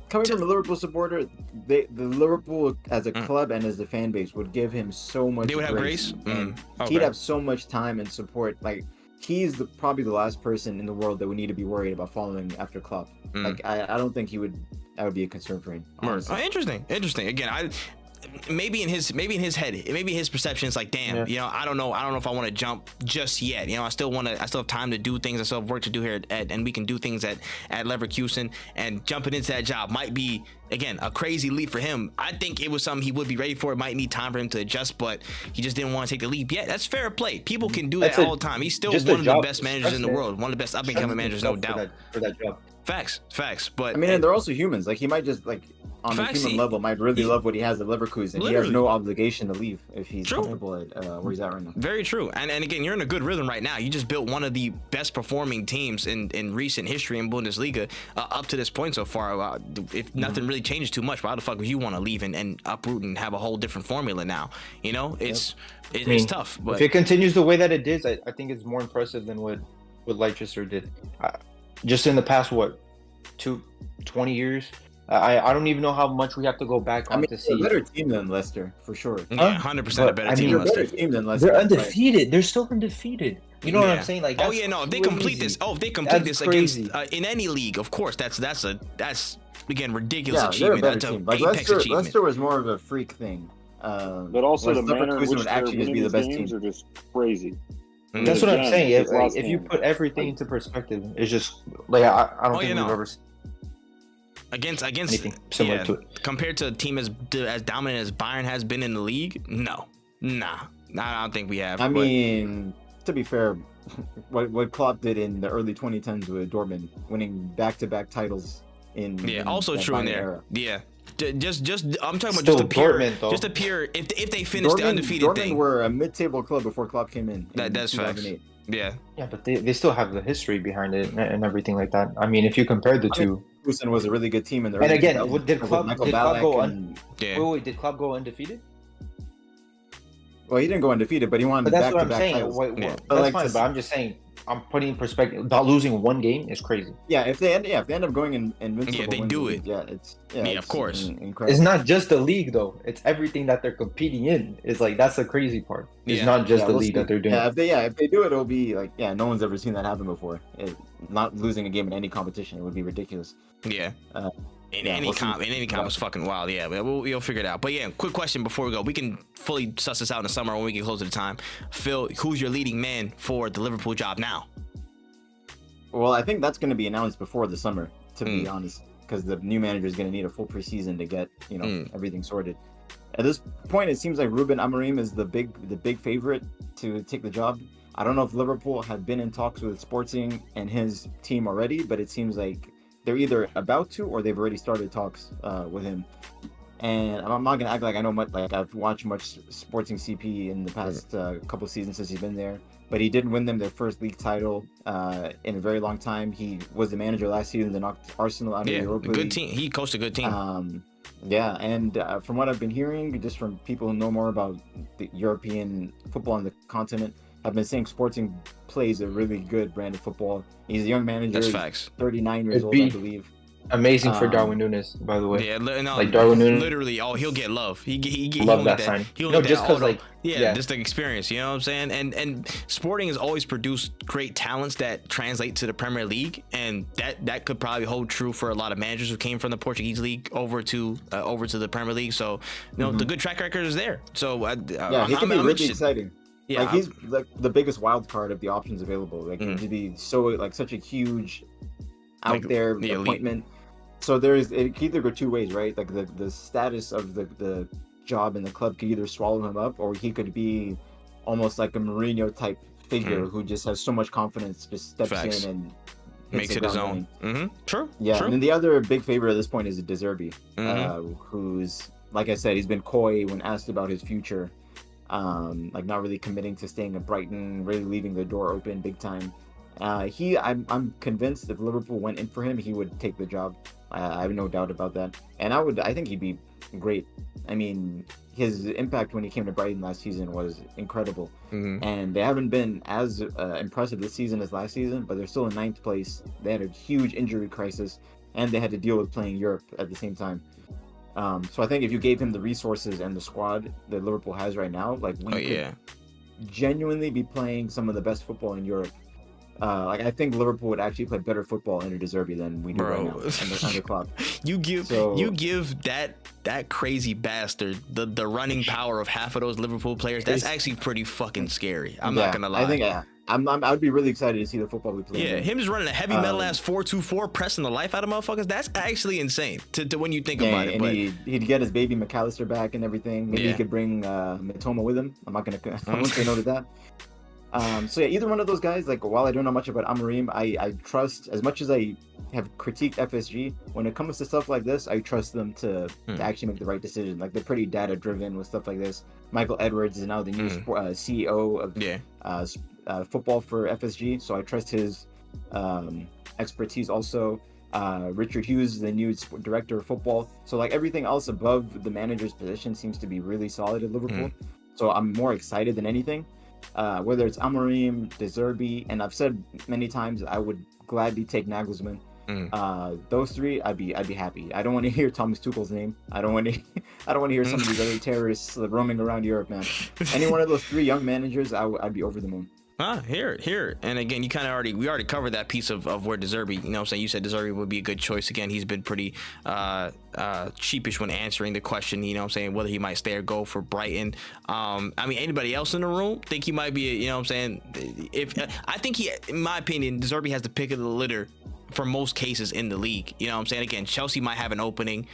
Coming from a Liverpool supporter, the Liverpool as a club and as the fan base would give him so much. They would have grace, and he'd have so much time and support. Like he's probably the last person in the world that would need to be worried about following after Klopp. Like I don't think that would be a concern for him. Oh, interesting. Again, maybe in his head, maybe his perception is like, damn, I don't know if I want to jump just yet. I still have time to do things. I still have work to do here and we can do things at Leverkusen, and jumping into that job might be, again, a crazy leap for him. I think it was something he would be ready for. It might need time for him to adjust, but he just didn't want to take the leap yet. That's fair play. People can do that all the time. He's still one of the best managers in the world, one of the best up and coming managers, no doubt. For that job. Facts. But I mean, and they're also humans. Like he might just on a human level might really love what he has at Leverkusen. Literally. He has no obligation to leave if he's comfortable at where he's at right now. Very true. And again, you're in a good rhythm right now. You just built one of the best performing teams in recent history in Bundesliga up to this point so far. If nothing really changes too much, why the fuck would you want to leave and uproot and have a whole different formula now? It's tough. But if it continues the way that it is, I think it's more impressive than what Leicester did. Just in the past, 20 years? I don't even know how much we have to go back on to see. A better team than Leicester, for sure. Yeah, 100% a better team than Leicester. They're undefeated. Right? They're still undefeated. You know what I'm saying? Like, if they complete this, against in any league, of course, that's again ridiculous achievement. That's an apex achievement. Leicester was more of a freak thing. But also the manner in which they're winning these games are just crazy. That's what I'm saying. If you put everything into perspective, it's just like I don't think we've ever seen against anything similar to it. Compared to a team as dominant as Bayern has been in the league. I don't think we have. I mean, to be fair, what Klopp did in the early 2010s with Dortmund, winning back-to-back titles in also true in there. Era. Yeah. Just I'm talking about still just a pure if they finished the undefeated Dortmund thing. Were a mid-table club before Klopp came in. That's facts. Yeah, but they still have the history behind it and everything like that. I mean, if you compare the two, Leverkusen was a really good team in the. And again, did Klopp go undefeated? Well, he didn't go undefeated, but he wanted back-to-back titles. That's fine, but I'm just saying. I'm putting in perspective. About losing one game is crazy. Yeah, if they end up going invincible, they do it. It's of course. Incredible. It's not just the league though. It's everything that they're competing in. It's like that's the crazy part. It's not just the league that they're doing. If they do it, it'll be like no one's ever seen that happen before. Not losing a game in any competition, it would be ridiculous. Yeah. In any comp is fucking wild. Yeah, we'll figure it out. But yeah, quick question before we go. We can fully suss this out in the summer when we get closer to time. Phil, who's your leading man for the Liverpool job now? Well, I think that's going to be announced before the summer, to be honest, because the new manager is going to need a full preseason to get everything sorted. At this point, it seems like Ruben Amorim is the big favorite to take the job. I don't know if Liverpool have been in talks with Sporting and his team already, but it seems like they're either about to or they've already started talks with him. And I'm not gonna act like I know much. Like I've watched much Sporting CP in the past couple seasons since he's been there. But he did win them their first league title in a very long time. He was the manager last season. They knocked Arsenal out of the Europa League. Good team. He coached a good team. And from what I've been hearing, just from people who know more about the European football on the continent, have been saying Sporting plays a really good brand of football. He's a young manager. That's facts. 39 years old, I believe. Amazing for Darwin Nunes, by the way. Yeah, like Darwin Nunes. Literally, he'll get love. He love that signing. Just because just the experience. You know what I'm saying? And Sporting has always produced great talents that translate to the Premier League, and that could probably hold true for a lot of managers who came from the Portuguese league over to the Premier League. So the good track record is there. So he can be really exciting. Yeah, like he's like the biggest wild card of the options available. Like to be such a huge out there appointment. So it could either go two ways, right? Like the status of the job in the club could either swallow him up, or he could be almost like a Mourinho type figure who just has so much confidence, just steps in and makes the it his ground own. running. True. Yeah, True. and then the other big favorite at this point is De Zerbi, Mhm. who's, like I said, he's been coy when asked about his future, like not really committing to staying at Brighton, really leaving the door open big time. I'm convinced if Liverpool went in for him, he would take the job. I have no doubt about that, and I think he'd be great. I mean, his impact when he came to Brighton last season was incredible, Mhm. and they haven't been as impressive this season as last season, but they're still in ninth place. They had a huge injury crisis, and they had to deal with playing Europe at the same time. So I think if you gave him the resources and the squad that Liverpool has right now, like we Oh could yeah. genuinely be playing some of the best football in Europe. Like I think Liverpool would actually play better football under De Zerbi than we do right now under Klopp. You give So- you give that crazy bastard the running power of half of those Liverpool players. That's actually pretty fucking scary. I'm not gonna lie. I think I'd be really excited to see the football we play. Yeah, him just running a heavy metal ass 4-2-4, pressing the life out of motherfuckers. That's actually insane to when you think about it. And But he'd get his baby McAllister back and everything. Maybe he Yeah. could bring Mitoma with him. I won't say no to that. So yeah, either one of those guys. Like, while I don't know much about Amorim, I trust, as much as I have critiqued FSG, when it comes to stuff like this, I trust them to actually make the right decision. Like, they're pretty data driven with stuff like this. Michael Edwards is now the new CEO of yeah, football for FSG, so I trust his expertise also. Richard Hughes is the new director of football, so like everything else above the manager's position seems to be really solid at Liverpool. So I'm more excited than anything. Whether it's Amorim, De Zerbi, and I've said many times I would gladly take Nagelsmann. Those three, I'd be happy. I don't want to hear Thomas Tuchel's name. I don't want to hear some of these other terrorists roaming around Europe, man. Any one of those three young managers, I'd be over the moon. Here. And again, we already covered that piece of where De Zerbi, you know what I'm saying? You said De Zerbi would be a good choice. Again, he's been pretty sheepish when answering the question, you know what I'm saying, whether he might stay or go for Brighton. I mean, anybody else in the room think he might be, you know what I'm saying? I think in my opinion, De Zerbi has the pick of the litter for most cases in the league. You know what I'm saying? Again, Chelsea might have an opening.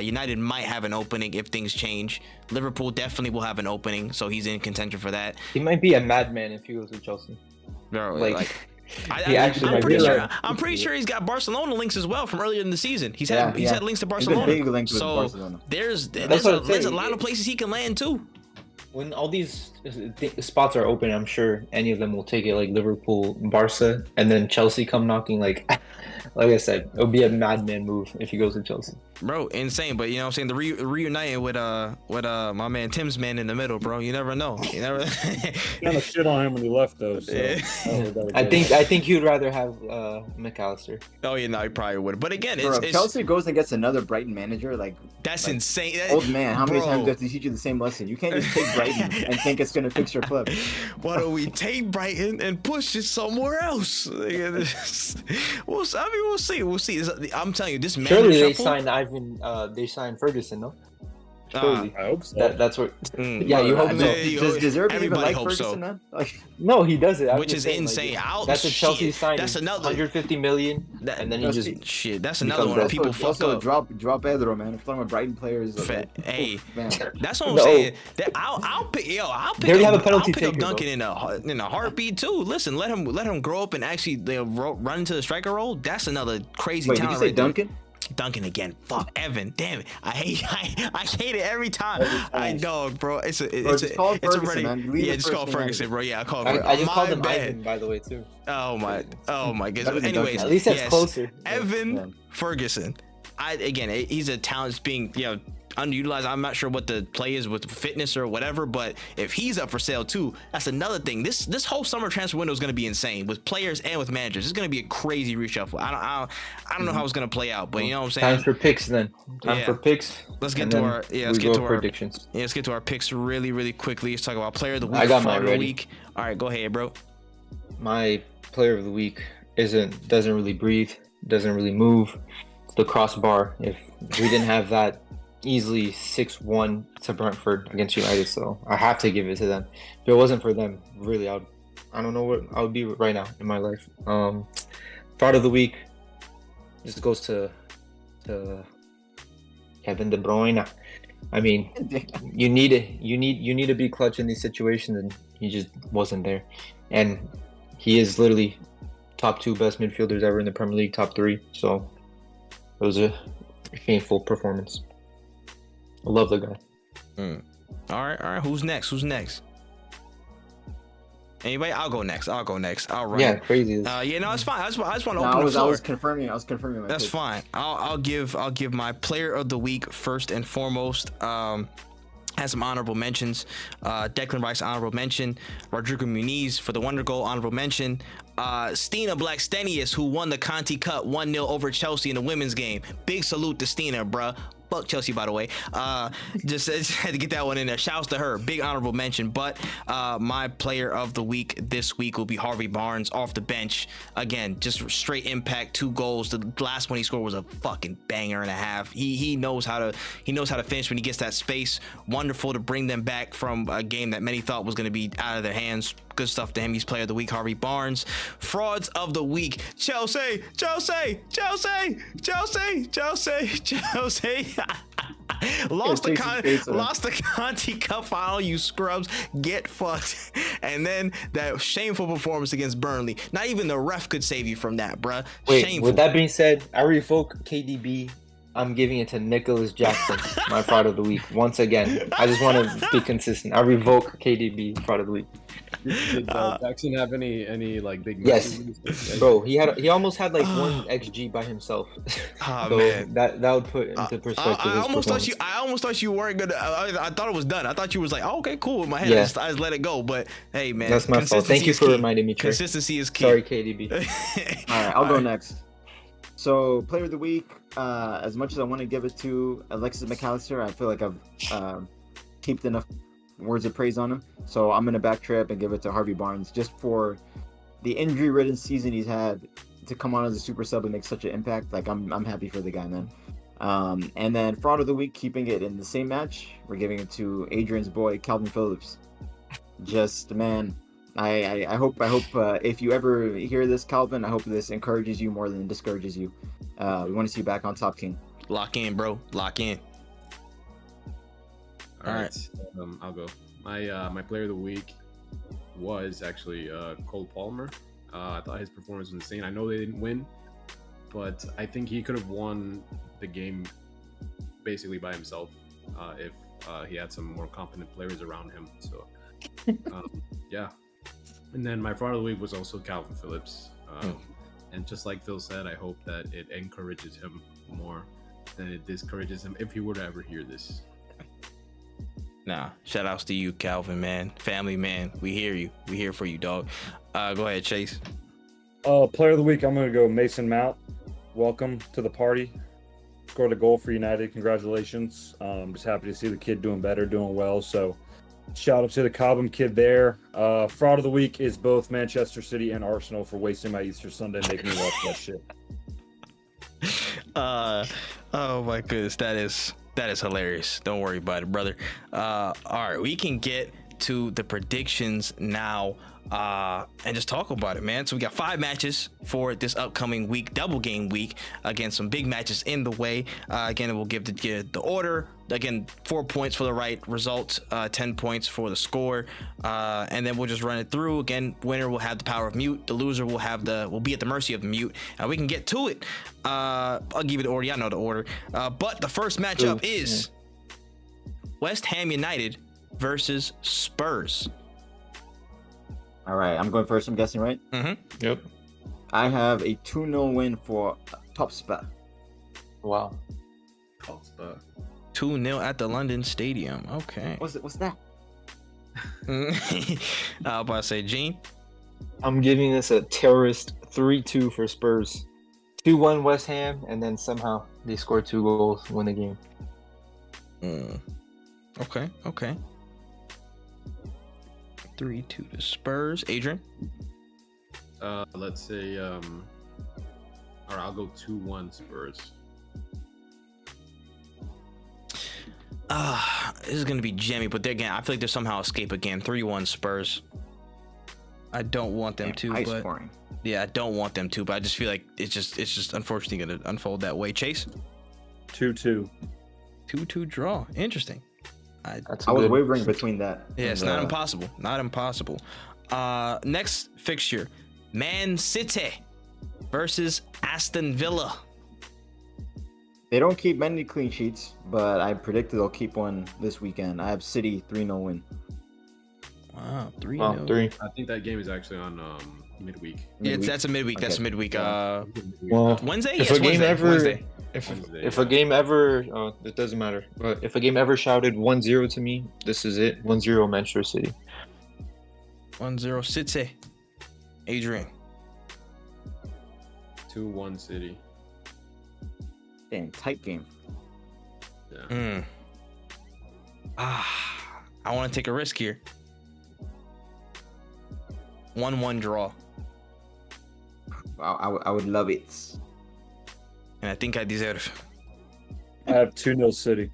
United might have an opening if things change. Liverpool definitely will have an opening, so he's in contention for that. He might be a madman if he goes to Chelsea. Bro, I'm pretty sure he's got Barcelona links as well from earlier in the season. He's had links to Barcelona. Big links with so Barcelona. there's a lot of places he can land too. When all these spots are open, I'm sure any of them will take it, like Liverpool, Barca, and then Chelsea come knocking. Like I said, it would be a madman move if he goes to Chelsea. Bro, insane. But you know what I'm saying, the reuniting with my man Tim's man in the middle, bro. You never know. You never kind of shit on him when he left though. So I think he'd rather have McAllister. Oh yeah, no, he probably would. But again, if Chelsea goes and gets another Brighton manager, that's insane. Old man, how many times do I have to teach you the same lesson? You can't just take Brighton and think it's gonna fix your club. Why don't we take Brighton and push it somewhere else? We'll see. I'm telling you, this man. Surely they signed Ferguson, no? Surely. I hope so. That's what. Yeah, you hope so. Does Deserve even like hopes Ferguson, so. man? Like, no, he doesn't. Which is insane. That's a Chelsea signing. That's another 150 million, and then he just shit. That's another one. People fuck also up. drop Pedro, man. If you're talking about Brighton players, Hey, man. that's what I'm saying. I'll pick. They already have a penalty I'll pick up taker, Duncan in a heartbeat too. Listen, let him grow up and actually run into the striker role. That's another crazy Wait, talent. did you say right there. Duncan? Duncan again. Fuck Evan. Damn it. I hate it every time. I know, bro. It's a Ferguson, man. Yeah, just call Ferguson, bro. Yeah, I call Ferguson. I just called him Ivan, by the way, too. Oh my goodness. Anyways, at least that's closer. Evan Ferguson. He's a talent that's being, underutilized. I'm not sure what the play is with fitness or whatever, but if he's up for sale too, that's another thing. This whole summer transfer window is going to be insane with players and with managers. It's going to be a crazy reshuffle. I don't know how it's going to play out, but you know what I'm saying. Time for picks then. For picks. Let's get to our predictions. Yeah, let's get to our picks really quickly. Let's talk about player of the week. I got mine ready. Week. All right, go ahead, bro. My player of the week doesn't really breathe, doesn't really move. It's the crossbar. If we didn't have that easily 6-1 to Brentford against United, so I have to give it to them. If it wasn't for them, really, I don't know what I would be right now in my life. Fraud of the week, this goes to Kevin De Bruyne. I mean, you need to be clutch in these situations, and he just wasn't there. And he is literally top 2 best midfielders ever in the Premier League, top 3. So it was a shameful performance. I love the guy. All right. Who's next? Anybody? I'll go next. All right. Yeah, crazy. Yeah, no, it's fine. I just want to open I the was floor. confirming my That's pick. fine. I'll give my player of the week first and foremost. Has some honorable mentions. Declan Rice, honorable mention. Rodrigo Muniz for the wonder goal, honorable mention. Stina Blackstenius, who won the Conti Cup 1-0 over Chelsea in the women's game. Big salute to Stina, bruh. Fuck Chelsea, by the way. Just had to get that one in there. Shouts to her. Big honorable mention. But my player of the week this week will be Harvey Barnes off the bench. Again, just straight impact, 2 goals. The last one he scored was a fucking banger and a half. He knows how to finish when he gets that space. Wonderful to bring them back from a game that many thought was going to be out of their hands. Good stuff to him. He's player of the week, Harvey Barnes. Frauds of the week, Chelsea. Lost the Conti Cup final, you scrubs. Get fucked. And then that shameful performance against Burnley. Not even the ref could save you from that, bruh. Wait, Shameful. with that being said, I revoke KDB. I'm giving it to Nicholas Jackson, my fraud of the week. Once again, I just want to be consistent. I revoke KDB fraud of the week. Did Jackson have any like big Yes, misses? bro. He almost had like 1 XG by himself. Oh, So man. that would put into perspective. I his almost performance. thought you weren't gonna. I thought it was done. I thought you was like, oh, okay, cool. In my head, Yeah. I just let it go. But hey, man, That's my fault. Thank consistency you is for key. reminding me, Trey. Consistency is key. Sorry, KDB. All right, I'll go next. So, player of the week. As much as I want to give it to Alexis McAllister, I feel like I've heaped enough words of praise on him. So I'm gonna backtrap and give it to Harvey Barnes, just for the injury-ridden season he's had, to come on as a super sub and make such an impact. Like I'm happy for the guy, man. And then fraud of the week, keeping it in the same match, we're giving it to Adrian's boy Calvin Phillips. Just, man, I hope if you ever hear this, Calvin, I hope this encourages you more than discourages you. We want to see you back on top, King. Lock in, bro. Lock in. All right. I'll go. My player of the week was actually Cole Palmer. I thought his performance was insane. I know they didn't win, but I think he could have won the game basically by himself if he had some more competent players around him. So, yeah. And then my fraud of the week was also Calvin Phillips. And just like Phil said, I hope that it encourages him more than it discourages him if he were to ever hear this. Nah, shout outs to you, Calvin, man. Family, man. We hear you. We here for you, dog. Go ahead, Chase. Player of the week, I'm going to go Mason Mount. Welcome to the party. Scored a goal for United. Congratulations. Just happy to see the kid doing better, doing well. So shout out to the Cobham kid there. Fraud of the week is both Manchester City and Arsenal for wasting my Easter Sunday making me watch that shit. Oh my goodness, that is hilarious. Don't worry about it, brother. All right, we can get to the predictions now and just talk about it, man. So we got 5 matches for this upcoming week, double game week. Again, some big matches in the way. Again, we'll give the order. Again, 4 points for the right result, 10 points for the score, and then we'll just run it through. Again, winner will have the power of mute. The loser will be at the mercy of the mute. We can get to it. I'll give you the order. Y'all know the order. But the first matchup is West Ham United versus Spurs. All right, I'm going first. I'm guessing, right? Mm-hmm. Yep. I have a 2-0 win for Topspa. Wow. 2-0 at the London Stadium. Okay. What's that? I was about to say, Gene. I'm giving this a terrorist 3-2 for Spurs. 2-1 West Ham, and then somehow they score 2 goals, win the game. Okay. 3-2 to Spurs. Adrian. Let's say, all right, I'll go 2-1 Spurs. This is gonna be jammy, but again, I feel like they'll somehow escape again. 3-1 Spurs. I don't want them to, high but scoring. yeah, I don't want them to, but I just feel like it's just unfortunately gonna unfold that way. Chase. 2-2. 2-2 draw. Interesting. I was wavering between that. Yeah, it's not impossible. Not impossible. Next fixture, Man City versus Aston Villa. They don't keep many clean sheets, but I predicted they'll keep one this weekend. I have City 3-0 win. Wow, 3-0. Wow, 3. I think that game is actually on midweek. Yeah, that's a midweek. That's a Okay. midweek. Well, Wednesday. if Yes, a game Wednesday. ever, Wednesday. if a game ever, it doesn't matter. But if a game ever shouted 1-0 to me, this is it. 1-0 Manchester City. 1-0 City. Adrian. 2-1 City. Damn, tight game. Yeah. I want to take a risk here. 1-1 draw. I would love it. And I think I deserve I have 2-0 City.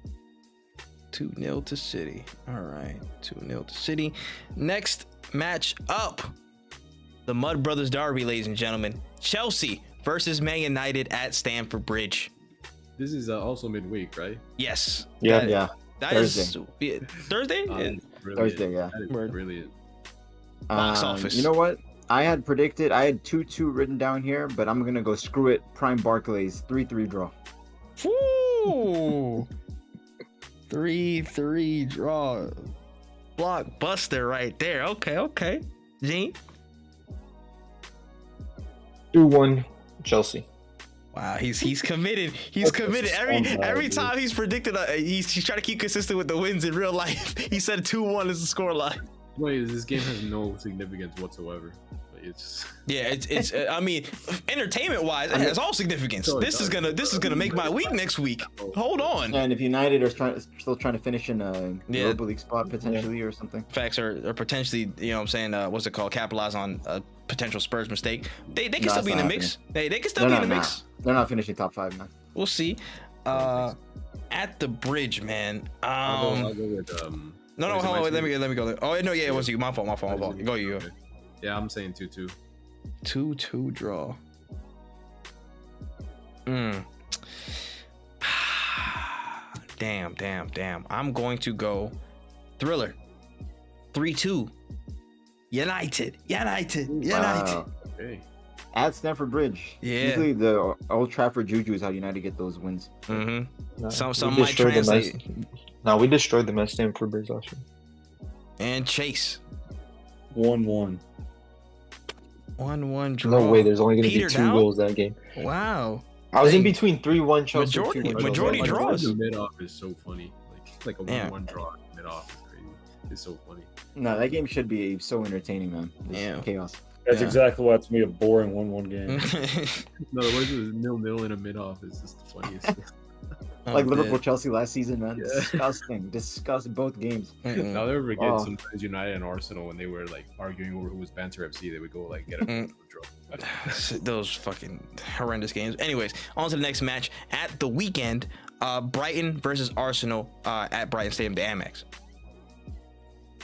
2-0 to City. All right. 2-0 to City. Next match up. The Mud Brothers Derby, ladies and gentlemen. Chelsea versus Man United at Stamford Bridge. This is also midweek, right? Yes. Yeah. Yeah. That is Thursday? Brilliant. Thursday, yeah. That is Word. brilliant. Box office. You know what? I had 2-2 written down here, but I'm gonna go screw it. Prime Barclays 3-3 draw. Woo! 3-3 draw. Blockbuster right there. Okay. Gene? 2-1 Chelsea. Wow, he's committed. He's committed. Every time he's predicted, he's trying to keep consistent with the wins in real life. He said 2-1 is the scoreline. Wait, this game has no significance whatsoever. Like, it's Yeah, it's. I mean, entertainment wise, it has all significance. So it This is does. gonna make my week next week. Hold on. And if United are still trying to finish in a Yeah. Europa League spot potentially or something. Facts are potentially, you know what I'm saying, what's it called, capitalize on a potential Spurs mistake. They can No, still it's be in the not mix. They can still be in the mix. They're not finishing top 5, man. We'll see. At the bridge, man. I'll go with No, Or is it hold my on, wait, let team? me go there. Oh no, yeah, it was you. My fault. Go you. Okay. Yeah, I'm saying 2-2. 2-2 draw. Damn. I'm going to go Thriller. 3-2. United. Wow. Okay. At Stamford Bridge. Yeah. Usually the Old Trafford juju is how United get those wins. Mm-hmm. No, Some we might destroyed them translate. we destroyed them at Stamford Bridge last year. And Chase. 1-1. 1-1 draw. No way, there's only going to Peter be 2 down? goals that game. Wow. I was in Dang. between 3-1 Chelsea. Majority- 2-1 majority Chelsea. draws. The mid-off is so funny. Like a Yeah. 1-1 draw mid-off is crazy. It's so funny. No, that game should be so entertaining, man. It's Yeah. chaos. That's Yeah. exactly why it's gonna be a boring 1-1 game. No, the words is 0-0 in a mid-off is just the funniest. Like I'm Liverpool dead. Chelsea last season, man. Yeah. Disgusting both games. Mm-mm. I'll never forget Oh. sometimes United and Arsenal when they were like arguing over who was Banter FC, they would go like get a Mm. draw. Those fucking horrendous games. Anyways, on to the next match at the weekend. Brighton versus Arsenal at Brighton Stadium, the Amex.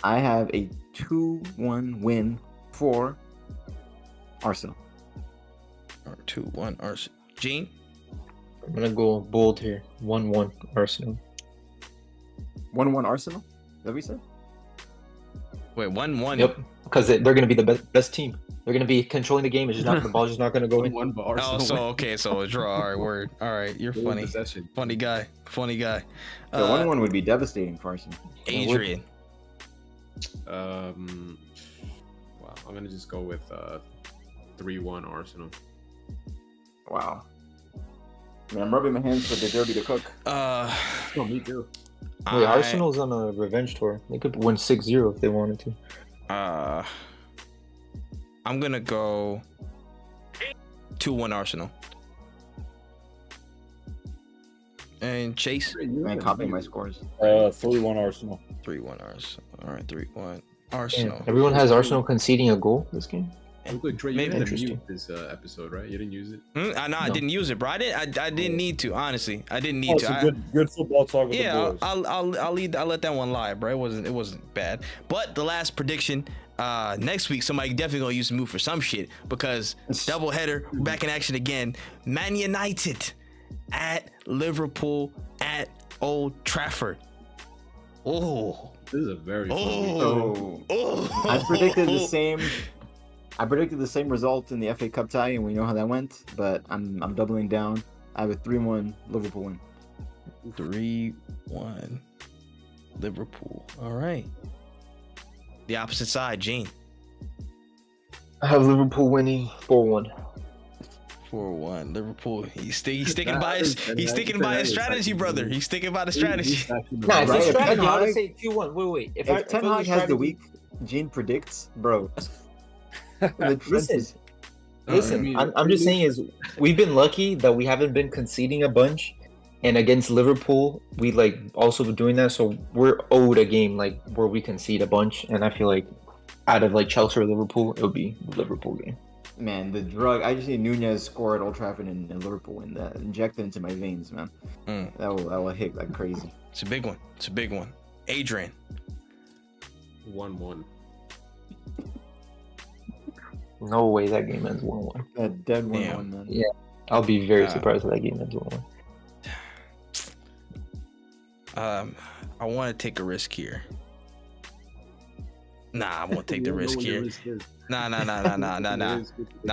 I have a 2-1 win for Arsenal. Or 2-1 Arsenal. Gene? I'm going to go bold here. 1-1 Arsenal. 1-1 Arsenal? Is that what you said? Wait, 1-1. Yep, because they're going to be the best team. They're going to be controlling the game. It's just not the ball's just not going to go in. 1-1, but Oh, Arsenal so win. okay, so a draw. All right, word. All right, you're Full funny. possession. Funny guy. The 1-1 would be devastating for Arsenal. Adrian. Wow, I'm gonna just go with 3-1 Arsenal. Wow. I mean, I'm rubbing my hands for the derby to cook. Uh, Oh, me too. Wait, I- Arsenal's on a revenge tour. They could win 6-0 if they wanted to. I'm gonna go 2-1 Arsenal. And Chase. Man, copying my scores. 3-1 Arsenal. 3-1 Arsenal. All right, 3-1 Yeah, Arsenal. everyone has Arsenal conceding a goal this game. Real quick, Trey, you Maybe had to interesting. mute this episode, right? You didn't use it. I know I No. didn't use it, bro. I didn't need to. Honestly, I didn't need Oh, to. it's a good football talk with Yeah, the boys. I'll let that one lie, bro. It wasn't bad. But the last prediction, next week somebody definitely gonna use the move for some shit because doubleheader, we're back in action again. Man United at Liverpool at Old Trafford. Oh, This is a very fun game. So oh. I predicted the same I predicted the same result in the FA Cup tie, and we know how that went. But I'm doubling down. I have a 3-1 Liverpool win. 3-1 Liverpool. All right. The opposite side, Gene. I have Liverpool winning 4-1. 4-1 Liverpool. He's sticking by his strategy, brother. He's sticking by the strategy. Nah, it's Right, a if strategy. Ten I would Hag- say 2-1. Wait. If Ten Hag has the week, Gene predicts, bro. The trenches. Listen, I'm just saying is we've been lucky that we haven't been conceding a bunch, and against Liverpool we like also been doing that, so we're owed a game like where we concede a bunch, and I feel like out of like Chelsea or Liverpool, it would be the Liverpool game. Man, the drug. I just need Nunez score at Old Trafford and Liverpool, and that inject it into my veins, man. That will hit like crazy. It's a big one. It's a big one. Adrian. 1-1. No way that game ends 1-1. That dead 1-1, Damn. man. Yeah. I'll be very surprised if that game ends 1-1. I want to take a risk here. Nah, I won't take the risk here. Nah.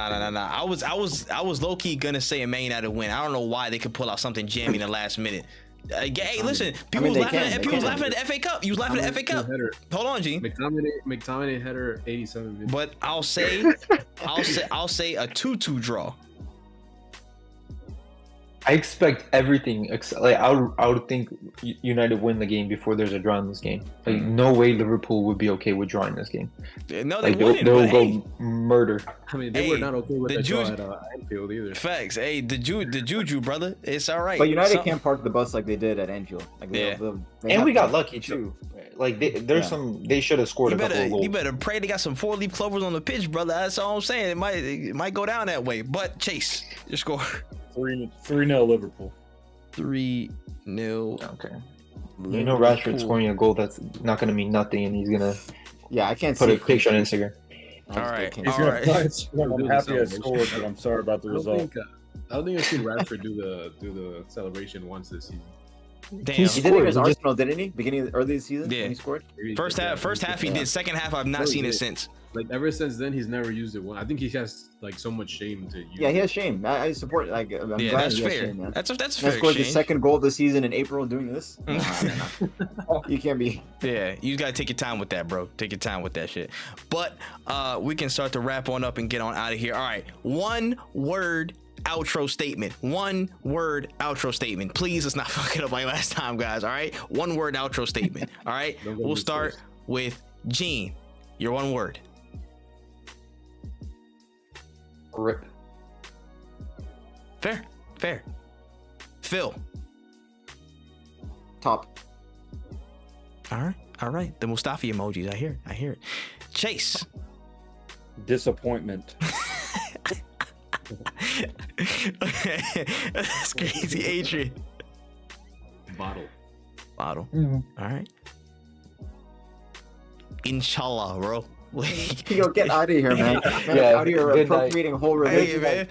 I was low key gonna say a Man United win. I don't know why they could pull out something jammy in the last minute. Hey, listen, people was laughing at the FA Cup. You was laughing at the FA Cup. Hold on, Gene. McTominay header 87 minutes. But I'll say a 2-2 draw. I expect everything except like I would think United win the game before there's a draw in this game. Like no way Liverpool would be okay with drawing this game. No, they Like wouldn't. they'll But go hey, murder. I mean, they Hey, were not okay with the the draw Jews- at Anfield either. facts. Hey, the juju, brother. It's all right. But United Something- can't park the bus like they did at Anfield. Like Yeah. they And have we got to. lucky too. Like there's some they should have scored You a couple of goals. better pray they got some 4-leaf clovers on the pitch, brother. That's all I'm saying. It might go down that way. But Chase, your score. 3-0 Liverpool. 3-0. Okay. You know Rashford scoring a goal that's not gonna mean nothing, and he's gonna Yeah, I can't put see a picture on Instagram. I just All right. can't He's see All gonna right. probably score. I'm happy I scored, but I'm sorry about the result. I don't think I've seen Rashford do the celebration once this season. Damn. He did it against Scored. Arsenal, didn't he? Beginning of the early season, Yeah. when he scored. Maybe First half he did. Second half I've not seen it since. Like ever since then, he's never used it. I think he has like so much shame to use. Yeah, he it. has shame. I support. Like, I'm Yeah, glad that's he has fair. shame, man. That's And fair. scored his Shane. second goal of the season in April doing this. Nah. You can't be. Yeah, you gotta take your time with that, bro. Take your time with that shit. But we can start to wrap on up and get on out of here. All right, 1 word outro statement. 1 word outro statement. Please, let's not fuck it up like last time, guys. All right, 1 word outro statement. All right, Don't go we'll with start first. with Gene. Your 1 word. Rip. Fair. Phil. Top. All right. The Mustafi emojis. I hear it. Chase. Disappointment. That's crazy, Adrian. Bottle. All right. Inshallah, bro. Yo, get out of here, man. Man, Yeah, out of here good night. appropriating whole Hey, religion. man.